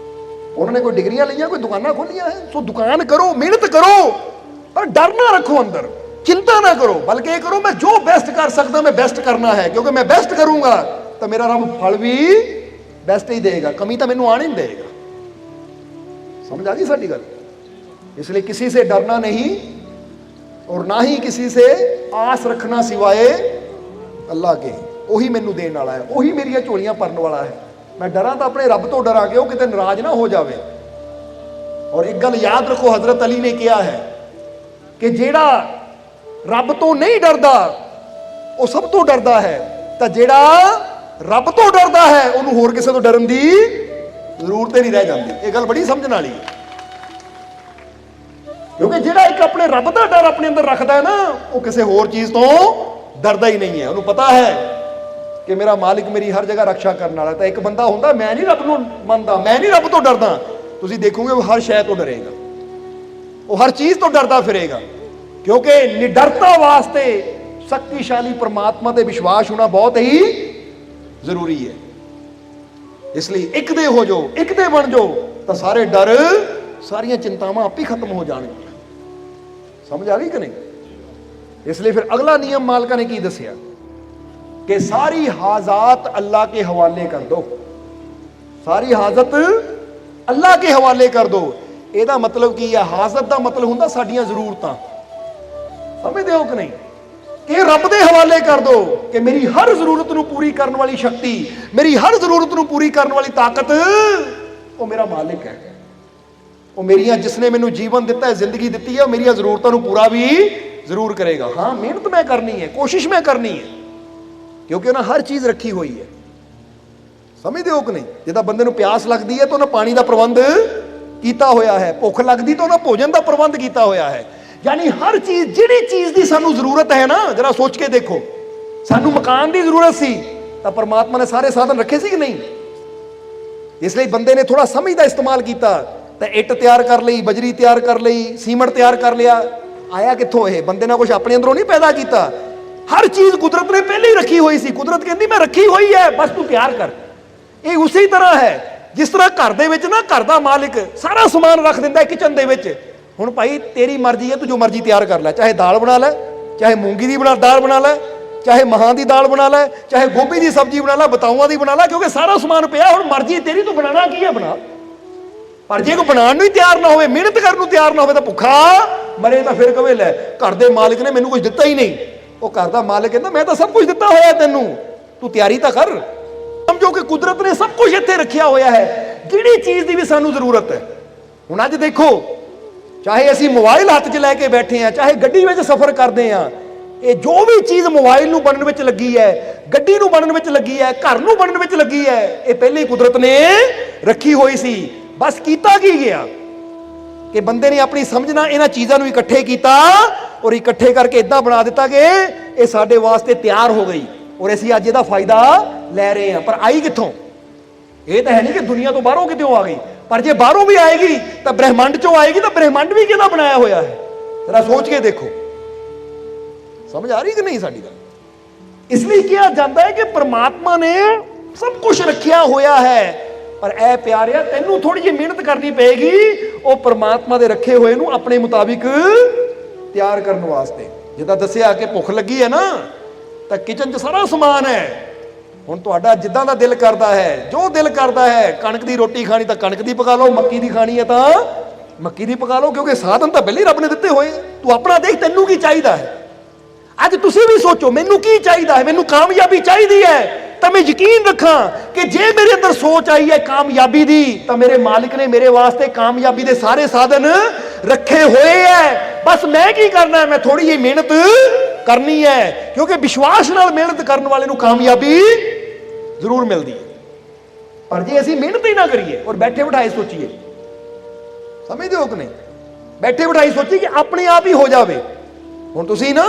B: ਉਹਨਾਂ ਨੇ ਕੋਈ ਡਿਗਰੀਆਂ ਲਈਆਂ, ਕੋਈ ਦੁਕਾਨਾਂ ਖੋਲੀਆਂ ਹੈ? ਸੋ ਦੁਕਾਨ ਕਰੋ, ਮਿਹਨਤ ਕਰੋ, ਪਰ ਡਰ ਨਾ ਰੱਖੋ ਅੰਦਰ, ਚਿੰਤਾ ਨਾ ਕਰੋ, ਬਲਕਿ ਇਹ ਕਰੋ ਮੈਂ ਜੋ ਬੈਸਟ ਕਰ ਸਕਦਾ ਮੈਂ ਬੈਸਟ ਕਰਨਾ ਹੈ, ਕਿਉਂਕਿ ਮੈਂ ਬੈਸਟ ਕਰੂੰਗਾ ਤਾਂ ਮੇਰਾ ਰੱਬ ਫਲ ਵੀ ਬੈਸਟ ਹੀ ਦੇਗਾ, ਕਮੀ ਤਾਂ ਮੈਨੂੰ ਆਣ ਹੀ ਨਹੀਂ ਦੇਗਾ। समझ आ गई साडी गल? इसलिए किसी से डरना नहीं और ना ही किसी से आस रखना सिवाय अल्लाह के। ਉਹੀ ਮੈਨੂੰ ਦੇਣ ਵਾਲਾ ਹੈ, ਉਹੀ ਮੇਰੀਆਂ ਝੋਲੀਆਂ ਭਰਨ ਵਾਲਾ ਹੈ। ਮੈਂ ਡਰਾਂ ਤਾਂ ਆਪਣੇ ਰੱਬ ਤੋਂ ਡਰਾਂ ਕਿ ਉਹ ਕਿਤੇ ਨਾਰਾਜ਼ ਨਾ ਹੋ ਜਾਵੇ। ਔਰ ਇੱਕ ਗੱਲ ਯਾਦ ਰੱਖੋ, ਹਜ਼ਰਤ ਅਲੀ ਨੇ ਕਿਹਾ ਹੈ ਕਿ ਜਿਹੜਾ ਰੱਬ ਤੋਂ ਨਹੀਂ ਡਰਦਾ ਉਹ ਸਭ ਤੋਂ ਡਰਦਾ ਹੈ, ਤਾਂ ਜਿਹੜਾ ਰੱਬ ਤੋਂ ਡਰਦਾ ਹੈ ਉਹਨੂੰ ਹੋਰ ਕਿਸੇ ਤੋਂ ਡਰਨ ਦੀ ਜ਼ਰੂਰਤ ਹੀ ਨਹੀਂ ਰਹਿ ਜਾਂਦੀ। ਇਹ ਗੱਲ ਬੜੀ ਸਮਝਣ ਵਾਲੀ ਹੈ, ਕਿਉਂਕਿ ਜਿਹੜਾ ਇੱਕ ਆਪਣੇ ਰੱਬ ਦਾ ਡਰ ਆਪਣੇ ਅੰਦਰ ਰੱਖਦਾ ਹੈ ਨਾ, ਉਹ ਕਿਸੇ ਹੋਰ ਚੀਜ਼ ਤੋਂ ਡਰਦਾ ਹੀ ਨਹੀਂ ਹੈ। ਉਹਨੂੰ ਪਤਾ ਹੈ ਕਿ ਮੇਰਾ ਮਾਲਿਕ ਮੇਰੀ ਹਰ ਜਗ੍ਹਾ ਰੱਖਿਆ ਕਰਨ ਵਾਲਾ। ਤਾਂ ਇੱਕ ਬੰਦਾ ਹੁੰਦਾ ਮੈਂ ਨਹੀਂ ਰੱਬ ਨੂੰ ਮੰਨਦਾ, ਮੈਂ ਨਹੀਂ ਰੱਬ ਤੋਂ ਡਰਦਾ, ਤੁਸੀਂ ਦੇਖੋਗੇ ਉਹ ਹਰ ਸ਼ੈ ਤੋਂ ਡਰੇਗਾ, ਉਹ ਹਰ ਚੀਜ਼ ਤੋਂ ਡਰਦਾ ਫਿਰੇਗਾ, ਕਿਉਂਕਿ ਨਿਡਰਤਾ ਵਾਸਤੇ ਸ਼ਕਤੀਸ਼ਾਲੀ परमात्मा ਤੇ ਵਿਸ਼ਵਾਸ ਹੋਣਾ ਬਹੁਤ ਹੀ ਜ਼ਰੂਰੀ ਹੈ। ਇਸ ਲਈ ਇੱਕ ਦੇ ਹੋ ਜਾਓ, ਇੱਕ ਦੇ ਬਣ ਜਾਓ, ਤਾਂ ਸਾਰੇ ਡਰ ਸਾਰੀਆਂ ਚਿੰਤਾਵਾਂ ਆਪੇ ਖਤਮ ਹੋ ਜਾਣਗੀਆਂ। ਸਮਝ ਆ ਗਈ ਕਿ ਨਹੀਂ? ਇਸ ਲਈ ਫਿਰ ਅਗਲਾ ਨਿਯਮ ਮਾਲਕਾਂ ਨੇ ਕੀ ਦੱਸਿਆ कि सारी हाजात अल्लाह के हवाले कर दो, सारी हाजत अल्लाह के हवाले कर दो। ਇਹਦਾ मतलब ਕੀ ਹੈ? ਹਾਜ਼ਤ ਦਾ मतलब ਹੁੰਦਾ ਸਾਡੀਆਂ ਜ਼ਰੂਰਤਾਂ, ਸਮਝਦੇ ਹੋ ਕਿ ਨਹੀਂ? ਕਿ ਰੱਬ ਦੇ ਹਵਾਲੇ ਕਰ ਦੋ ਕਿ ਮੇਰੀ ਹਰ ਜ਼ਰੂਰਤ ਨੂੰ ਪੂਰੀ ਕਰਨ ਵਾਲੀ ਸ਼ਕਤੀ, ਮੇਰੀ ਹਰ ਜ਼ਰੂਰਤ ਨੂੰ ਪੂਰੀ ਕਰਨ ਵਾਲੀ ਤਾਕਤ ਉਹ ਮੇਰਾ ਮਾਲਿਕ ਹੈ। ਉਹ ਮੇਰੀਆਂ, ਜਿਸਨੇ ਮੈਨੂੰ ਜੀਵਨ ਦਿੱਤਾ ਹੈ, ਜ਼ਿੰਦਗੀ ਦਿੱਤੀ ਹੈ, ਉਹ ਮੇਰੀਆਂ ਜ਼ਰੂਰਤਾਂ ਨੂੰ ਪੂਰਾ ਵੀ ਜ਼ਰੂਰ ਕਰੇਗਾ। ਹਾਂ, ਮਿਹਨਤ ਮੈਂ ਕਰਨੀ ਹੈ, ਕੋਸ਼ਿਸ਼ ਮੈਂ ਕਰਨੀ ਹੈ, ਕਿਉਂਕਿ ਉਹਨਾਂ ਹਰ ਚੀਜ਼ ਰੱਖੀ ਹੋਈ ਹੈ। ਸਮਝਦੇ ਹੋ ਕਿ ਨਹੀਂ? ਜਿੱਦਾਂ ਬੰਦੇ ਨੂੰ ਪਿਆਸ ਲੱਗਦੀ ਹੈ ਤਾਂ ਉਹਨਾਂ ਪਾਣੀ ਦਾ ਪ੍ਰਬੰਧ ਕੀਤਾ ਹੋਇਆ ਹੈ, ਭੁੱਖ ਲੱਗਦੀ ਤਾਂ ਉਹਨਾਂ ਭੋਜਨ ਦਾ ਪ੍ਰਬੰਧ ਕੀਤਾ ਹੋਇਆ ਹੈ। ਯਾਨੀ ਹਰ ਚੀਜ਼, ਜਿਹੜੀ ਚੀਜ਼ ਦੀ ਸਾਨੂੰ ਜ਼ਰੂਰਤ ਹੈ ਨਾ, ਜਰਾ ਸੋਚ ਕੇ ਦੇਖੋ, ਸਾਨੂੰ ਮਕਾਨ ਦੀ ਜ਼ਰੂਰਤ ਸੀ ਤਾਂ ਪਰਮਾਤਮਾ ਨੇ ਸਾਰੇ ਸਾਧਨ ਰੱਖੇ ਸੀ ਕਿ ਨਹੀਂ? ਇਸ ਲਈ ਬੰਦੇ ਨੇ ਥੋੜਾ ਸਮਝ ਦਾ ਇਸਤੇਮਾਲ ਕੀਤਾ ਤਾਂ ਇੱਟ ਤਿਆਰ ਕਰ ਲਈ, ਬਜਰੀ ਤਿਆਰ ਕਰ ਲਈ, ਸੀਮੈਂਟ ਤਿਆਰ ਕਰ ਲਿਆ। ਆਇਆ ਕਿੱਥੋਂ ਇਹ? ਬੰਦੇ ਨੇ ਕੁਝ ਆਪਣੇ ਅੰਦਰੋਂ ਨਹੀਂ ਪੈਦਾ ਕੀਤਾ, हर चीज कुदरत ने पहले ही रखी हुई सी। कुदरत कहती मैं रखी हुई है, बस तू तैयार कर। ये उसी तरह है जिस तरह घर दे विच ना घर दा मालिक सारा समान रख दिंदा है किचन दे विच। हुण भाई तेरी मर्जी है, तू जो मर्जी तैयार कर ले, चाहे दाल बना ले, चाहे मूंगी दी दाल बना ले, चाहे महां दी दाल बना ले, चाहे गोभी दी सब्जी बना ले, बताऊआं दी बना ले, क्योंकि सारा समान पिया। हुण मर्जी तेरी, तू बनाना की है बना। पर जे कोई बनाने ही तैयार ना होवे, मेहनत करने नूं तैयार ना होवे, तां भुखा मरे तां फिर कहे लै घर दे मालिक ने मैनूं कुछ दित्ता ही नहीं। ਉਹ ਘਰ ਦਾ ਮਾਲਕ ਕਹਿੰਦਾ ਮੈਂ ਤਾਂ ਸਭ ਕੁਝ ਦਿੱਤਾ ਹੋਇਆ ਤੈਨੂੰ, ਤੂੰ ਤਿਆਰੀ ਤਾਂ ਕਰ। ਸਮਝੋ ਕਿ ਕੁਦਰਤ ਨੇ ਸਭ ਕੁਝ ਇੱਥੇ ਰੱਖਿਆ ਹੋਇਆ ਹੈ, ਜਿਹੜੀ ਚੀਜ਼ ਦੀ ਵੀ ਸਾਨੂੰ ਜ਼ਰੂਰਤ ਹੈ। ਹੁਣ ਅੱਜ ਦੇਖੋ, ਚਾਹੇ ਅਸੀਂ ਮੋਬਾਈਲ ਹੱਥ 'ਚ ਲੈ ਕੇ ਬੈਠੇ ਆ, ਚਾਹੇ ਗੱਡੀ ਵਿੱਚ ਸਫ਼ਰ ਕਰਦੇ ਆ, ਇਹ ਜੋ ਵੀ ਚੀਜ਼ ਮੋਬਾਈਲ ਨੂੰ ਬਣਨ ਵਿੱਚ ਲੱਗੀ ਹੈ, ਗੱਡੀ ਨੂੰ ਬਣਨ ਵਿੱਚ ਲੱਗੀ ਹੈ, ਘਰ ਨੂੰ ਬਣਨ ਵਿੱਚ ਲੱਗੀ ਹੈ, ਇਹ ਪਹਿਲੇ ਹੀ ਕੁਦਰਤ ਨੇ ਰੱਖੀ ਹੋਈ ਸੀ। ਬਸ ਕੀਤਾ ਕੀ ਗਿਆ कि बंदे ने अपनी समझना इन्हां चीज़ों को इकट्ठे किया और इकट्ठे करके इदां बना दिता कि ये साडे वास्ते तैयार हो गई और असीं अज इहदा फायदा लै रहे हैं। पर आई कित्थों? ये तो है नहीं कि दुनिया तो बाहरों कितों आ गई, पर जे बाहरों भी आएगी तो ब्रह्मंड चों आएगी, तो ब्रह्मंड भी किहदा बनाया होया है? जरा सोच के देखो, समझ आ रही कि नहीं साडी गल? इसलिए कहा जाता है कि परमात्मा ने सब कुछ रखिया होया है ਪਰ ਇਹ ਪਿਆਰਿਆ ਤੈਨੂੰ ਥੋੜੀ ਜਿਹੀ ਮਿਹਨਤ ਕਰਨੀ ਪਏਗੀ ਉਹ ਪਰਮਾਤਮਾ ਦੇ ਰੱਖੇ ਹੋਏ ਨੂੰ ਆਪਣੇ ਮੁਤਾਬਿਕ ਤਿਆਰ ਕਰਨ ਵਾਸਤੇ। ਜਿੱਦਾਂ ਦੱਸਿਆ ਕਿ ਭੁੱਖ ਲੱਗੀ ਹੈ ਨਾ ਤਾਂ ਕਿਚਨ 'ਚ ਸਾਰਾ ਸਮਾਨ ਹੈ। ਹੁਣ ਤੁਹਾਡਾ ਜਿੱਦਾਂ ਦਾ ਦਿਲ ਕਰਦਾ ਹੈ, ਜੋ ਦਿਲ ਕਰਦਾ ਹੈ, ਕਣਕ ਦੀ ਰੋਟੀ ਖਾਣੀ ਤਾਂ ਕਣਕ ਦੀ ਪਕਾ ਲਓ, ਮੱਕੀ ਦੀ ਖਾਣੀ ਹੈ ਤਾਂ ਮੱਕੀ ਦੀ ਪਕਾ ਲਓ, ਕਿਉਂਕਿ ਸਾਧਨ ਤਾਂ ਪਹਿਲੇ ਹੀ ਰੱਬ ਨੇ ਦਿੱਤੇ ਹੋਏ। ਤੂੰ ਆਪਣਾ ਦੇਖ ਤੈਨੂੰ ਕੀ ਚਾਹੀਦਾ ਹੈ। ਅੱਜ ਤੁਸੀਂ ਵੀ ਸੋਚੋ ਮੈਨੂੰ ਕੀ ਚਾਹੀਦਾ ਹੈ। ਮੈਨੂੰ ਕਾਮਯਾਬੀ ਚਾਹੀਦੀ ਹੈ ਤਾਂ ਮੈਂ ਯਕੀਨ ਰੱਖਾਂ ਕਿ ਜੇ ਮੇਰੇ ਅੰਦਰ ਸੋਚ ਆਈ ਹੈ ਕਾਮਯਾਬੀ ਦੀ ਤਾਂ ਮੇਰੇ ਮਾਲਿਕ ਨੇ ਮੇਰੇ ਵਾਸਤੇ ਕਾਮਯਾਬੀ ਦੇ ਸਾਰੇ ਸਾਧਨ ਰੱਖੇ ਹੋਏ ਹੈ। ਬਸ ਮੈਂ ਕੀ ਕਰਨਾ ਹੈ, ਮੈਂ ਥੋੜੀ ਜਿਹੀ ਮਿਹਨਤ ਕਰਨੀ ਹੈ, ਕਿਉਂਕਿ ਵਿਸ਼ਵਾਸ ਨਾਲ ਮਿਹਨਤ ਕਰਨ ਵਾਲੇ ਨੂੰ ਕਾਮਯਾਬੀ ਜ਼ਰੂਰ ਮਿਲਦੀ ਹੈ। ਪਰ ਜੇ ਅਸੀਂ ਮਿਹਨਤ ਹੀ ਨਾ ਕਰੀਏ ਔਰ ਬੈਠੇ ਬਿਠਾਏ ਸੋਚੀਏ, ਸਮਝਦੇ ਹੋ ਕਿ ਨਹੀਂ, ਬੈਠੇ ਬਿਠਾਈ ਸੋਚੀਏ ਕਿ ਆਪਣੇ ਆਪ ਹੀ ਹੋ ਜਾਵੇ। ਹੁਣ ਤੁਸੀਂ ਨਾ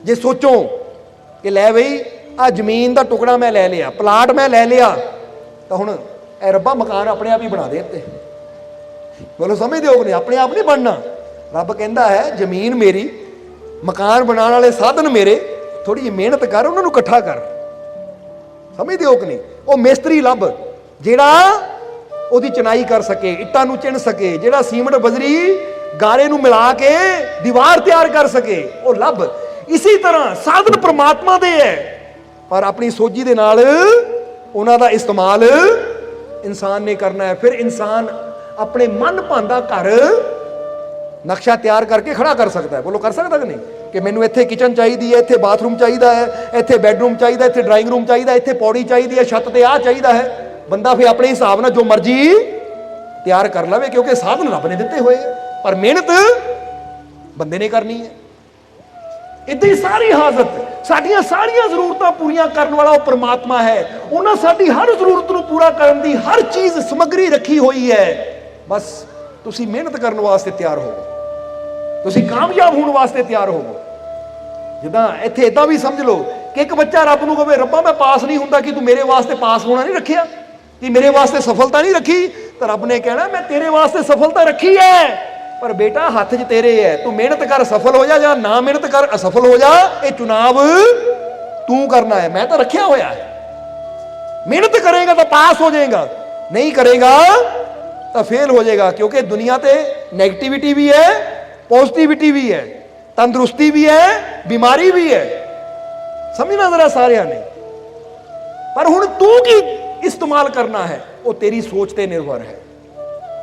B: ਜੇ ਸੋਚੋ ਕਿ ਲੈ ਬਈ ਆ ਜ਼ਮੀਨ ਦਾ ਟੁਕੜਾ ਮੈਂ ਲੈ ਲਿਆ, ਪਲਾਟ ਮੈਂ ਲੈ ਲਿਆ, ਤਾਂ ਹੁਣ ਇਹ ਰੱਬਾ ਮਕਾਨ ਆਪਣੇ ਆਪ ਹੀ ਬਣਾ ਦੇ ਉੱਤੇ। ਬੋਲੋ ਸਮਝਦੇ ਹੋ ਕਿ ਨਹੀਂ, ਆਪਣੇ ਆਪ ਨਹੀਂ ਬਣਨਾ। ਰੱਬ ਕਹਿੰਦਾ ਹੈ ਜ਼ਮੀਨ ਮੇਰੀ, ਮਕਾਨ ਬਣਾਉਣ ਵਾਲੇ ਸਾਧਨ ਮੇਰੇ, ਥੋੜੀ ਜਿਹੀ ਮਿਹਨਤ ਕਰ, ਉਹਨਾਂ ਨੂੰ ਇਕੱਠਾ ਕਰ। ਸਮਝਦੇ ਹੋ ਕਿ ਨਹੀਂ, ਉਹ ਮਿਸਤਰੀ ਲੱਭ ਜਿਹੜਾ ਉਹਦੀ ਚਨਾਈ ਕਰ ਸਕੇ, ਇੱਟਾਂ ਨੂੰ ਚਿਣ ਸਕੇ, ਜਿਹੜਾ ਸੀਮਟ ਬਜਰੀ ਗਾਰੇ ਨੂੰ ਮਿਲਾ ਕੇ ਦੀਵਾਰ ਤਿਆਰ ਕਰ ਸਕੇ, ਉਹ ਲੱਭ। ਇਸੇ ਤਰ੍ਹਾਂ ਸਾਧਨ ਪ੍ਰਮਾਤਮਾ ਦੇ ਹੈ, ਪਰ ਆਪਣੀ ਸੋਝੀ ਦੇ ਨਾਲ ਉਹਨਾਂ ਦਾ ਇਸਤੇਮਾਲ ਇਨਸਾਨ ਨੇ ਕਰਨਾ ਹੈ। ਫਿਰ ਇਨਸਾਨ ਆਪਣੇ ਮਨ ਭਾਉਂਦਾ ਘਰ ਨਕਸ਼ਾ ਤਿਆਰ ਕਰਕੇ ਖੜਾ ਕਰ ਸਕਦਾ ਹੈ। ਬੋਲੋ ਕਰ ਸਕਦਾ ਕਿ ਨਹੀਂ, ਕਿ ਮੈਨੂੰ ਇੱਥੇ ਕਿਚਨ ਚਾਹੀਦੀ ਹੈ, ਇੱਥੇ ਬਾਥਰੂਮ ਚਾਹੀਦਾ ਹੈ, ਇੱਥੇ ਬੈਡਰੂਮ ਚਾਹੀਦਾ, ਇੱਥੇ ਡਰਾਇੰਗ ਰੂਮ ਚਾਹੀਦਾ, ਇੱਥੇ ਪੌੜੀ ਚਾਹੀਦੀ ਹੈ, ਛੱਤ ਤੇ ਆਹ ਚਾਹੀਦਾ ਹੈ। ਬੰਦਾ ਫਿਰ ਆਪਣੇ ਹਿਸਾਬ ਨਾਲ ਜੋ ਮਰਜ਼ੀ ਤਿਆਰ ਕਰ ਲਵੇ, ਕਿਉਂਕਿ ਸਾਧਨ ਰੱਬ ਨੇ ਦਿੱਤੇ ਹੋਏ, ਪਰ ਮਿਹਨਤ ਬੰਦੇ ਨੇ ਕਰਨੀ ਹੈ। ਇਦਾਂ ਹੀ ਸਾਰੀ ਹਾਜ਼ਤ, ਸਾਡੀਆਂ ਸਾਰੀਆਂ ਜ਼ਰੂਰਤਾਂ ਪੂਰੀਆਂ ਕਰਨ ਵਾਲਾ ਉਹ ਪਰਮਾਤਮਾ ਹੈ। ਉਹਨਾਂ ਸਾਡੀ ਹਰ ਜ਼ਰੂਰਤ ਨੂੰ ਪੂਰਾ ਕਰਨ ਦੀ ਹਰ ਚੀਜ਼ ਸਮੱਗਰੀ ਰੱਖੀ ਹੋਈ ਹੈ। ਬਸ ਤੁਸੀਂ ਮਿਹਨਤ ਕਰਨ ਵਾਸਤੇ ਤਿਆਰ ਹੋਵੋ, ਤੁਸੀਂ ਕਾਮਯਾਬ ਹੋਣ ਵਾਸਤੇ ਤਿਆਰ ਹੋਵੋ। ਜਿੱਦਾਂ ਇੱਥੇ ਇਦਾਂ ਵੀ ਸਮਝ ਲਓ ਕਿ ਇੱਕ ਬੱਚਾ ਰੱਬ ਨੂੰ ਕਹੇ ਰੱਬਾ ਮੈਂ ਪਾਸ ਨਹੀਂ ਹੁੰਦਾ, ਕਿ ਤੂੰ ਮੇਰੇ ਵਾਸਤੇ ਪਾਸ ਹੋਣਾ ਨਹੀਂ ਰੱਖਿਆ, ਕਿ ਮੇਰੇ ਵਾਸਤੇ ਸਫਲਤਾ ਨਹੀਂ ਰੱਖੀ, ਤਾਂ ਰੱਬ ਨੇ ਕਹਿਣਾ ਮੈਂ ਤੇਰੇ ਵਾਸਤੇ ਸਫਲਤਾ ਰੱਖੀ ਹੈ, ਪਰ ਬੇਟਾ ਹੱਥ 'ਚ ਤੇਰੇ ਹੈ। ਤੂੰ ਮਿਹਨਤ ਕਰ ਸਫਲ ਹੋ ਜਾ, ਜਾਂ ਨਾ ਮਿਹਨਤ ਕਰ ਅਸਫਲ ਹੋ ਜਾ, ਇਹ ਚੁਣਾਵ ਤੂੰ ਕਰਨਾ ਹੈ। ਮੈਂ ਤਾਂ ਰੱਖਿਆ ਹੋਇਆ ਹੈ, ਮਿਹਨਤ ਕਰੇਗਾ ਤਾਂ ਪਾਸ ਹੋ ਜਾਏਗਾ, ਨਹੀਂ ਕਰੇਗਾ ਤਾਂ ਫੇਲ ਹੋ ਜਾਏਗਾ। ਕਿਉਂਕਿ ਦੁਨੀਆ ਤੇ ਨੈਗੇਟਿਵਿਟੀ ਵੀ ਹੈ, ਪੋਜ਼ਿਟਿਵਿਟੀ ਵੀ ਹੈ, ਤੰਦਰੁਸਤੀ ਵੀ ਹੈ, ਬਿਮਾਰੀ ਵੀ ਹੈ। ਸਮਝਣਾ ਜ਼ਰਾ ਸਾਰਿਆਂ ਨੇ। ਪਰ ਹੁਣ ਤੂੰ ਕੀ ਇਸਤੇਮਾਲ ਕਰਨਾ ਹੈ ਉਹ ਤੇਰੀ ਸੋਚ ਤੇ ਨਿਰਭਰ ਹੈ।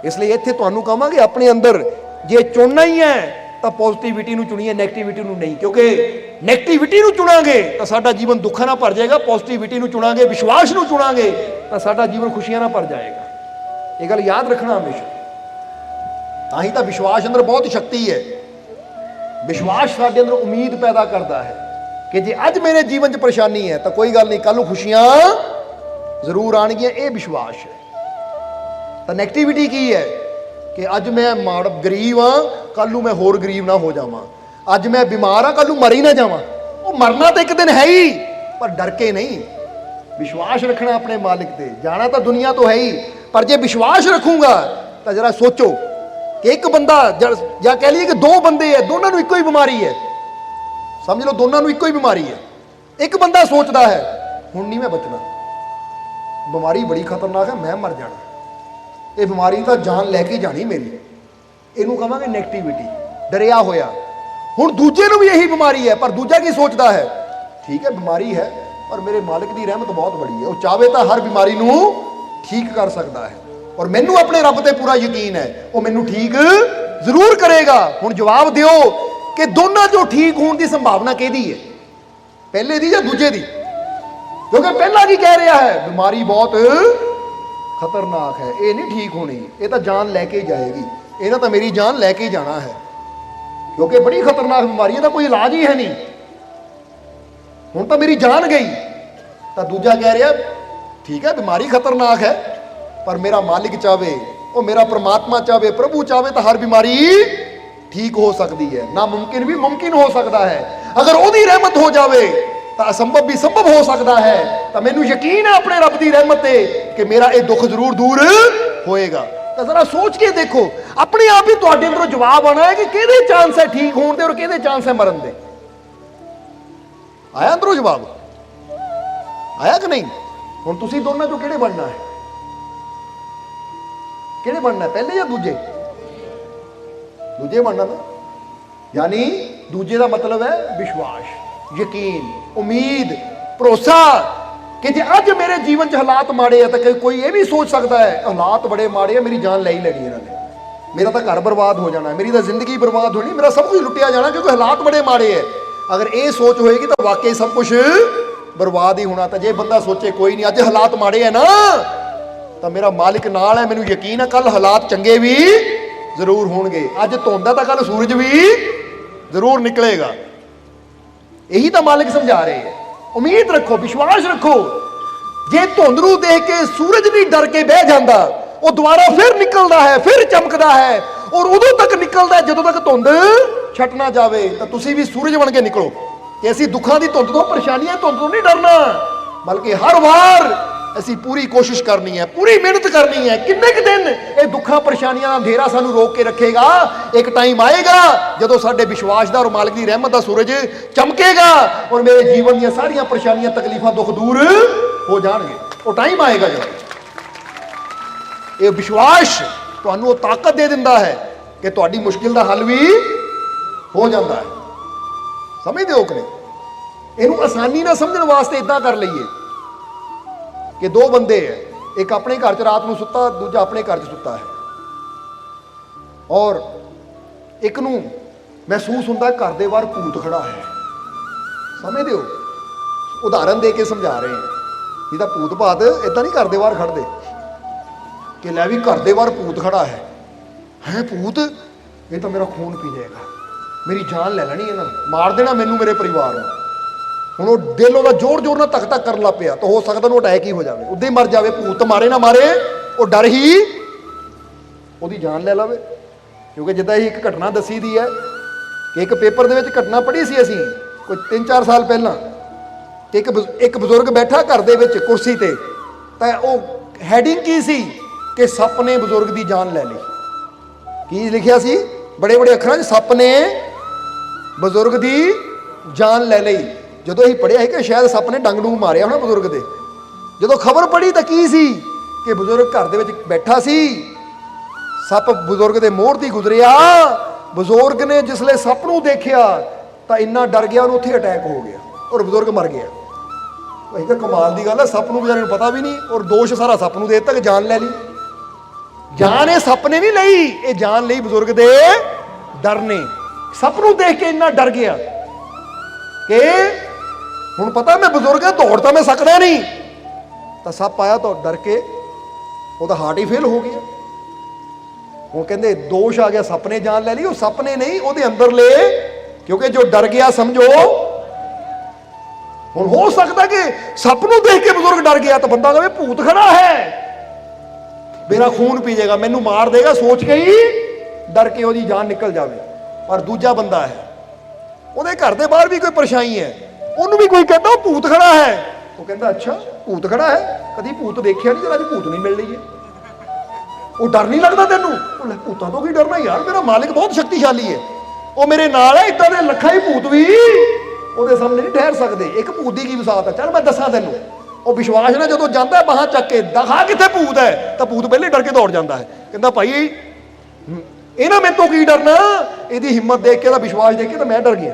B: ਇਸ ਲਈ ਇੱਥੇ ਤੁਹਾਨੂੰ ਕਹਾਂਗੇ ਆਪਣੇ ਅੰਦਰ ਜੇ ਚੁਣਨਾ ਹੀ ਹੈ ਤਾਂ ਪੋਜ਼ਿਟਿਵਿਟੀ ਨੂੰ ਚੁਣੀਏ, ਨੈਗੇਟਿਵਿਟੀ ਨੂੰ ਨਹੀਂ। ਕਿਉਂਕਿ ਨੈਗੇਟਿਵਿਟੀ ਨੂੰ ਚੁਣਾਂਗੇ ਤਾਂ ਸਾਡਾ ਜੀਵਨ ਦੁੱਖਾਂ ਨਾਲ ਭਰ ਜਾਏਗਾ, ਪੋਜ਼ਿਟਿਵਿਟੀ ਨੂੰ ਚੁਣਾਂਗੇ, ਵਿਸ਼ਵਾਸ ਨੂੰ ਚੁਣਾਂਗੇ ਤਾਂ ਸਾਡਾ ਜੀਵਨ ਖੁਸ਼ੀਆਂ ਨਾਲ ਭਰ ਜਾਏਗਾ। ਇਹ ਗੱਲ ਯਾਦ ਰੱਖਣਾ ਹਮੇਸ਼ਾ। ਤਾਂ ਹੀ ਤਾਂ ਵਿਸ਼ਵਾਸ ਅੰਦਰ ਬਹੁਤ ਸ਼ਕਤੀ ਹੈ। ਵਿਸ਼ਵਾਸ ਸਾਡੇ ਅੰਦਰ ਉਮੀਦ ਪੈਦਾ ਕਰਦਾ ਹੈ ਕਿ ਜੇ ਅੱਜ ਮੇਰੇ ਜੀਵਨ 'ਚ ਪਰੇਸ਼ਾਨੀ ਹੈ ਤਾਂ ਕੋਈ ਗੱਲ ਨਹੀਂ, ਕੱਲ ਨੂੰ ਖੁਸ਼ੀਆਂ ਜ਼ਰੂਰ ਆਣਗੀਆਂ। ਇਹ ਵਿਸ਼ਵਾਸ ਹੈ। ਤਾਂ ਨੈਗੇਟਿਵਿਟੀ ਕੀ ਹੈ ਕਿ ਅੱਜ ਮੈਂ ਗਰੀਬ ਹਾਂ, ਕੱਲ ਨੂੰ ਮੈਂ ਹੋਰ ਗਰੀਬ ਨਾ ਹੋ ਜਾਵਾਂ। ਅੱਜ ਮੈਂ ਬਿਮਾਰ ਹਾਂ, ਕੱਲ ਨੂੰ ਮਰ ਹੀ ਨਾ ਜਾਵਾਂ। ਉਹ ਮਰਨਾ ਤਾਂ ਇੱਕ ਦਿਨ ਹੈ ਹੀ, ਪਰ ਡਰ ਕੇ ਨਹੀਂ। ਵਿਸ਼ਵਾਸ ਰੱਖਣਾ ਆਪਣੇ ਮਾਲਿਕ ਤੇ। ਜਾਣਾ ਤਾਂ ਦੁਨੀਆ ਤੋਂ ਹੈ ਹੀ, ਪਰ ਜੇ ਵਿਸ਼ਵਾਸ ਰੱਖੂੰਗਾ ਤਾਂ ਜਰਾ ਸੋਚੋ ਕਿ ਇੱਕ ਬੰਦਾ ਜਾਂ ਕਹਿ ਲਈਏ ਕਿ ਦੋ ਬੰਦੇ ਹੈ, ਦੋਨਾਂ ਨੂੰ ਇੱਕੋ ਹੀ ਬਿਮਾਰੀ ਹੈ। ਸਮਝ ਲਓ ਦੋਨਾਂ ਨੂੰ ਇੱਕੋ ਹੀ ਬਿਮਾਰੀ ਹੈ। ਇੱਕ ਬੰਦਾ ਸੋਚਦਾ ਹੈ ਹੁਣ ਨਹੀਂ ਮੈਂ ਬਚਣਾ, ਬਿਮਾਰੀ ਬੜੀ ਖਤਰਨਾਕ ਹੈ, ਮੈਂ ਮਰ ਜਾਣਾ, ਇਹ ਬਿਮਾਰੀ ਤਾਂ ਜਾਨ ਲੈ ਕੇ ਜਾਣੀ ਮੇਰੀ। ਇਹਨੂੰ ਕਹਾਂਗੇ ਨੈਗੇਟਿਵਿਟੀ, ਡਰਿਆ ਹੋਇਆ। ਹੁਣ ਦੂਜੇ ਨੂੰ ਵੀ ਇਹੀ ਬਿਮਾਰੀ ਹੈ, ਪਰ ਦੂਜਾ ਕੀ ਸੋਚਦਾ ਹੈ, ਠੀਕ ਹੈ ਬਿਮਾਰੀ ਹੈ ਪਰ ਮੇਰੇ ਮਾਲਿਕ ਦੀ ਰਹਿਮਤ ਬਹੁਤ ਬੜੀ ਹੈ, ਉਹ ਚਾਹੇ ਤਾਂ ਹਰ ਬਿਮਾਰੀ ਨੂੰ ਠੀਕ ਕਰ ਸਕਦਾ ਹੈ। ਔਰ ਮੈਨੂੰ ਆਪਣੇ ਰੱਬ ਤੇ ਪੂਰਾ ਯਕੀਨ ਹੈ, ਉਹ ਮੈਨੂੰ ਠੀਕ ਜ਼ਰੂਰ ਕਰੇਗਾ। ਹੁਣ ਜਵਾਬ ਦਿਓ ਕਿ ਦੋਨਾਂ ਚੋਂ ਠੀਕ ਹੋਣ ਦੀ ਸੰਭਾਵਨਾ ਕਿਹਦੀ ਹੈ, ਪਹਿਲੇ ਦੀ ਜਾਂ ਦੂਜੇ ਦੀ? ਕਿਉਂਕਿ ਪਹਿਲਾ ਕੀ ਕਹਿ ਰਿਹਾ ਹੈ, ਬਿਮਾਰੀ ਬਹੁਤ ਖਤਰਨਾਕ ਹੈ, ਇਹ ਨਹੀਂ ਠੀਕ ਹੋਣੀ, ਇਹ ਤਾਂ ਜਾਨ ਲੈ ਕੇ ਜਾਏਗੀ, ਇਹਨਾਂ ਤਾਂ ਮੇਰੀ ਜਾਨ ਲੈ ਕੇ ਜਾਣਾ ਹੈ, ਕਿਉਂਕਿ ਬੜੀ ਖਤਰਨਾਕ ਬਿਮਾਰੀ ਹੈ, ਤਾਂ ਕੋਈ ਇਲਾਜ ਹੀ ਹੈ ਨਹੀਂ, ਹੁਣ ਤਾਂ ਮੇਰੀ ਜਾਨ ਗਈ। ਤਾਂ ਦੂਜਾ ਕਹਿ ਰਿਹਾ ਠੀਕ ਹੈ ਬਿਮਾਰੀ ਖਤਰਨਾਕ ਹੈ, ਪਰ ਮੇਰਾ ਮਾਲਿਕ ਚਾਵੇ, ਉਹ ਮੇਰਾ ਪ੍ਰਮਾਤਮਾ ਚਾਵੇ, ਪ੍ਰਭੂ ਚਾਵੇ ਤਾਂ ਹਰ ਬਿਮਾਰੀ ਠੀਕ ਹੋ ਸਕਦੀ ਹੈ। ਨਾ ਮੁਮਕਿਨ ਵੀ ਮੁਮਕਿਨ ਹੋ ਸਕਦਾ ਹੈ। ਅਗਰ ਉਹਦੀ ਰਹਿਮਤ ਹੋ ਜਾਵੇ ਤਾਂ ਅਸੰਭਵ ਵੀ ਸੰਭਵ ਹੋ ਸਕਦਾ ਹੈ। ਤਾਂ ਮੈਨੂੰ ਯਕੀਨ ਹੈ ਆਪਣੇ ਰੱਬ ਦੀ ਰਹਿਮਤ ਤੇ ਕਿ ਮੇਰਾ ਇਹ ਦੁੱਖ ਜ਼ਰੂਰ ਦੂਰ ਹੋਏਗਾ। ਤਾਂ ਜ਼ਰਾ ਸੋਚ ਕੇ ਦੇਖੋ, ਆਪਣੇ ਆਪ ਹੀ ਤੁਹਾਡੇ ਅੰਦਰੋਂ ਜਵਾਬ ਆਉਣਾ ਹੈ ਕਿ ਕਿਹਦੇ ਚਾਂਸ ਹੈ ਠੀਕ ਹੋਣ ਦੇ ਔਰ ਕਿਹਦੇ ਚਾਂਸ ਹੈ ਮਰਨ ਦੇ। ਆਇਆ ਅੰਦਰੋਂ ਜਵਾਬ? ਆਇਆ ਕਿ ਨਹੀਂ? ਹੁਣ ਤੁਸੀਂ ਦੋਨਾਂ ਚੋਂ ਕਿਹੜੇ ਬਣਨਾ ਹੈ? ਕਿਹੜੇ ਬਣਨਾ, ਪਹਿਲੇ ਜਾਂ ਦੂਜੇ? ਦੂਜੇ ਬਣਨਾ ਨਾ। ਯਾਨੀ ਦੂਜੇ ਦਾ ਮਤਲਬ ਹੈ ਵਿਸ਼ਵਾਸ, ਯਕੀਨ, ਉਮੀਦ, ਭਰੋਸਾ ਕਿ ਜੇ ਅੱਜ ਮੇਰੇ ਜੀਵਨ 'ਚ ਹਾਲਾਤ ਮਾੜੇ ਆ ਤਾਂ ਕੋਈ ਇਹ ਵੀ ਸੋਚ ਸਕਦਾ ਹੈ ਹਾਲਾਤ ਬੜੇ ਮਾੜੇ ਆ, ਮੇਰੀ ਜਾਨ ਲੈ ਹੀ ਲੈਣੀ ਇਹਨਾਂ ਨੇ, ਮੇਰਾ ਤਾਂ ਘਰ ਬਰਬਾਦ ਹੋ ਜਾਣਾ, ਮੇਰੀ ਤਾਂ ਜ਼ਿੰਦਗੀ ਬਰਬਾਦ ਹੋਣੀ, ਮੇਰਾ ਸਭ ਕੁਝ ਲੁੱਟਿਆ ਜਾਣਾ ਕਿਉਂਕਿ ਹਾਲਾਤ ਬੜੇ ਮਾੜੇ ਹੈ। ਅਗਰ ਇਹ ਸੋਚ ਹੋਏਗੀ ਤਾਂ ਵਾਕਈ ਸਭ ਕੁਝ ਬਰਬਾਦ ਹੀ ਹੋਣਾ। ਤਾਂ ਜੇ ਬੰਦਾ ਸੋਚੇ ਕੋਈ ਨਹੀਂ ਅੱਜ ਹਾਲਾਤ ਮਾੜੇ ਹੈ ਨਾ ਤਾਂ ਮੇਰਾ ਮਾਲਿਕ ਨਾਲ ਹੈ, ਮੈਨੂੰ ਯਕੀਨ ਹੈ ਕੱਲ ਹਾਲਾਤ ਚੰਗੇ ਵੀ ਜ਼ਰੂਰ ਹੋਣਗੇ, ਅੱਜ ਧੁੰਦ ਹੈ ਤਾਂ ਕੱਲ ਸੂਰਜ ਵੀ ਜ਼ਰੂਰ ਨਿਕਲੇਗਾ। ਇਹੀ ਤਾਂ ਮਾਲਿਕ ਸਮਝਾ ਰਹੇ ਹੈ। ਉਮੀਦ ਰੱਖੋ, ਵਿਸ਼ਵਾਸ ਰੱਖੋ। ਜੇ ਧੁੰਦ ਨੂੰ ਦੇਖ ਕੇ ਸੂਰਜ ਨਹੀਂ ਡਰ ਕੇ ਬਹਿ ਜਾਂਦਾ, ਉਹ ਦੁਬਾਰਾ ਫਿਰ ਨਿਕਲਦਾ ਹੈ, ਫਿਰ ਚਮਕਦਾ ਹੈ, ਔਰ ਉਦੋਂ ਤੱਕ ਨਿਕਲਦਾ ਹੈ ਜਦੋਂ ਤੱਕ ਧੁੰਦ ਛਟ ਨਾ ਜਾਵੇ। ਤਾਂ ਤੁਸੀਂ ਵੀ ਸੂਰਜ ਬਣ ਕੇ ਨਿਕਲੋ ਕਿ ਅਸੀਂ ਦੁੱਖਾਂ ਦੀ ਧੁੰਦ ਤੋਂ, ਪਰੇਸ਼ਾਨੀਆਂ ਦੀ ਧੁੰਦ ਤੋਂ ਨਹੀਂ ਡਰਨਾ, ਬਲਕਿ ਹਰ ਵਾਰ ਅਸੀਂ ਪੂਰੀ ਕੋਸ਼ਿਸ਼ ਕਰਨੀ ਹੈ, ਪੂਰੀ ਮਿਹਨਤ ਕਰਨੀ ਹੈ। ਕਿੰਨੇ ਕੁ ਦਿਨ ਇਹ ਦੁੱਖਾਂ ਪਰੇਸ਼ਾਨੀਆਂ ਦਾ ਅੰਧੇਰਾ ਸਾਨੂੰ ਰੋਕ ਕੇ ਰੱਖੇਗਾ? ਇੱਕ ਟਾਈਮ ਆਏਗਾ ਜਦੋਂ ਸਾਡੇ ਵਿਸ਼ਵਾਸ ਦਾ ਔਰ ਮਾਲਕ ਦੀ ਰਹਿਮਤ ਦਾ ਸੂਰਜ ਚਮਕੇਗਾ ਔਰ ਮੇਰੇ ਜੀਵਨ ਦੀਆਂ ਸਾਰੀਆਂ ਪਰੇਸ਼ਾਨੀਆਂ, ਤਕਲੀਫਾਂ, ਦੁੱਖ ਦੂਰ ਹੋ ਜਾਣਗੇ। ਉਹ ਟਾਈਮ ਆਏਗਾ ਜਦੋਂ ਇਹ ਵਿਸ਼ਵਾਸ ਤੁਹਾਨੂੰ ਉਹ ਤਾਕਤ ਦੇ ਦਿੰਦਾ ਹੈ ਕਿ ਤੁਹਾਡੀ ਮੁਸ਼ਕਿਲ ਦਾ ਹੱਲ ਵੀ ਹੋ ਜਾਂਦਾ ਹੈ। ਸਮਝਦੇ ਹੋ ਕਿ ਨਹੀਂ? ਇਹਨੂੰ ਆਸਾਨੀ ਨਾਲ ਸਮਝਣ ਵਾਸਤੇ ਇਦਾਂ ਕਰ ਲਈਏ ਕਿ ਦੋ ਬੰਦੇ ਹੈ, ਇੱਕ ਆਪਣੇ ਘਰ 'ਚ ਰਾਤ ਨੂੰ ਸੁੱਤਾ, ਦੂਜਾ ਆਪਣੇ ਘਰ 'ਚ ਸੁੱਤਾ ਹੈ, ਔਰ ਇੱਕ ਨੂੰ ਮਹਿਸੂਸ ਹੁੰਦਾ ਘਰ ਦੇ ਬਾਹਰ ਭੂਤ ਖੜਾ ਹੈ। ਸਮਝਦੇ ਹੋ? ਉਦਾਹਰਨ ਦੇ ਕੇ ਸਮਝਾ ਰਹੇ ਹਾਂ। ਨਹੀਂ ਤਾਂ ਭੂਤ ਭਾਤ ਇਦਾਂ ਨਹੀਂ ਘਰ ਦੇ ਬਾਹਰ ਖੜਦੇ ਕਿ ਲੈ ਵੀ ਘਰ ਦੇ ਬਾਹਰ ਭੂਤ ਖੜਾ ਹੈ, ਭੂਤ, ਇਹ ਤਾਂ ਮੇਰਾ ਖੂਨ ਪੀ ਜਾਏਗਾ, ਮੇਰੀ ਜਾਨ ਲੈ ਲੈਣੀ, ਇਹਨਾਂ ਨੇ ਮਾਰ ਦੇਣਾ ਮੈਨੂੰ, ਮੇਰੇ ਪਰਿਵਾਰ ਨੂੰ। ਹੁਣ ਉਹ ਦਿਲ ਉਹਦਾ ਜ਼ੋਰ ਜ਼ੋਰ ਨਾਲ ਧੱਕ ਧੱਕ ਕਰਨ ਲੱਗ ਪਿਆ ਤਾਂ ਹੋ ਸਕਦਾ ਉਹਨੂੰ ਅਟੈਕ ਹੀ ਹੋ ਜਾਵੇ, ਉੱਦਾਂ ਹੀ ਮਰ ਜਾਵੇ। ਭੂਤ ਮਾਰੇ ਨਾ ਮਾਰੇ, ਉਹ ਡਰ ਹੀ ਉਹਦੀ ਜਾਨ ਲੈ ਲਵੇ। ਕਿਉਂਕਿ ਜਿੱਦਾਂ ਹੀ ਇੱਕ ਘਟਨਾ ਦੱਸੀ ਦੀ ਹੈ ਕਿ ਇੱਕ ਪੇਪਰ ਦੇ ਵਿੱਚ ਘਟਨਾ ਪੜ੍ਹੀ ਸੀ ਅਸੀਂ ਕੋਈ 3-4 ਸਾਲ ਪਹਿਲਾਂ, ਕਿ ਇੱਕ ਬਜ਼ੁਰਗ ਬੈਠਾ ਘਰ ਦੇ ਵਿੱਚ ਕੁਰਸੀ ਤੇ, ਤਾਂ ਉਹ ਹੈਡਿੰਗ ਕੀ ਸੀ ਕਿ ਸੱਪ ਨੇ ਬਜ਼ੁਰਗ ਦੀ ਜਾਨ ਲੈ ਲਈ। ਕੀ ਲਿਖਿਆ ਸੀ ਬੜੇ ਬੜੇ ਅੱਖਰਾਂ 'ਚ? ਸੱਪ ਨੇ ਬਜ਼ੁਰਗ ਦੀ ਜਾਨ ਲੈ ਲਈ। ਜਦੋਂ ਅਸੀਂ ਪੜ੍ਹਿਆ ਸੀ ਕਿ ਸ਼ਾਇਦ ਸੱਪ ਨੇ ਡੰਗ ਨੂੰ ਮਾਰਿਆ ਹੋਣਾ ਬਜ਼ੁਰਗ ਦੇ, ਜਦੋਂ ਖਬਰ ਪੜ੍ਹੀ ਤਾਂ ਕੀ ਸੀ ਕਿ ਬਜ਼ੁਰਗ ਘਰ ਦੇ ਵਿੱਚ ਬੈਠਾ ਸੀ, ਸੱਪ ਬਜ਼ੁਰਗ ਦੇ ਮੋਹਰ ਦੀ ਗੁਜ਼ਰਿਆ। ਬਜ਼ੁਰਗ ਨੇ ਜਿਸਲੇ ਸੱਪ ਨੂੰ ਦੇਖਿਆ ਤਾਂ ਇੰਨਾ ਡਰ ਗਿਆ ਉਹਨੂੰ ਉੱਥੇ ਅਟੈਕ ਹੋ ਗਿਆ ਔਰ ਬਜ਼ੁਰਗ ਮਰ ਗਿਆ। ਇਹ ਤਾਂ ਕਮਾਲ ਦੀ ਗੱਲ ਹੈ, ਸੱਪ ਨੂੰ ਵਿਚਾਰੇ ਨੂੰ ਪਤਾ ਵੀ ਨਹੀਂ ਔਰ ਦੋਸ਼ ਸਾਰਾ ਸੱਪ ਨੂੰ ਦੇ ਦਿੱਤਾ ਕਿ ਜਾਨ ਲੈ ਲਈ। ਜਾਨ ਇਹ ਸੱਪ ਨੇ ਨਹੀਂ ਲਈ, ਇਹ ਜਾਨ ਲਈ ਬਜ਼ੁਰਗ ਦੇ ਡਰ ਨੇ। ਸੱਪ ਨੂੰ ਦੇਖ ਕੇ ਇੰਨਾ ਡਰ ਗਿਆ ਕਿ ਹੁਣ ਪਤਾ ਮੈਂ ਬਜ਼ੁਰਗ ਹਾਂ, ਦੌੜ ਤਾਂ ਮੈਂ ਸਕਦਾ ਨਹੀਂ। ਤਾਂ ਸੱਪ ਆਇਆ ਤਾਂ ਡਰ ਕੇ ਉਹਦਾ ਹਾਰਟ ਹੀ ਫੇਲ ਹੋ ਗਿਆ। ਹੁਣ ਕਹਿੰਦੇ ਦੋਸ਼ ਆ ਗਿਆ, ਸੱਪ ਨੇ ਜਾਨ ਲੈ ਲਈ। ਉਹ ਸੱਪ ਨੇ ਨਹੀਂ, ਉਹਦੇ ਅੰਦਰਲੇ, ਕਿਉਂਕਿ ਜੋ ਡਰ ਗਿਆ ਸਮਝੋ। ਹੁਣ ਹੋ ਸਕਦਾ ਕਿ ਸੱਪ ਨੂੰ ਦੇਖ ਕੇ ਬਜ਼ੁਰਗ ਡਰ ਗਿਆ ਤਾਂ ਬੰਦਾ ਕਹੇ ਭੂਤ ਖੜਾ ਹੈ, ਮੇਰਾ ਖੂਨ ਪੀ ਜਾਏਗਾ, ਮੈਨੂੰ ਮਾਰ ਦੇਗਾ, ਸੋਚ ਕੇ ਹੀ ਡਰ ਕੇ ਉਹਦੀ ਜਾਨ ਨਿਕਲ ਜਾਵੇ। ਪਰ ਦੂਜਾ ਬੰਦਾ ਹੈ, ਉਹਦੇ ਘਰ ਦੇ ਬਾਹਰ ਵੀ ਕੋਈ ਪਰੇਸ਼ਾਨੀ ਹੈ, ਉਹਨੂੰ ਵੀ ਕੋਈ ਕਹਿੰਦਾ ਉਹ ਭੂਤ ਖੜਾ ਹੈ। ਉਹ ਕਹਿੰਦਾ ਅੱਛਾ ਭੂਤ ਖੜਾ ਹੈ, ਕਦੀ ਭੂਤ ਦੇਖਿਆ ਨਹੀਂ, ਜਰਾ ਅੱਜ ਭੂਤ ਨਹੀਂ ਮਿਲ ਰਹੀ ਹੈ। ਉਹ ਡਰ ਨਹੀਂ ਲੱਗਦਾ ਤੈਨੂੰ? ਉਹ ਲੈ ਭੂਤਾਂ ਤੋਂ ਕੀ ਡਰਨਾ ਯਾਰ, ਮੇਰਾ ਮਾਲਿਕ ਬਹੁਤ ਸ਼ਕਤੀਸ਼ਾਲੀ ਹੈ, ਉਹ ਮੇਰੇ ਨਾਲ ਹੈ। ਇਦਾਂ ਦੇ ਲੱਖਾਂ ਹੀ ਭੂਤ ਵੀ ਉਹਦੇ ਸਾਹਮਣੇ ਨਹੀਂ ਠਹਿਰ ਸਕਦੇ। ਇੱਕ ਭੂਤ ਦੀ ਕੀ ਵਿਸਾਤ ਹੈ? ਚੱਲ ਮੈਂ ਦੱਸਾਂ ਤੈਨੂੰ। ਉਹ ਵਿਸ਼ਵਾਸ ਨਾਲ ਜਦੋਂ ਜਾਂਦਾ ਬਾਹਾਂ ਚੱਕ ਕੇ, ਦਿਖਾ ਕਿੱਥੇ ਭੂਤ ਹੈ, ਤਾਂ ਭੂਤ ਪਹਿਲੇ ਡਰ ਕੇ ਦੌੜ ਜਾਂਦਾ ਹੈ। ਕਹਿੰਦਾ ਭਾਈ ਇਹਨਾਂ ਮੇਰੇ ਤੋਂ ਕੀ ਡਰਨਾ, ਇਹਦੀ ਹਿੰਮਤ ਦੇਖ ਕੇ, ਇਹਦਾ ਵਿਸ਼ਵਾਸ ਦੇਖ ਕੇ ਤਾਂ ਮੈਂ ਡਰ ਗਿਆ।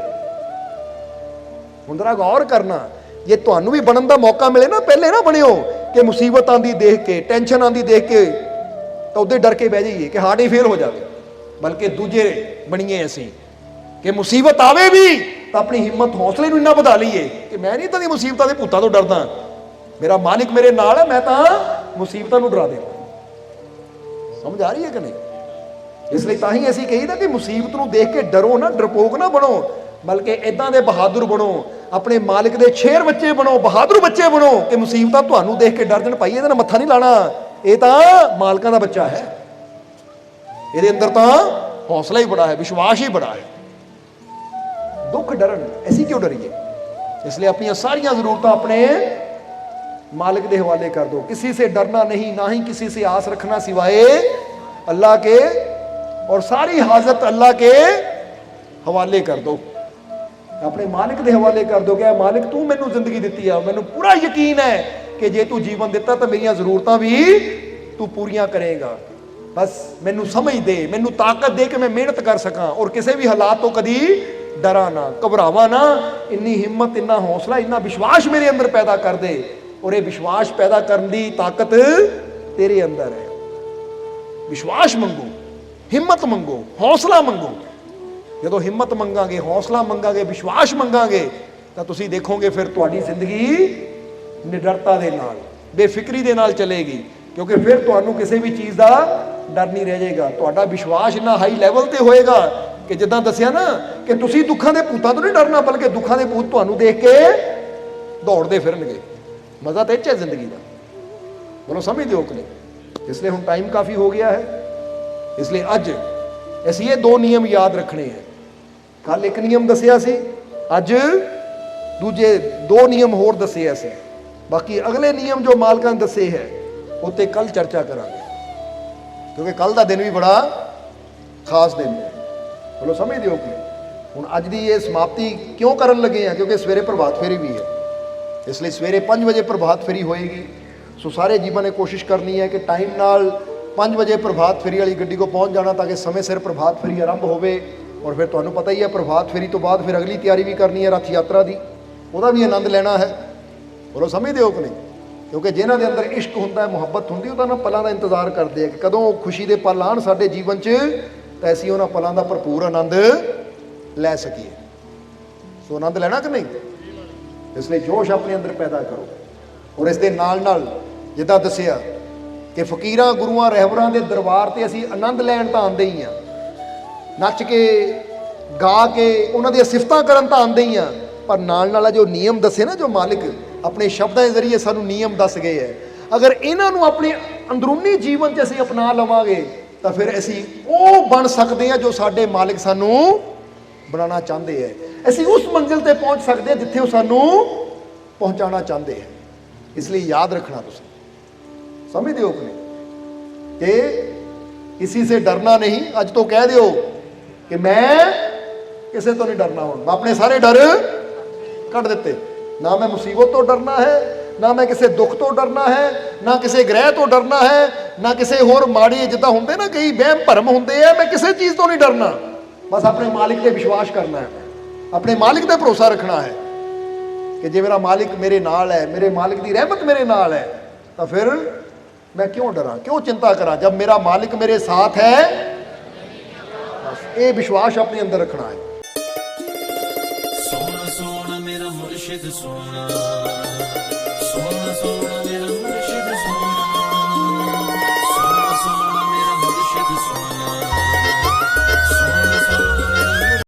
B: ਹੁਣ ਜ਼ਰਾ ਗੌਰ ਕਰਨਾ, ਜੇ ਤੁਹਾਨੂੰ ਵੀ ਬਣਨ ਦਾ ਮੌਕਾ ਮਿਲੇ ਨਾ, ਪਹਿਲੇ ਨਾ ਬਣਿਓ ਕਿ ਮੁਸੀਬਤ ਆਂਦੀ ਦੇਖ ਕੇ, ਟੈਨਸ਼ਨ ਆਂਦੀ ਦੇਖ ਕੇ ਤਾਂ ਉਹਦੇ ਡਰ ਕੇ ਬਹਿ ਜਾਈਏ ਕਿ ਹਾਰਟ ਹੀ ਫੇਲ ਹੋ ਜਾਵੇ। ਬਲਕਿ ਦੂਜੇ ਬਣੀਏ ਅਸੀਂ ਕਿ ਮੁਸੀਬਤ ਆਵੇ ਵੀ ਤਾਂ ਆਪਣੀ ਹਿੰਮਤ, ਹੌਸਲੇ ਨੂੰ ਇੰਨਾ ਵਧਾ ਲਈਏ ਕਿ ਮੈਂ ਨਹੀਂ ਤਾਂ ਦੀ ਮੁਸੀਬਤਾਂ ਦੇ ਭੂਤਾਂ ਤੋਂ ਡਰਦਾ, ਮੇਰਾ ਮਾਲਿਕ ਮੇਰੇ ਨਾਲ ਹੈ, ਮੈਂ ਤਾਂ ਮੁਸੀਬਤਾਂ ਨੂੰ ਡਰਾ ਦੇਵਾਂ। ਸਮਝ ਆ ਰਹੀ ਹੈ ਕਿ ਨਹੀਂ? ਇਸ ਲਈ ਤਾਂ ਹੀ ਅਸੀਂ ਕਹੀਦਾ ਕਿ ਮੁਸੀਬਤ ਨੂੰ ਦੇਖ ਕੇ ਡਰੋ ਨਾ, ਡਰਪੋਕ ਨਾ ਬਣੋ, ਬਲਕਿ ਇਦਾਂ ਦੇ ਬਹਾਦਰ ਬਣੋ, ਆਪਣੇ ਮਾਲਿਕ ਦੇ ਸ਼ੇਰ ਬੱਚੇ ਬਣੋ, ਬਹਾਦਰ ਬੱਚੇ ਬਣੋ ਕਿ ਮੁਸੀਬਤਾਂ ਤੁਹਾਨੂੰ ਦੇਖ ਕੇ ਡਰ ਜਾਣ। ਭਾਈ ਇਹਦੇ ਨਾਲ ਮੱਥਾ ਨਹੀਂ ਲਾਣਾ, ਇਹ ਤਾਂ ਮਾਲਕਾਂ ਦਾ ਬੱਚਾ ਹੈ, ਇਹਦੇ ਅੰਦਰ ਤਾਂ ਹੌਸਲਾ ਹੀ ਬੜਾ ਹੈ, ਵਿਸ਼ਵਾਸ ਹੀ ਬੜਾ ਹੈ। ਦੁੱਖ ਡਰਨ, ਅਸੀਂ ਕਿਉਂ ਡਰੀਏ? ਇਸ ਲਈ ਆਪਣੀਆਂ ਸਾਰੀਆਂ ਜ਼ਰੂਰਤਾਂ ਆਪਣੇ मालिक के हवाले कर दो। किसी से डरना नहीं, ना ही किसी से आस रखना सिवाय अल्लाह के, और सारी हाजत अल्लाह के हवाले कर दो, अपने मालिक के हवाले कर दो। क्या मालिक तू मैनू जिंदगी दी है, मैनू पूरा यकीन है कि जे तू जीवन दिता तो मेरी जरूरतां भी तू पूरियां करेगा। बस मैनू समझ दे, मैनू ताकत दे कि मैं मेहनत कर सकां और किसी भी हालात तो कदी डरा ना, घबरावा ना। इन्नी हिम्मत, इन्ना हौसला, इन्ना विश्वास मेरे अंदर पैदा कर दे। और ये विश्वास पैदा करने की ताकत तेरे अंदर है। विश्वास मंगो, हिम्मत मंगो, हौसला मंगो। जो हिम्मत मंगांगे, हौसला मंगांगे, विश्वास मंगांगे तो तुसीं देखोगे फिर तुहाडी जिंदगी निडरता दे नाल, बेफिक्री दे नाल चलेगी। क्योंकि फिर तुहानू किसी भी चीज़ का डर नहीं रह जाएगा। तुहाडा विश्वास इन्ना हाई लैवल ते होएगा कि जिद्दां दसिया ना कि तुसीं दुखां दे भूतां तो नहीं डरना, बल्कि दुखां दे भूत तुहानू देख के दौड़ते फिरनगे। मज़ा तो इच है जिंदगी का। बोलो समझदे हो कि नहीं? इसलिए हुण टाइम काफ़ी हो गया है, इसलिए अज असीं ये 2 नियम याद रखने हैं। कल एक नियम दसिया सी, अज दूजे 2 नियम होर दसे असीं। बाकी अगले नियम जो मालकां ने दसे है उत्ते कल चर्चा करांगे, क्योंकि कल का दिन भी बड़ा खास दिन है। बोलो समझदे हो कि हुण अज दी ये समाप्ति क्यों करन लगे हैं? क्योंकि सवेरे प्रभात फेरी भी है, इसलिए सवेरे 5 बजे प्रभात फेरी होएगी। सो सारे जीवन ने कोशिश करनी है कि टाइम नाल 5 बजे प्रभात फेरी वाली गड्डी को पहुँच जाना, ताकि समय सिर प्रभात फेरी आरंभ होवे। और फिर तुहानू पता ही है प्रभात फेरी तो बाद फिर अगली तैयारी भी करनी है रथ यात्रा की, वह भी आनंद लेना है। बोलो समझदे हो कि नहीं? क्योंकि जिन्हां दे अंदर इश्क हुंदा है, मुहब्बत हुंदी, उहदा ना पलां दा इंतजार करते हैं कि कदों खुशी दे पल आउण साडे जीवन च, तां असीं उहनां पलां दा भरपूर आनंद लै सकीए। सो आनंद लेना कि नहीं? इसलिए जोश अपने अंदर पैदा करो। और इस दे नाल नाल जिद्दां दसिया कि फकीरां गुरुआं रहबरां दे दरबार ते असीं आनंद लैण तां आंदे ही हां, नच के गा के उन्हां दी सिफतां करन तां आंदे ही हां। पर नाल नाल जो नियम दसे ना, जो मालिक अपने शब्दां के जरिए सानू नियम दस गए है, अगर इन्हां नू अपने अंदरूनी जीवन च असीं अपना लवांगे तो फिर असीं वो बन सकते हैं जो साडे मालिक सानू बनाना चाहते हैं। असीं उस मंजिल ते पहुंच सकते हैं जिथे वो सानू पहुंचाना चाहते हैं। इसलिए याद रखना, तुसीं समझदे हो कि नहीं कि किसी से डरना नहीं। अज तो कह दियो कि मैं किसी तो नहीं डरना। हुण अपने सारे डर कट दिते। ना मैं मुसीबत तो डरना है, ना मैं किसी दुख तो डरना है, ना किसी ग्रह तो डरना है, ना किसी होर माड़ी जिद्दां हुंदे ना कई वहम भरम हुंदे हैं। मैं किसी चीज़ तो नहीं डरना, बस अपने मालिक पे विश्वास करना है, अपने मालिक पे भरोसा रखना है कि जे मेरा मालिक मेरे नाल है, मेरे मालिक की रहमत मेरे नाल है, तो फिर मैं क्यों डरा, क्यों चिंता करा, जब मेरा मालिक मेरे साथ है। बस ये विश्वास अपने अंदर रखना है।
A: सोना सोना मेरा मुर्शिद सोना, सोना सोना